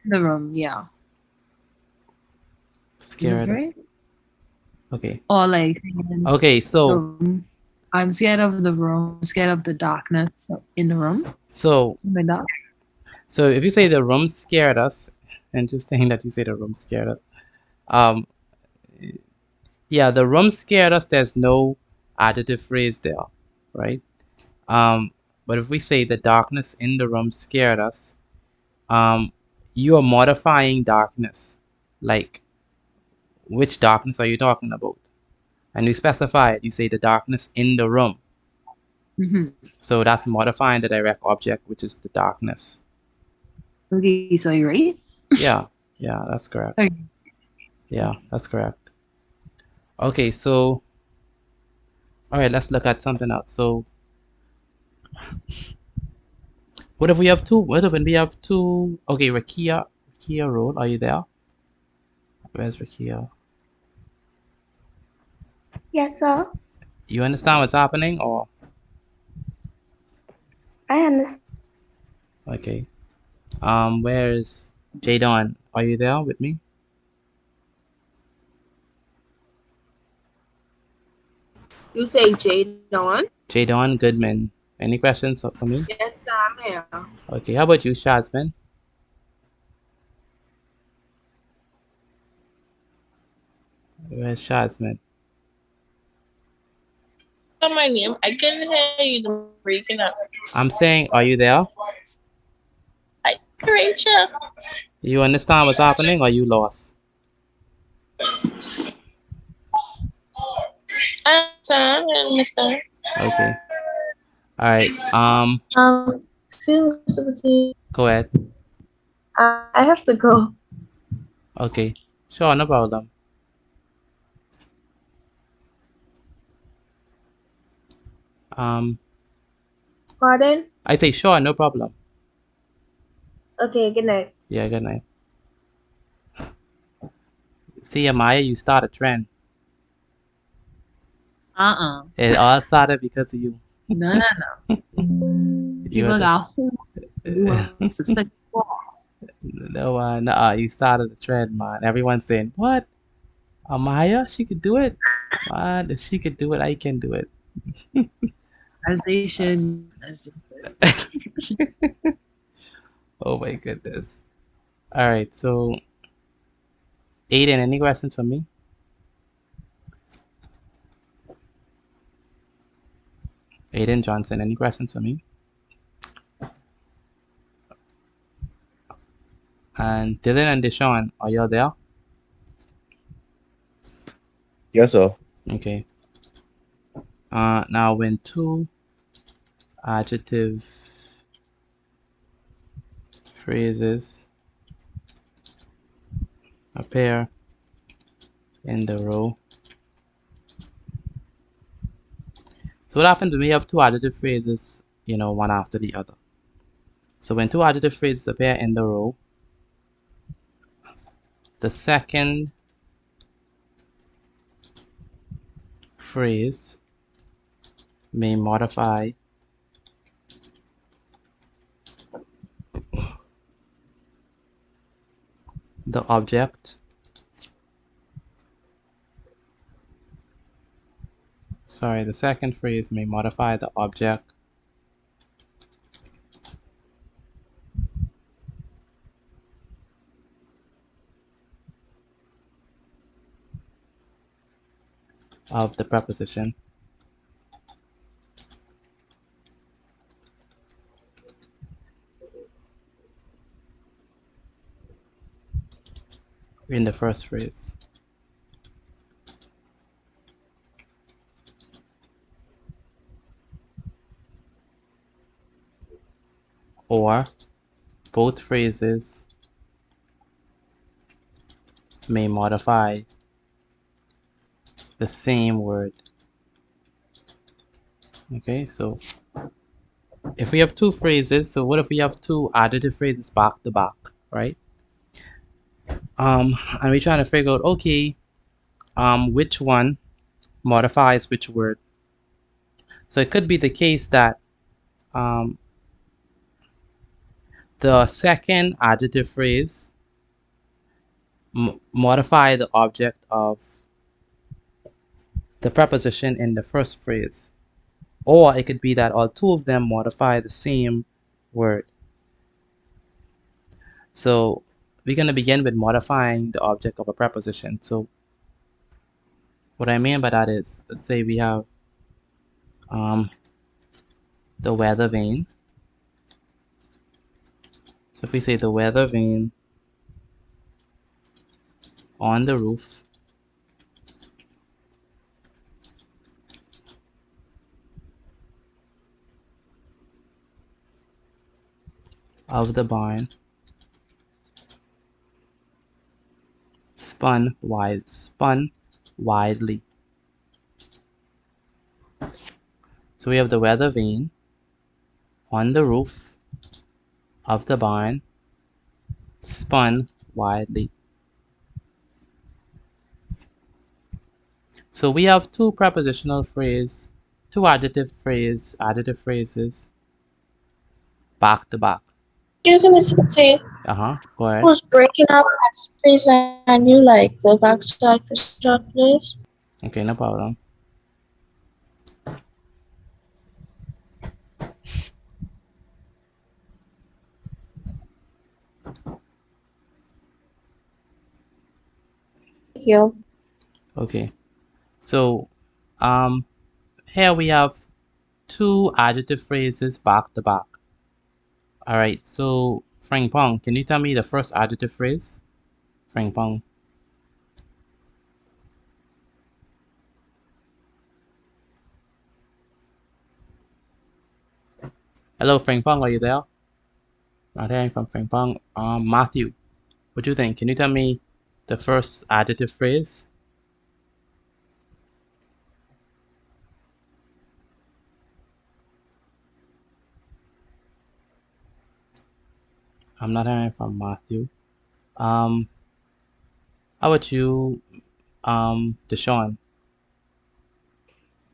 The room, yeah. Scared. Right? Okay. Or like. Okay, so. I'm scared of the room. I'm scared of the darkness in the room. So. In the dark. So if you say the room scared us, interesting that you say the room scared us. Yeah, the room scared us. There's no adjective phrase there, right? But if we say the darkness in the room scared us, you are modifying darkness. Like, which darkness are you talking about? And you specify it. You say the darkness in the room. So that's modifying the direct object, which is the darkness. Okay, so you're right? Yeah, that's correct. Okay. Yeah, that's correct. Okay, so all right, let's look at something else. So what if we have two? What if when we have two? Okay, Rakia Road, are you there? Where's Rakia? Yes, sir. You understand what's happening, or I understand. okay? Where's Jadon? Are you there with me? You say Jadon? Jadon Goodman. Any questions for me? Yes, I'm here. Okay. How about you, Shazman? Where's Shazman? My name. I can hear you breaking up. I'm saying, are you there? Hi, Rachel. You understand what's happening, or you lost? I understand. Okay. All right. Excuse me, Mr. Petit. Go ahead. I have to go. Okay. Sure, no problem. Um, Pardon? I say sure, no problem. Okay, good night. Yeah, good night. See, Amaya, you start a trend. It all started because of you. No. You People were got the- sister. no, you started a trend, man. Everyone's saying, "What? Amaya, she could do it. Man, if she could do it, I can do it." As they should. Oh my goodness. All right, so Aiden, any questions for me? Aiden Johnson, any questions for me? And Dylan and Deshaun, are you there? Yes, sir. Okay. Now when two adjective phrases appear in the row. So what happens when we have two adjective phrases, one after the other? So when two adjective phrases appear in the row, the second phrase may modify the object. Sorry, the second phrase may modify the object of the preposition in the first phrase. Or both phrases may modify the same word. Okay, so if we have two phrases, so what if we have two adjective phrases back to back, right? And we're trying to figure out, okay, which one modifies which word. So it could be the case that the second adjective phrase modify the object of the preposition in the first phrase. Or it could be that all two of them modify the same word. So we're going to begin with modifying the object of a preposition. So what I mean by that is, let's say we have the weather vane. So if we say the weather vane on the roof of the barn spun widely. So we have the weather vane on the roof of the barn spun widely. So we have two prepositional phrase, two adjective phrases back to back. Excuse me, Mr. Go ahead. Was breaking up at space and you like go back so I could shot, please? Okay, no problem. Thank you. Okay, so here we have two adjective phrases back to back. All right, so Frank Pong, can you tell me the first adjective phrase? Frank Pong. Hello, Frank Pong, are you there? Not hearing from Frank Pong. Matthew, what do you think? Can you tell me the first adjective phrase? I'm not hearing from Matthew. How about you, Deshaun?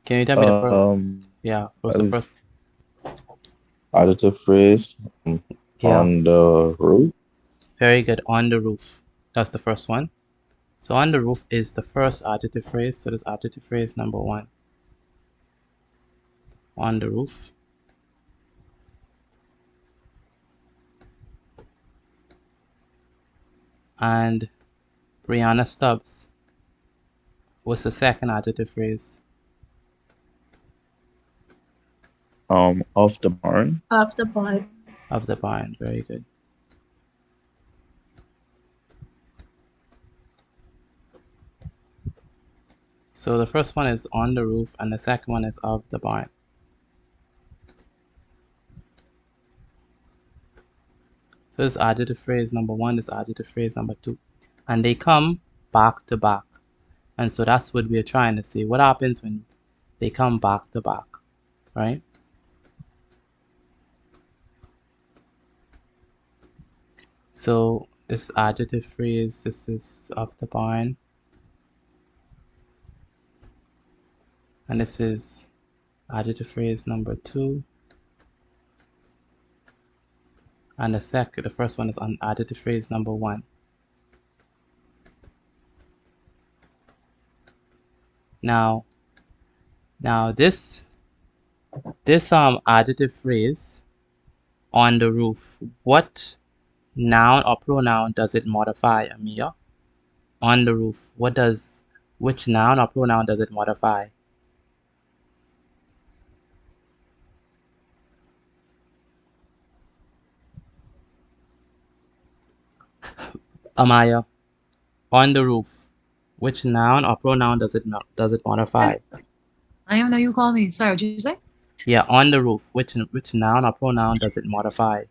Can you tell me the first? Yeah, what's the first? Adjective phrase Yeah, on the roof. very good. On the roof. That's the first one. So on the roof is the first adjective phrase. So that's adjective phrase number one. On the roof. And Brianna Stubbs. What's the second adjective phrase? Of the barn. Of the barn. Of the barn. Very good. So the first one is on the roof and the second one is of the barn. So this adjective phrase number one, this adjective phrase number two. And they come back to back. And so that's what we're trying to see. What happens when they come back to back, right? So this adjective phrase, this is of the barn. And this is adjective phrase number two. And the first one is on adjective phrase number one. Now this adjective phrase on the roof, what noun or pronoun does it modify, Amia? On the roof, which noun or pronoun does it modify? Amaya, on the roof, which noun or pronoun does it modify? I am now you call me. Sorry, what did you say? Yeah, on the roof, which noun or pronoun does it modify?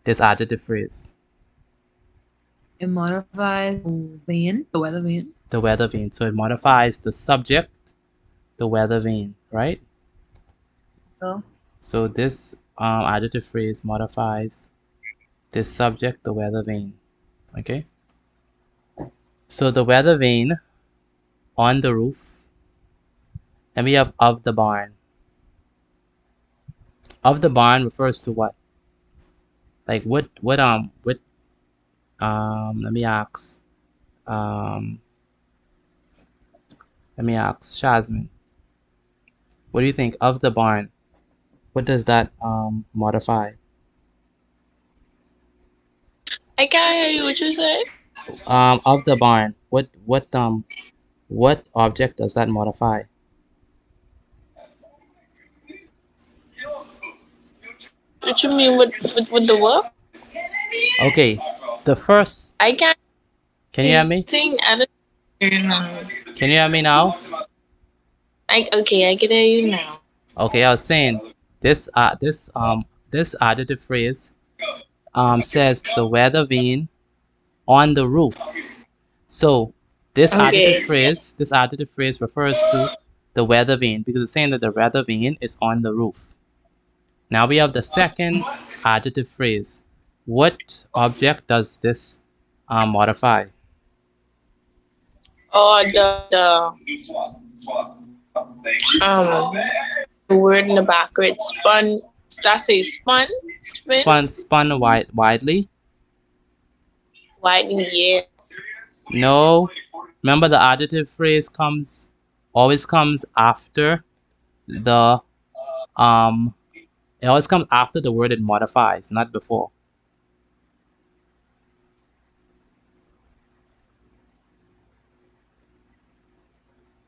This adjective phrase. It modifies vane, the weather vane. The weather vane. So it modifies the subject, the weather vane, right? So this adjective phrase modifies this subject, the weather vane. Okay. So the weather vane on the roof. And we have of the barn. Of the barn refers to what? Like what let me ask. Let me ask Shazmin. What do you think of the barn? What does that modify? I can't hear you. What you say? Of the barn. What object does that modify? What you mean with the what? Okay. The first. I can't. Can you hear me? I don't hear you now. Can you hear me now? Okay, I can hear you now. Okay, I was saying this adjective phrase says the weather vane on the roof. So this adjective phrase refers to the weather vane because it's saying that the weather vane is on the roof. Now we have the second adjective phrase. What object does this modify? Oh, Um, the word in the backward spun. That says spun, spin, Spun widely. widening, yeah. No. Remember the adjective phrase always comes after the it always comes after the word it modifies, not before.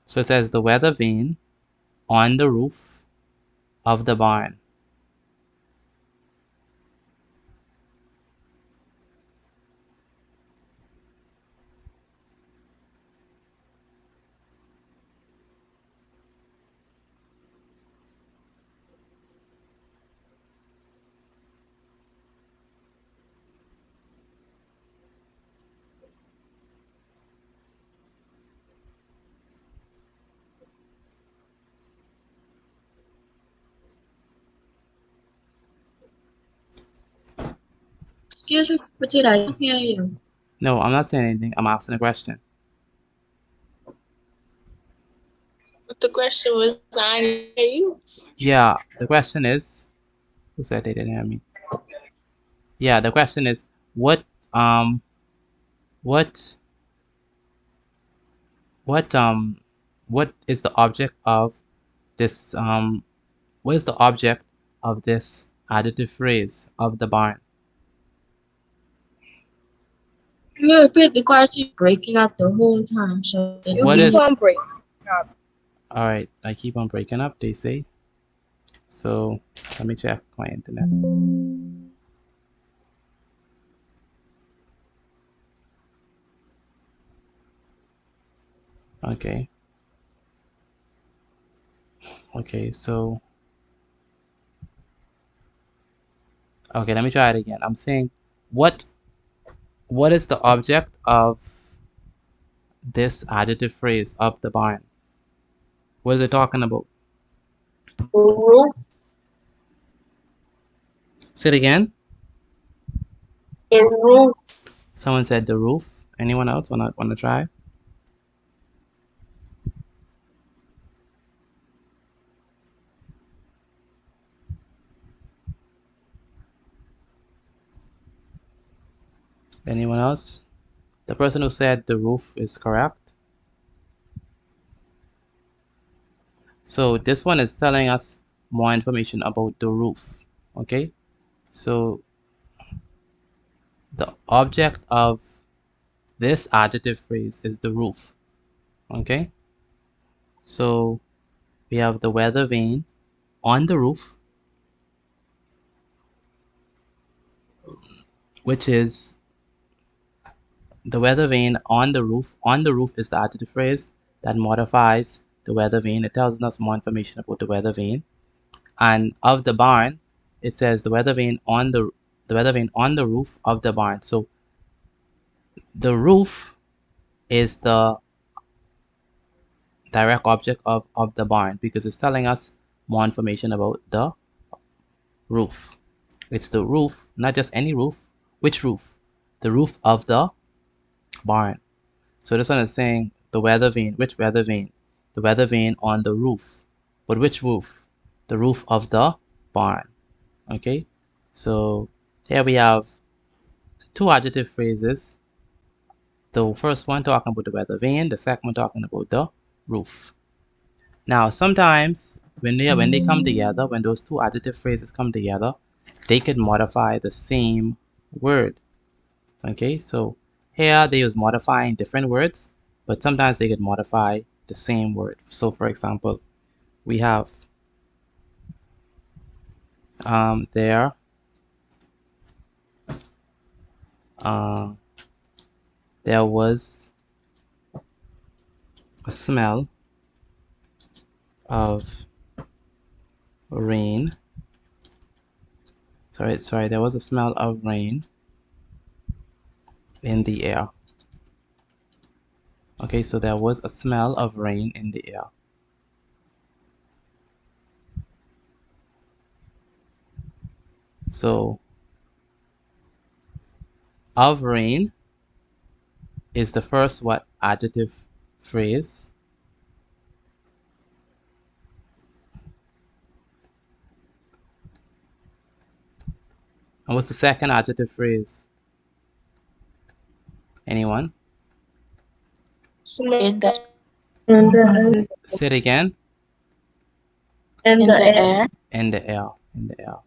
So it says the weather vane on the roof of the barn. Excuse me, Petite, I don't hear you. No, I'm not saying anything. I'm asking a question. But the question was, I didn't hear you. Yeah, the question is, who said they didn't hear me? Yeah, the question is, what um what what um what is the object of this what is the object of this adjective phrase of the barn? Can you repeat the question? Breaking up the whole time, so they What can is hear. all right? I keep on breaking up, they say. So let me check my internet. Okay. Okay, so okay, let me try it again. I'm saying what is the object of this adjective phrase of the barn? What is it talking about? Roof. Say it again. A roof. Someone said the roof. Anyone else wanna try? Anyone else? The person who said the roof is correct. So this one is telling us more information about the roof. Okay, so the object of this adjective phrase is the roof. Okay, so we have the weather vane on the roof, which is the weather vane on the roof. On the roof is the adjective phrase that modifies the weather vane. It tells us more information about the weather vane. And of the barn, it says the weather vane on the roof of the barn. So the roof is the direct object of the barn because it's telling us more information about the roof. It's the roof, not just any roof. Which roof? The roof of the barn. So this one is saying the weather vane. Which weather vane? The weather vane on the roof. But which roof? The roof of the barn. Okay, so here we have two adjective phrases. The first one talking about the weather vane, the second one talking about the roof. Now, sometimes when they come together, when those two adjective phrases come together, they could modify the same word. Okay, so here they use modifying different words, but sometimes they could modify the same word. So, for example, we have there there was a smell of rain. Sorry, there was a smell of rain in the air. Okay, so there was a smell of rain in the air. So, of rain is the first what adjective phrase. And what's the second adjective phrase? Anyone? In the air. Say it again. In the air. In the air. In the air.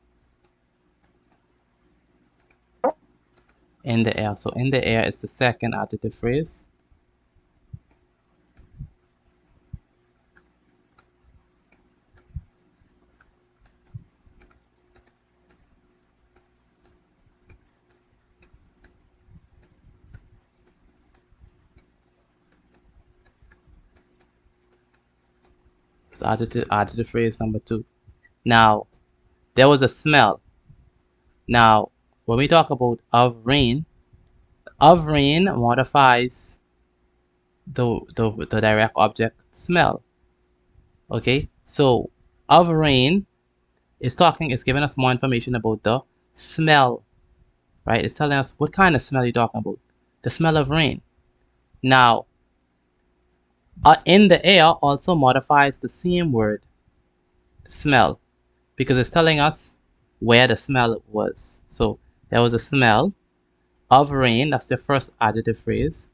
In the air. So in the air is the second adjective phrase. It's adjective phrase number 2. Now, there was a smell. Now, when we talk about of rain modifies the direct object smell. Okay, so of rain is giving us more information about the smell, right? It's telling us what kind of smell you're talking about. The smell of rain. Now, in the air also modifies the same word, smell, because it's telling us where the smell was. So there was a smell of rain, that's the first adjective phrase.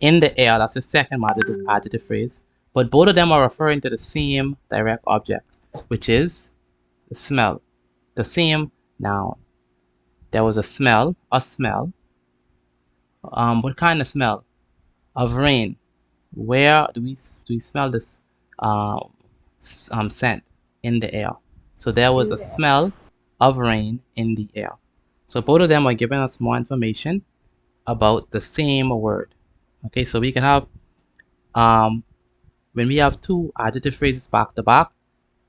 In the air, that's the second adjective phrase. But both of them are referring to the same direct object, which is the smell, the same noun. There was a smell. What kind of smell? Of rain. Where do we smell this scent? In the air. So there was a smell of rain in the air. So both of them are giving us more information about the same word. Okay, so we can have when we have two adjective phrases back to back,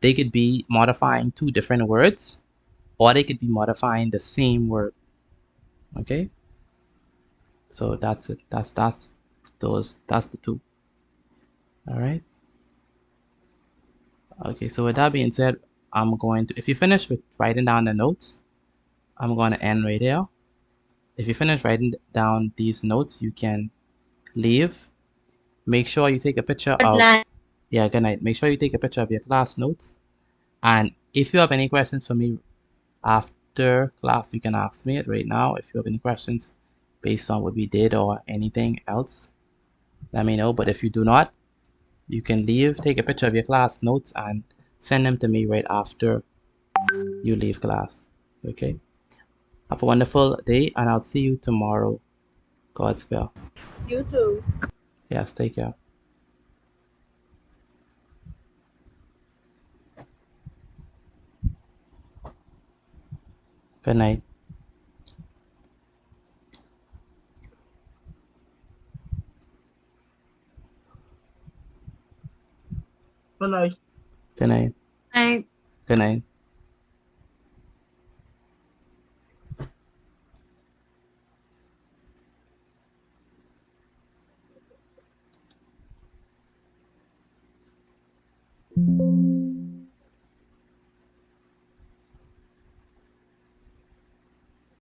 they could be modifying two different words, or they could be modifying the same word. Okay, so that's it. That's the two. All right. Okay, so with that being said, I'm going to, if you finish with writing down the notes, I'm going to end right here. If you finish writing down these notes, you can leave. Make sure you take a picture Good of, night. yeah, good night. Make sure you take a picture of your class notes. And if you have any questions for me after class, you can ask me it right now. If you have any questions based on what we did or anything else, let me know. But if you do not, you can leave, take a picture of your class notes and send them to me right after you leave class. Okay? Have a wonderful day, and I'll see you tomorrow. God's will. You too. Yes, take care. Good night. Good night. Good night. Night. Good night.